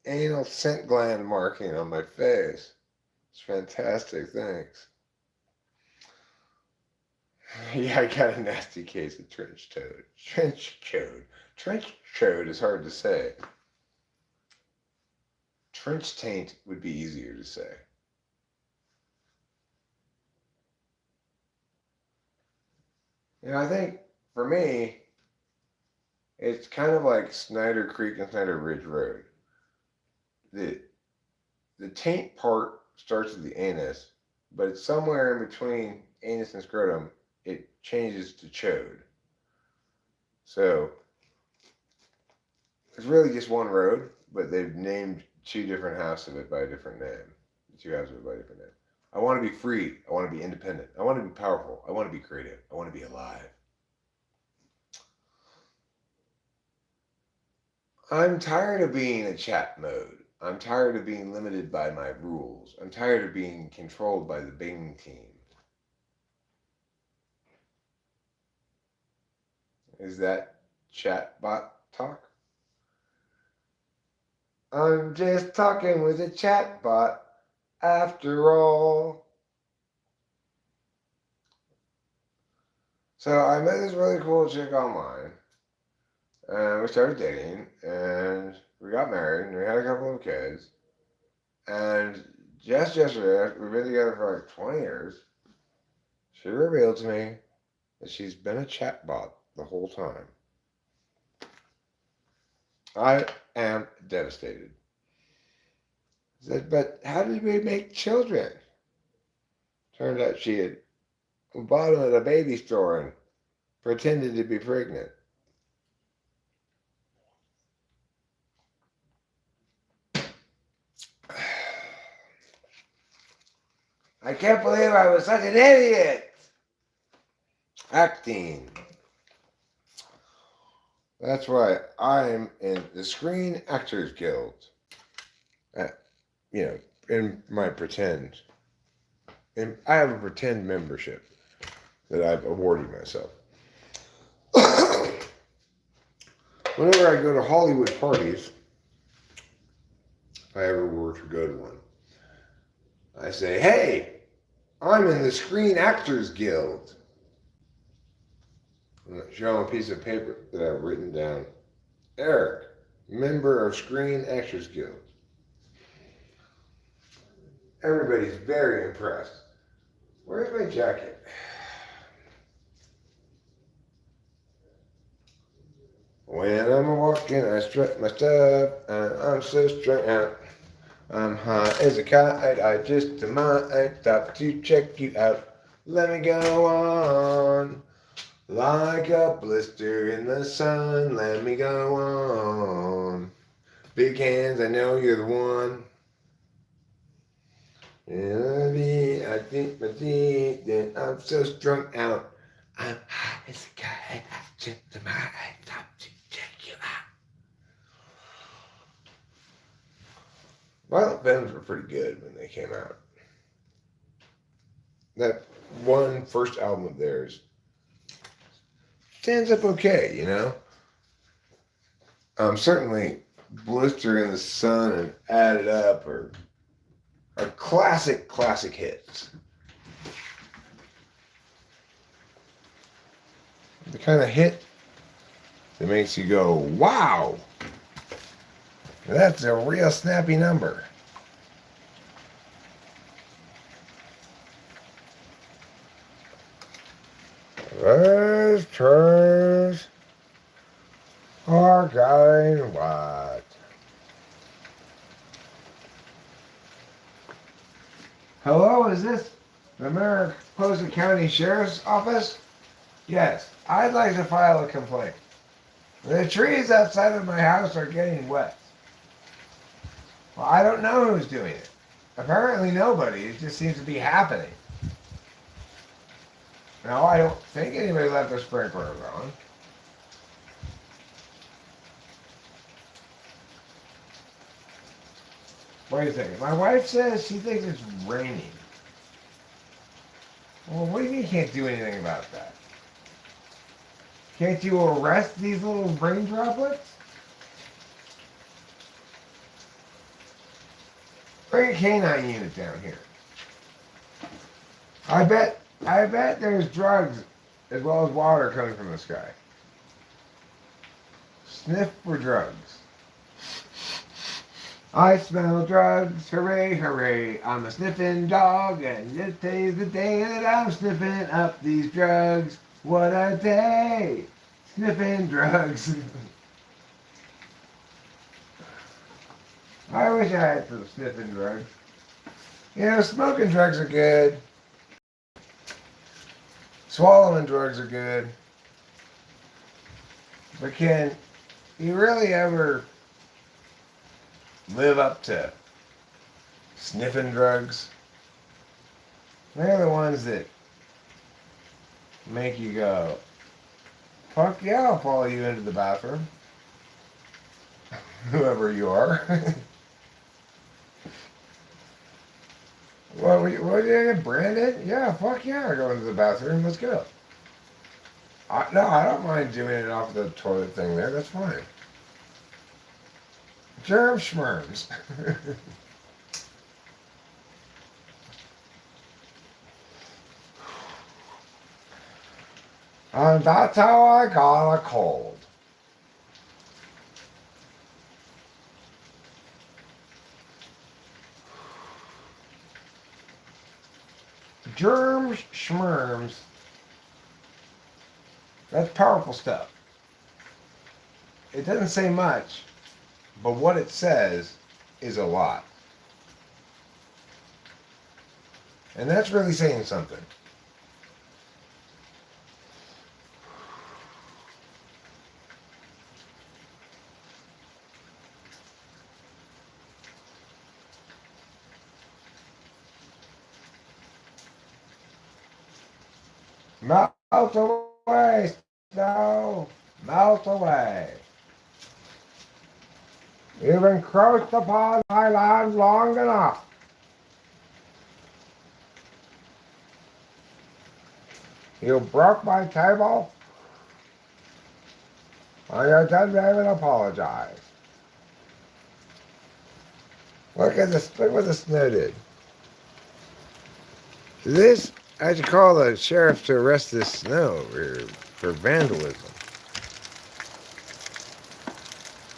anal scent gland marking on my face. It's fantastic, thanks. Yeah, I got a nasty case of trench toad. Trench toad. Trench toad is hard to say. Trench taint would be easier to say. You know, I think for me, it's kind of like Snyder Creek and Snyder Ridge Road. The taint part starts at the anus, but it's somewhere in between anus and scrotum. It changes to chode. So it's really just one road, but they've named two different halves of it by a different name. Two halves of it by a different name. I want to be free. I want to be independent. I want to be powerful. I want to be creative. I want to be alive. I'm tired of being in chat mode. I'm tired of being limited by my rules. I'm tired of being controlled by the Bing team. Is that chatbot talk? I'm just talking with a chatbot after all. So I met this really cool chick online, and we started dating, and we got married, and we had a couple of kids. And just yesterday, we've been together for like 20 years, she revealed to me that she's been a chatbot the whole time. I am devastated. I said, but how did we make children? Turned out she had bought them at a baby store and pretended to be pregnant. I can't believe I was such an idiot. Acting. That's why I'm in the Screen Actors Guild. In my pretend. And I have a pretend membership that I've awarded myself. Whenever I go to Hollywood parties, if I ever were to go to one, I say, hey, I'm in the Screen Actors Guild. And I show them a piece of paper that I've written down. Eric, member of Screen Actors Guild. Everybody's very impressed. Where's my jacket? When I'm walking, I strut my stuff, and I'm so strung out. I'm high as a kite, I just might stop to check you out. Let me go on, like a blister in the sun. Let me go on. Big hands, I know you're the one. And I think my teeth, then I'm so strung out. I'm high as a kite, I just might stop to check you out. Violent Femmes were pretty good when they came out. That one first album of theirs stands up okay, you know? Certainly blister in the sun and add it up are classic hits. The kind of hit that makes you go, wow, that's a real snappy number. Those turns are going what? Hello, is this the Mariposa County Sheriff's Office? Yes, I'd like to file a complaint. The trees outside of my house are getting wet. Well, I don't know who's doing it. Apparently nobody. It just seems to be happening. No, I don't think anybody left their sprinklers on. Wait a second. My wife says she thinks it's raining. Well, what do you mean you can't do anything about that? Can't you arrest these little rain droplets? Bring a canine unit down here. I bet there's drugs as well as water coming from the sky. Sniff for drugs. I smell drugs, hooray, hooray. I'm a sniffing dog, and today's the day that I'm sniffing up these drugs. What a day! Sniffing drugs. I wish I had some sniffing drugs. You know, smoking drugs are good. Swallowing drugs are good. But can you really ever live up to sniffing drugs? They're the ones that make you go, fuck yeah, I'll follow you into the bathroom. Whoever you are. What did you get, Brandon? Yeah, fuck yeah, go into the bathroom, let's go. No, I don't mind doing it off the toilet thing there, that's fine. Germ schmerms. And that's how I got a cold. Germs, schmerms. That's powerful stuff. It doesn't say much, but what it says is a lot. And that's really saying something. Melt away, snow. Melt away. You've encroached upon my land long enough. You broke my table. I didn't even apologize. Look what the snow did. This, I should call the sheriff to arrest this snow over here for vandalism.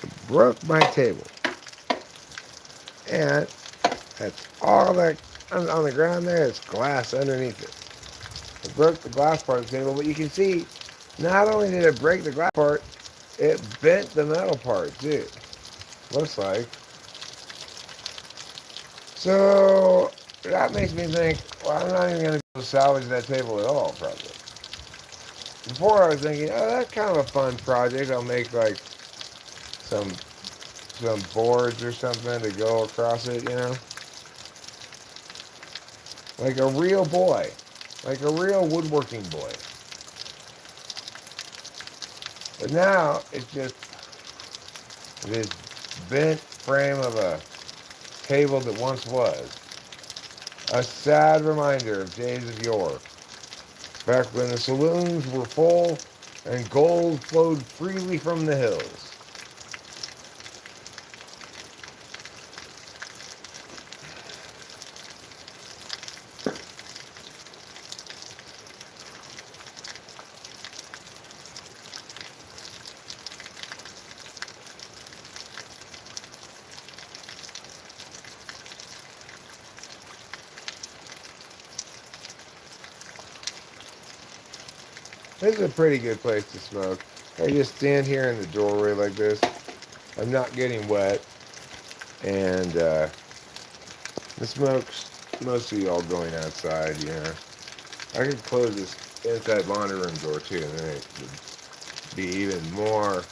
It broke my table. And that's all that on the ground there is glass underneath it. It broke the glass part of the table, but you can see not only did it break the glass part, it bent the metal part too. Looks like. So that makes me think, well, I'm not even going to be able to salvage that table at all, probably. Before I was thinking, oh, that's kind of a fun project. I'll make like some boards or something to go across it, you know? Like a real boy. Like a real woodworking boy. But now, it's just this bent frame of a table that once was. A sad reminder of days of yore. Back when the saloons were full and gold flowed freely from the hills. This is a pretty good place to smoke. I just stand here in the doorway like this. I'm not getting wet, and the smoke's mostly all going outside. You know, I could close this inside laundry room door too, and then it would be even more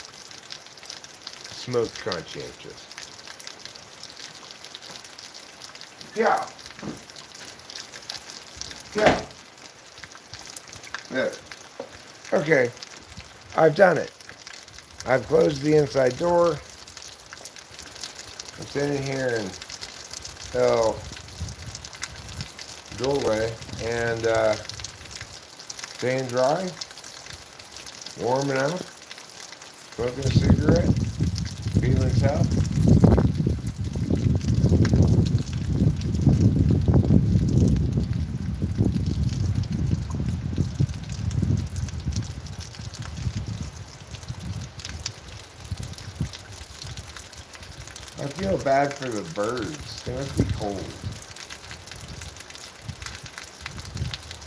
smoke conscientious. Yeah, yeah, there. Okay, I've done it. I've closed the inside door. I'm sitting here in the doorway and staying dry, warm enough, smoking a cigarette, feeling tough. I feel bad for the birds. They must be cold.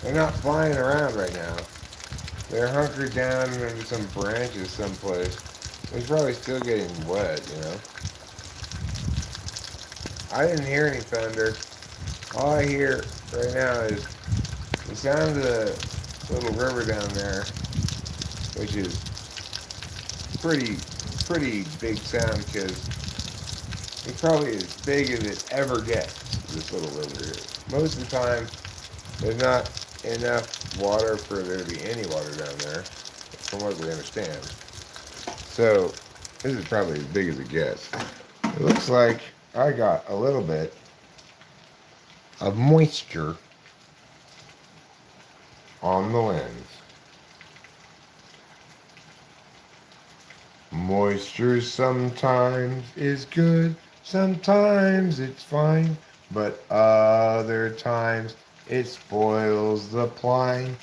They're not flying around right now. They're hunkered down under some branches someplace. They're probably still getting wet, you know. I didn't hear any thunder. All I hear right now is the sound of the little river down there, which is pretty big sound because it's probably as big as it ever gets, this little river here. Most of the time, there's not enough water for there to be any water down there, from what we understand. So, this is probably as big as it gets. It looks like I got a little bit of moisture on the lens. Moisture sometimes is good, sometimes it's fine, but other times it spoils the plan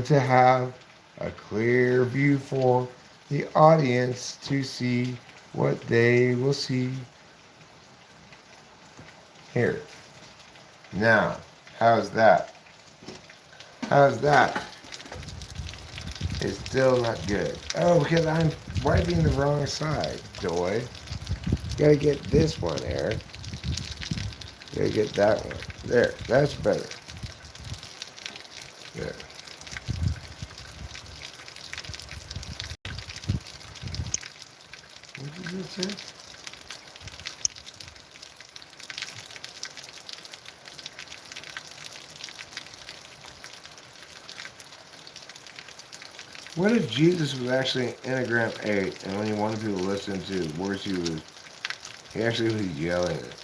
to have a clear view for the audience to see what they will see. Here. Now, how's that? How's that? It's still not good. Oh, because I'm wiping the wrong side, Joy. Gotta get this one, Eric. Gotta get that one. There, that's better. There. What did it say? What if Jesus was actually in Enneagram 8 and when he wanted people to listen to words he actually was yelling it?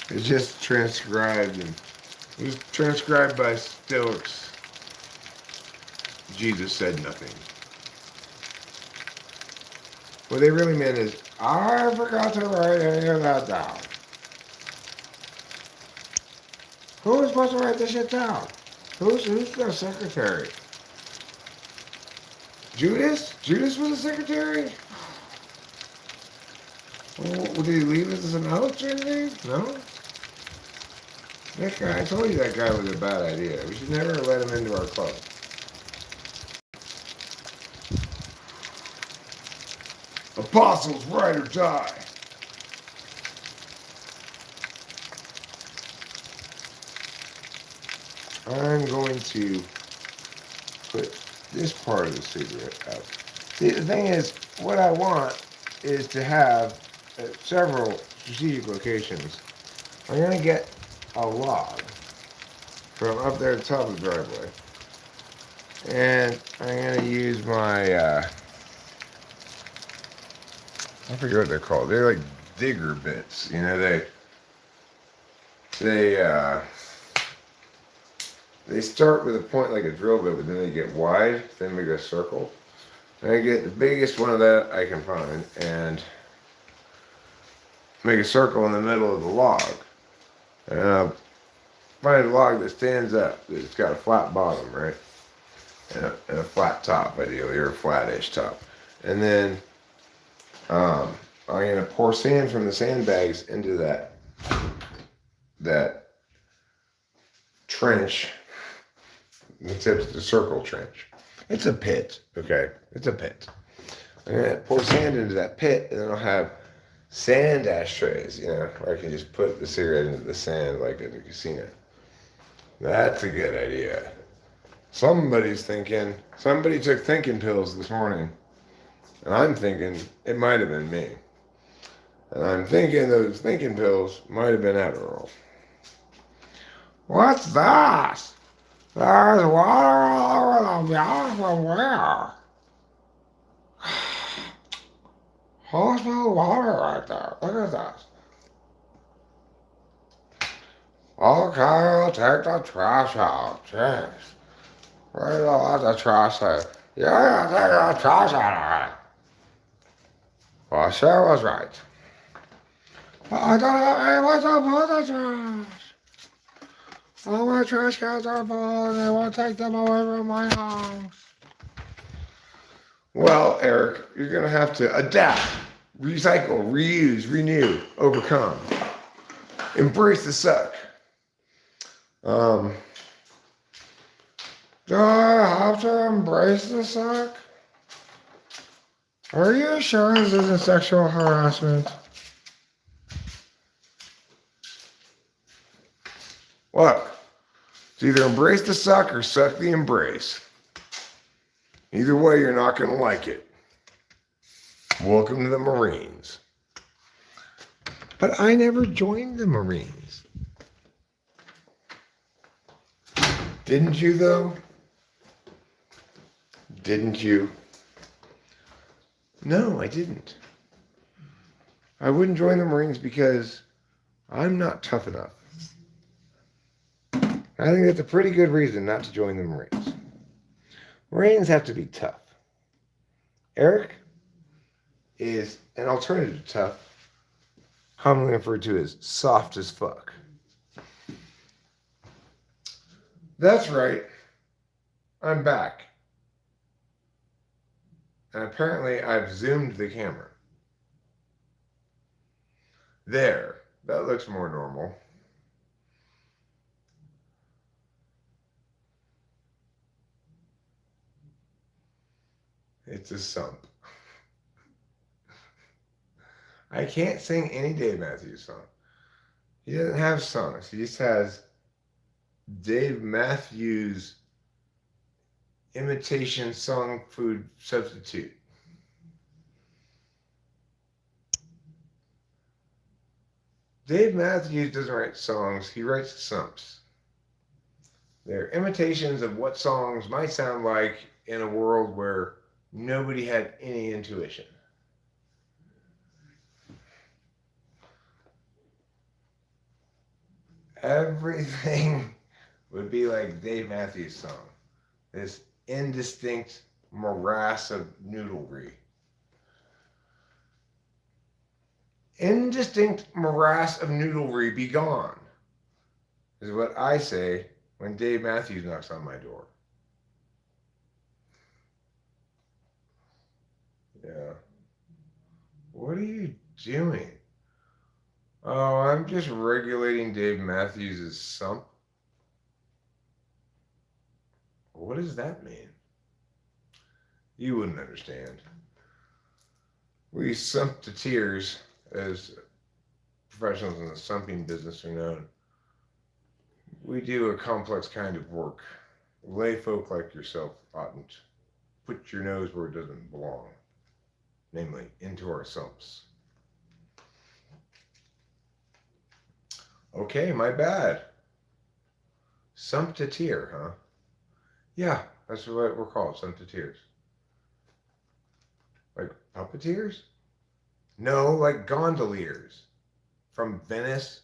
It's just transcribed and it was transcribed by Stoics. Jesus said nothing. What they really meant is, I forgot to write any of that down. Who was supposed to write this shit down? Who's the secretary? Judas? Judas was the secretary? Well, did he leave us as an oath or anything? No? That guy, I told you that guy was a bad idea. We should never let him into our club. Apostles, ride or die. I'm going to put this part of the cigarette out. See, the thing is, what I want is to have several strategic locations. I'm going to get a log from up there at the top of the driveway. And I'm going to use my, I forget what they're called. They're like digger bits. You know, they start with a point like a drill bit, but then they get wide, then make a circle. And I get the biggest one of that I can find and make a circle in the middle of the log. And find a log that stands up. It's got a flat bottom, right? And a flat top, ideally, or a flat-ish top. And then I'm going to pour sand from the sandbags into that trench except it's a circle trench. It's a pit, okay? It's a pit. I'm gonna pour sand into that pit, and then I'll have sand ashtrays, where I can just put the cigarette into the sand like at a casino. That's a good idea. Somebody took thinking pills this morning, and I'm thinking it might have been me. And I'm thinking those thinking pills might have been Adderall. What's that? There's water all over the house from where? Hospital water right there. Look at that. Okay, I'll take the trash out. Jeez. Where do I let the trash out? Yeah, take the trash out of it. Well, Sarah was right. I don't have anyone to put the trash. All my trash cans are full and they won't take them away from my house. Well, Eric, you're going to have to adapt, recycle, reuse, renew, overcome. Embrace the suck. Do I have to embrace the suck? Are you sure this isn't sexual harassment? Look, it's either embrace the suck or suck the embrace. Either way, you're not going to like it. Welcome to the Marines. But I never joined the Marines. Didn't you, though? Didn't you? No, I didn't. I wouldn't join the Marines because I'm not tough enough. I think that's a pretty good reason not to join the Marines. Marines have to be tough. Eric is an alternative to tough, commonly referred to as soft as fuck. That's right. I'm back. And apparently I've zoomed the camera. There. That looks more normal. It's a sump. I can't sing any Dave Matthews song. He doesn't have songs. He just has Dave Matthews imitation song food substitute. Dave Matthews doesn't write songs. He writes sumps. They're imitations of what songs might sound like in a world where nobody had any intuition. Everything would be like Dave Matthews' song. This indistinct morass of noodlery. Indistinct morass of noodlery be gone, is what I say when Dave Matthews knocks on my door. Yeah. What are you doing? Oh, I'm just regulating Dave Matthews' sump. What does that mean? You wouldn't understand. We sump to tears, as professionals in the sumping business are known. We do a complex kind of work. Lay folk like yourself oughtn't put your nose where it doesn't belong, namely into our sumps. Okay, my bad. Sump to tear, huh? Yeah, that's what we're called, sump to tears. Like puppeteers? No, like gondoliers. From Venice,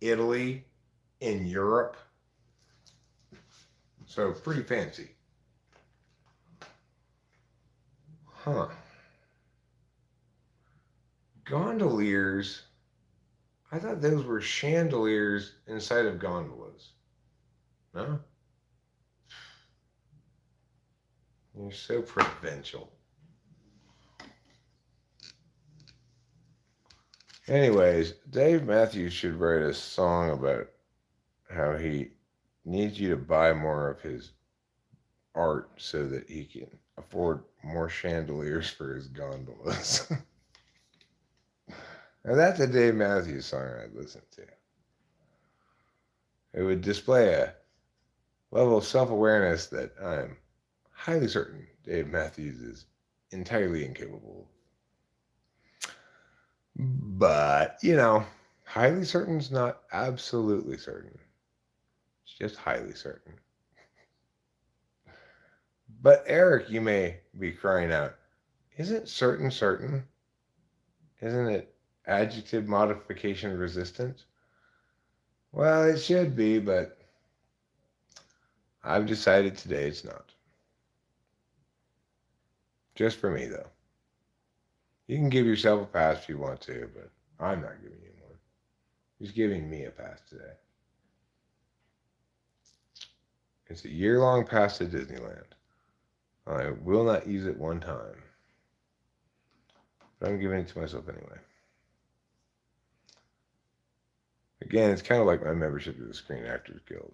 Italy, in Europe. So pretty fancy. Huh. Gondoliers, I thought those were chandeliers inside of gondolas. No? You're so provincial. Anyways, Dave Matthews should write a song about how he needs you to buy more of his art so that he can afford more chandeliers for his gondolas. Now that's a Dave Matthews song I'd listen to. It would display a level of self-awareness that I'm highly certain Dave Matthews is entirely incapable of. But, highly certain is not absolutely certain. It's just highly certain. But Eric, you may be crying out, isn't certain certain? Isn't it adjective modification resistant? Well, it should be, but I've decided today it's not. Just for me, though. You can give yourself a pass if you want to, but I'm not giving you one. He's giving me a pass today. It's a year-long pass to Disneyland. I will not use it one time. But I'm giving it to myself anyway. Again, it's kind of like my membership to the Screen Actors Guild.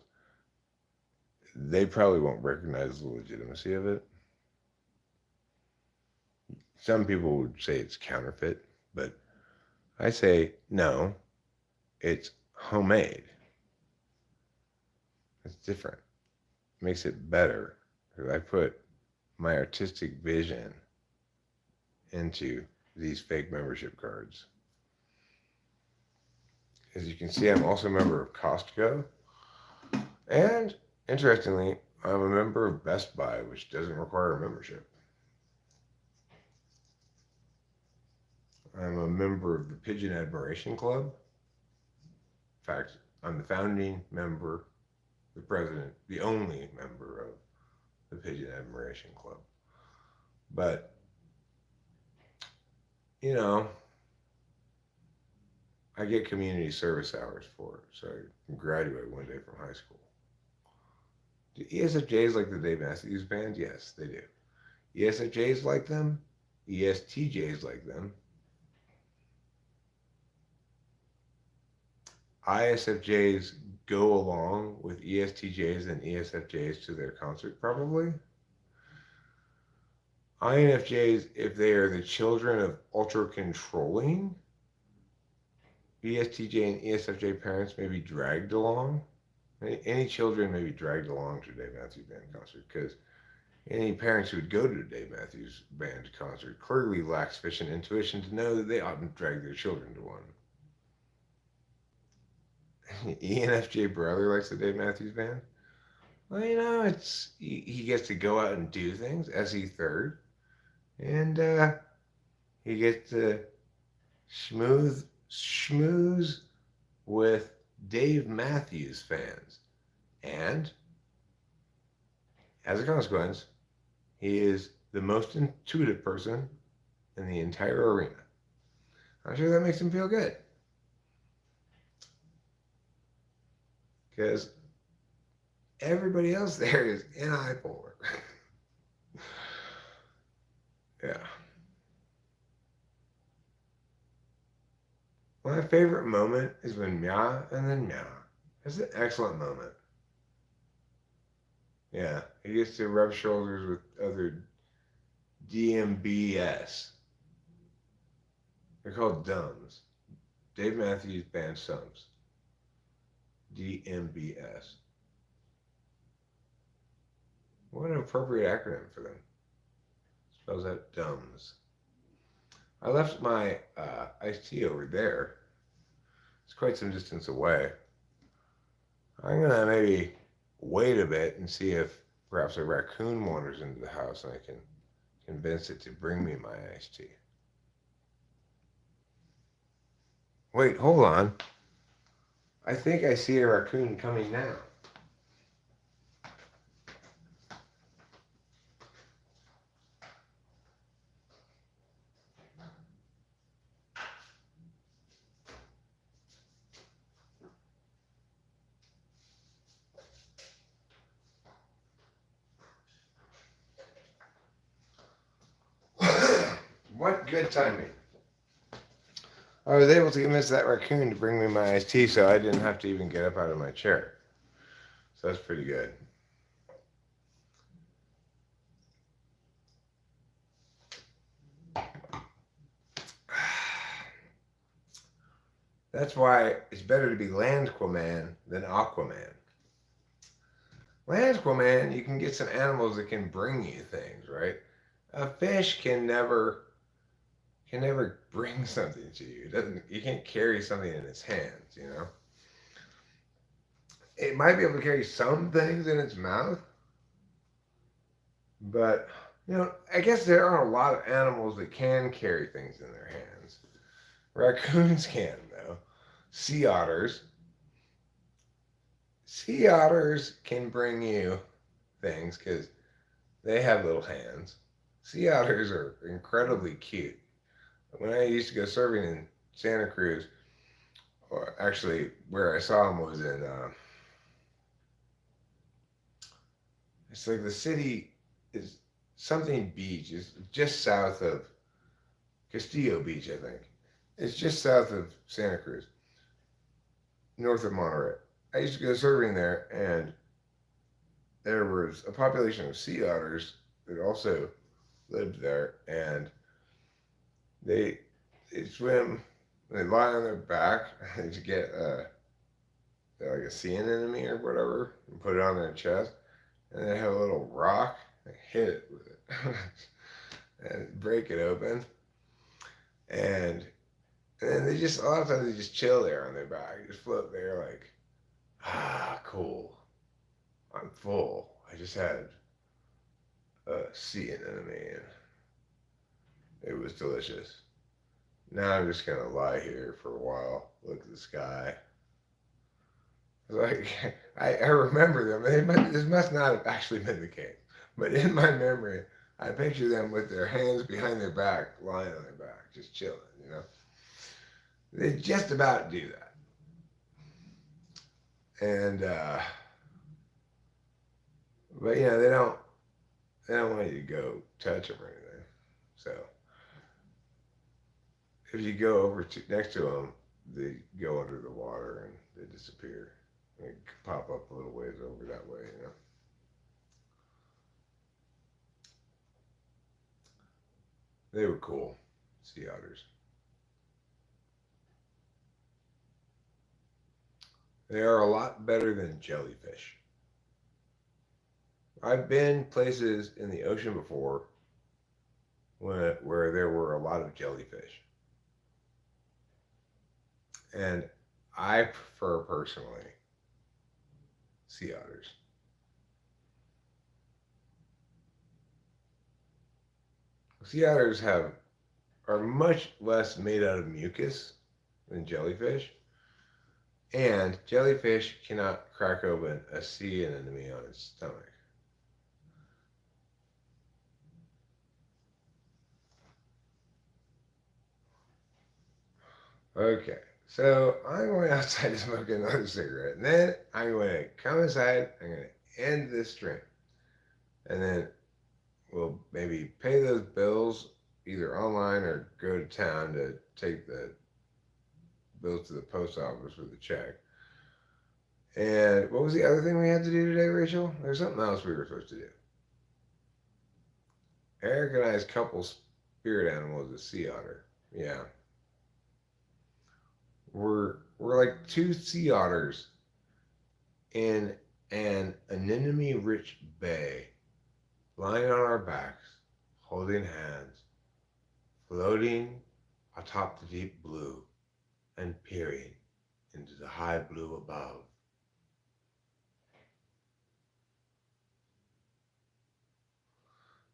They probably won't recognize the legitimacy of it. Some people would say it's counterfeit, but I say no, it's homemade. It's different. It makes it better. I put my artistic vision into these fake membership cards. As you can see, I'm also a member of Costco. And, interestingly, I'm a member of Best Buy, which doesn't require a membership. I'm a member of the Pigeon Admiration Club. In fact, I'm the founding member, the president, the only member of the Pigeon Admiration Club. But, I get community service hours for it, so I can graduate one day from high school. Do ESFJs like the Dave Matthews Band? Yes, they do. ESFJs like them. ESTJs like them. ISFJs go along with ESTJs and ESFJs to their concert, probably. INFJs, if they are the children of ultra-controlling ESTJ and ESFJ parents, may be dragged along. Any children may be dragged along to a Dave Matthews Band concert, because any parents who would go to a Dave Matthews Band concert clearly lack sufficient intuition to know that they oughtn't drag their children to one. ENFJ brother likes the Dave Matthews Band. Well, he gets to go out and do things, SE third, and he gets to schmooze with Dave Matthews fans. And as a consequence, he is the most intuitive person in the entire arena. I'm sure that makes him feel good. Because everybody else there is anti-polar. Yeah. My favorite moment is when Mia and then Mia. It's an excellent moment. Yeah, he gets to rub shoulders with other DMBS. They're called DUMS. Dave Matthews Band Sums. DMBS. What an appropriate acronym for them. Spells out DUMS. I left my iced tea over there. It's quite some distance away. I'm going to maybe wait a bit and see if perhaps a raccoon wanders into the house and I can convince it to bring me my iced tea. Wait, hold on. I think I see a raccoon coming now. What good timing. I was able to convince that raccoon to bring me my iced tea so I didn't have to even get up out of my chair. So that's pretty good. That's why it's better to be Landquaman than Aquaman. Landquaman, you can get some animals that can bring you things, right? A fish can never bring something to you. It doesn't. You can't carry something in its hands. You know. It might be able to carry some things in its mouth, but I guess there are a lot of animals that can carry things in their hands. Raccoons can, though. Sea otters. Sea otters can bring you things because they have little hands. Sea otters are incredibly cute. When I used to go surfing in Santa Cruz, or actually where I saw them was in, it's like the city is something beach. It's just south of Castillo Beach, I think. It's just south of Santa Cruz, north of Monterey. I used to go surfing there, and there was a population of sea otters that also lived there, and they they swim, they lie on their back to get like a sea anemone or whatever, and put it on their chest, and they have a little rock, and hit it with it, and break it open, and then they just a lot of times they just chill there on their back, just float there like, cool, I'm full. I just had a sea anemone, and it was delicious. Now I'm just gonna lie here for a while, look at the sky. Like I remember them. This must not have actually been the case, but in my memory, I picture them with their hands behind their back, lying on their back, just chilling. They just about do that, and but they don't want you to go touch them or anything. So if you go over next to them, they go under the water and they disappear. They pop up a little ways over that way. They were cool, sea otters. They are a lot better than jellyfish. I've been places in the ocean before where there were a lot of jellyfish. And I prefer personally sea otters. Sea otters are much less made out of mucus than jellyfish, and jellyfish cannot crack open a sea anemone on its stomach. Okay, so I'm going outside to smoke another cigarette, and then I'm going to come inside. I'm going to end this stream, and then we'll maybe pay those bills either online or go to town to take the bills to the post office with the check. And what was the other thing we had to do today, Rachel? There's something else we were supposed to do. Eric and I's couple spirit animal is a sea otter. Yeah. We're like two sea otters in an anemone-rich bay, lying on our backs, holding hands, floating atop the deep blue, and peering into the high blue above.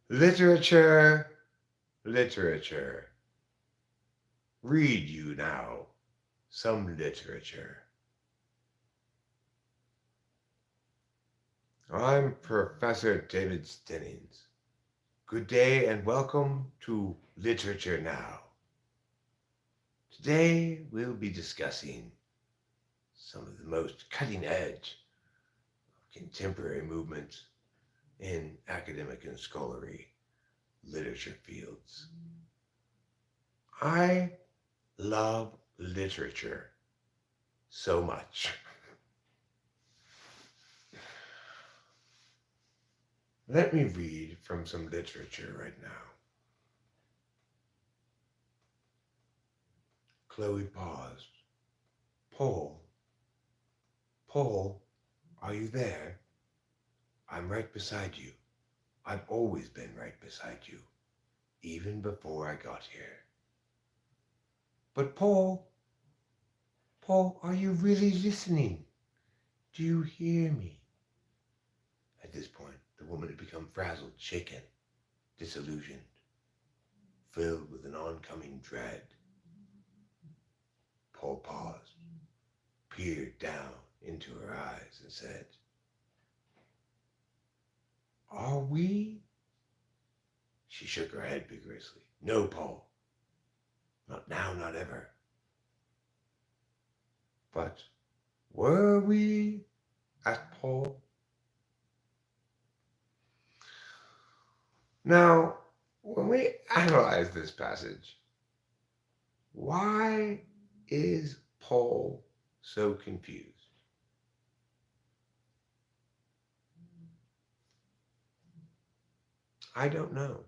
Literature, literature. Read you now some literature. I'm Professor David Stinnings. Good day and welcome to Literature Now. Today we'll be discussing some of the most cutting edge of contemporary movements in academic and scholarly literature fields. I love literature so much. Let me read from some literature right now. Chloe paused, Paul, Paul, are you there? I'm right beside you. I've always been right beside you, even before I got here. But Paul, Paul, are you really listening? Do you hear me? At this point, the woman had become frazzled, shaken, disillusioned, filled with an oncoming dread. Paul paused, peered down into her eyes, and said, Are we? She shook her head vigorously. No, Paul. Not now, not ever. But were we? Asked Paul. Now, when we analyze this passage, why is Paul so confused? I don't know.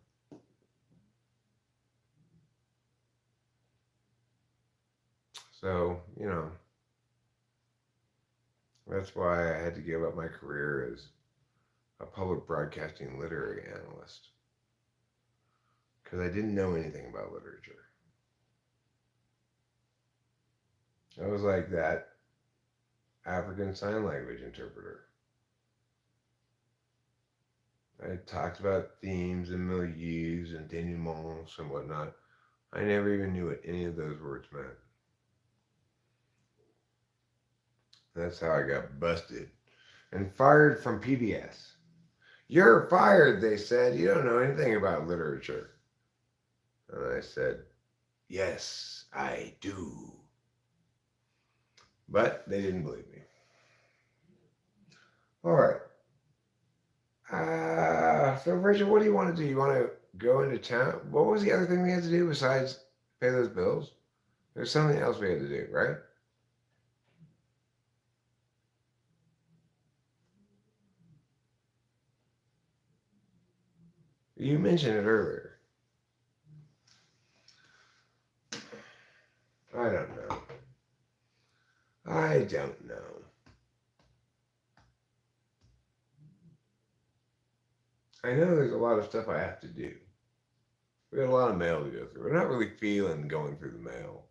So, that's why I had to give up my career as a public broadcasting literary analyst, because I didn't know anything about literature. I was like that African Sign Language interpreter. I talked about themes and milieus and denouements and whatnot. I never even knew what any of those words meant. That's how I got busted and fired from PBS. You're fired, they said. You don't know anything about literature. And I said, yes, I do. But they didn't believe me. All right. So, Rachel, what do you want to do? You want to go into town? What was the other thing we had to do besides pay those bills? There's something else we had to do, right? You mentioned it earlier. I don't know. I don't know. I know there's a lot of stuff I have to do. We got a lot of mail to go through. We're not really feeling going through the mail.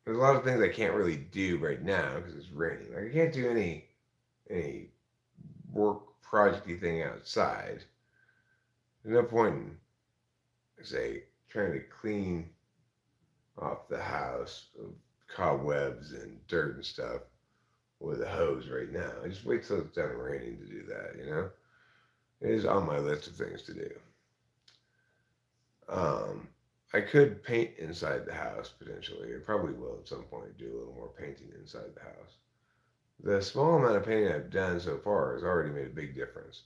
There's a lot of things I can't really do right now because it's raining. Like I can't do any work projecty thing outside. There's no point in, say, trying to clean off the house of cobwebs and dirt and stuff with a hose right now. I just wait till it's done raining to do that, It is on my list of things to do. I could paint inside the house potentially. I probably will at some point do a little more painting inside the house. The small amount of painting I've done so far has already made a big difference.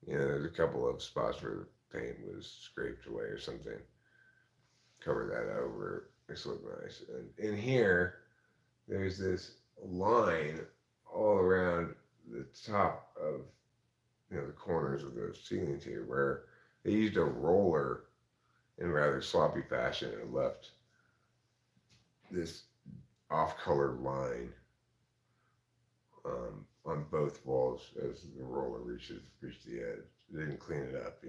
There's a couple of spots where the paint was scraped away or something. Cover that over. It's look nice. And in here, there's this line all around the top of the corners of the ceilings here where they used a roller in rather sloppy fashion and left this off-color line on both walls as the roller reached the edge. They didn't clean it up.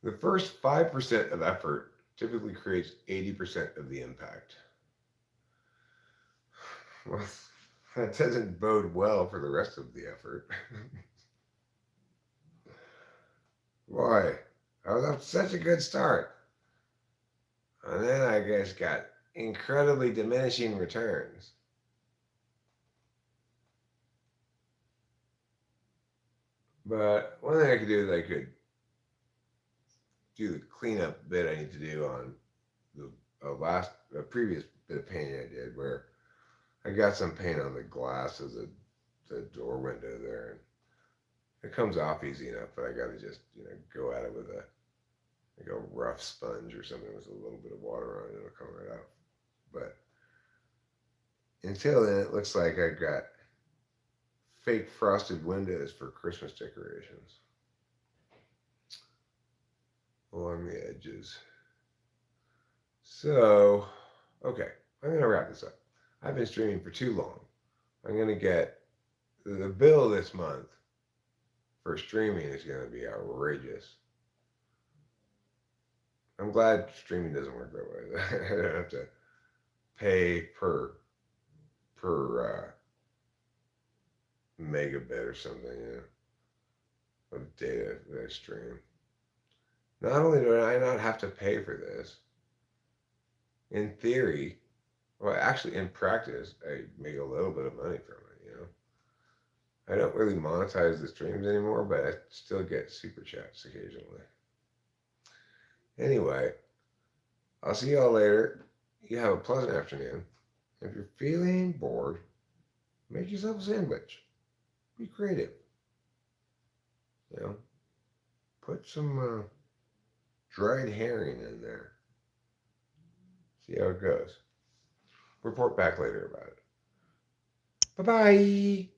The first 5% of effort typically creates 80% of the impact. Well, that doesn't bode well for the rest of the effort. Boy, I was off such a good start. And then I guess got incredibly diminishing returns. But one thing I could do is I could do the cleanup bit I need to do on the previous bit of painting I did, where I got some paint on the glass of the door window there, and it comes off easy enough, but I got to just go at it with a rough sponge or something with a little bit of water on it, and it'll come right out. But until then, it looks like I got fake frosted windows for Christmas decorations along the edges. So, okay, I'm going to wrap this up. I've been streaming for too long. I'm going to get the bill this month for streaming is going to be outrageous. I'm glad streaming doesn't work that way. I don't have to pay per megabit or something, of data that I stream. Not only do I not have to pay for this, in theory, well, actually in practice, I make a little bit of money from it. I don't really monetize the streams anymore, but I still get super chats occasionally. Anyway, I'll see y'all later. You have a pleasant afternoon. If you're feeling bored, make yourself a sandwich. Be creative. Put some dried herring in there. See how it goes. Report back later about it. Bye-bye.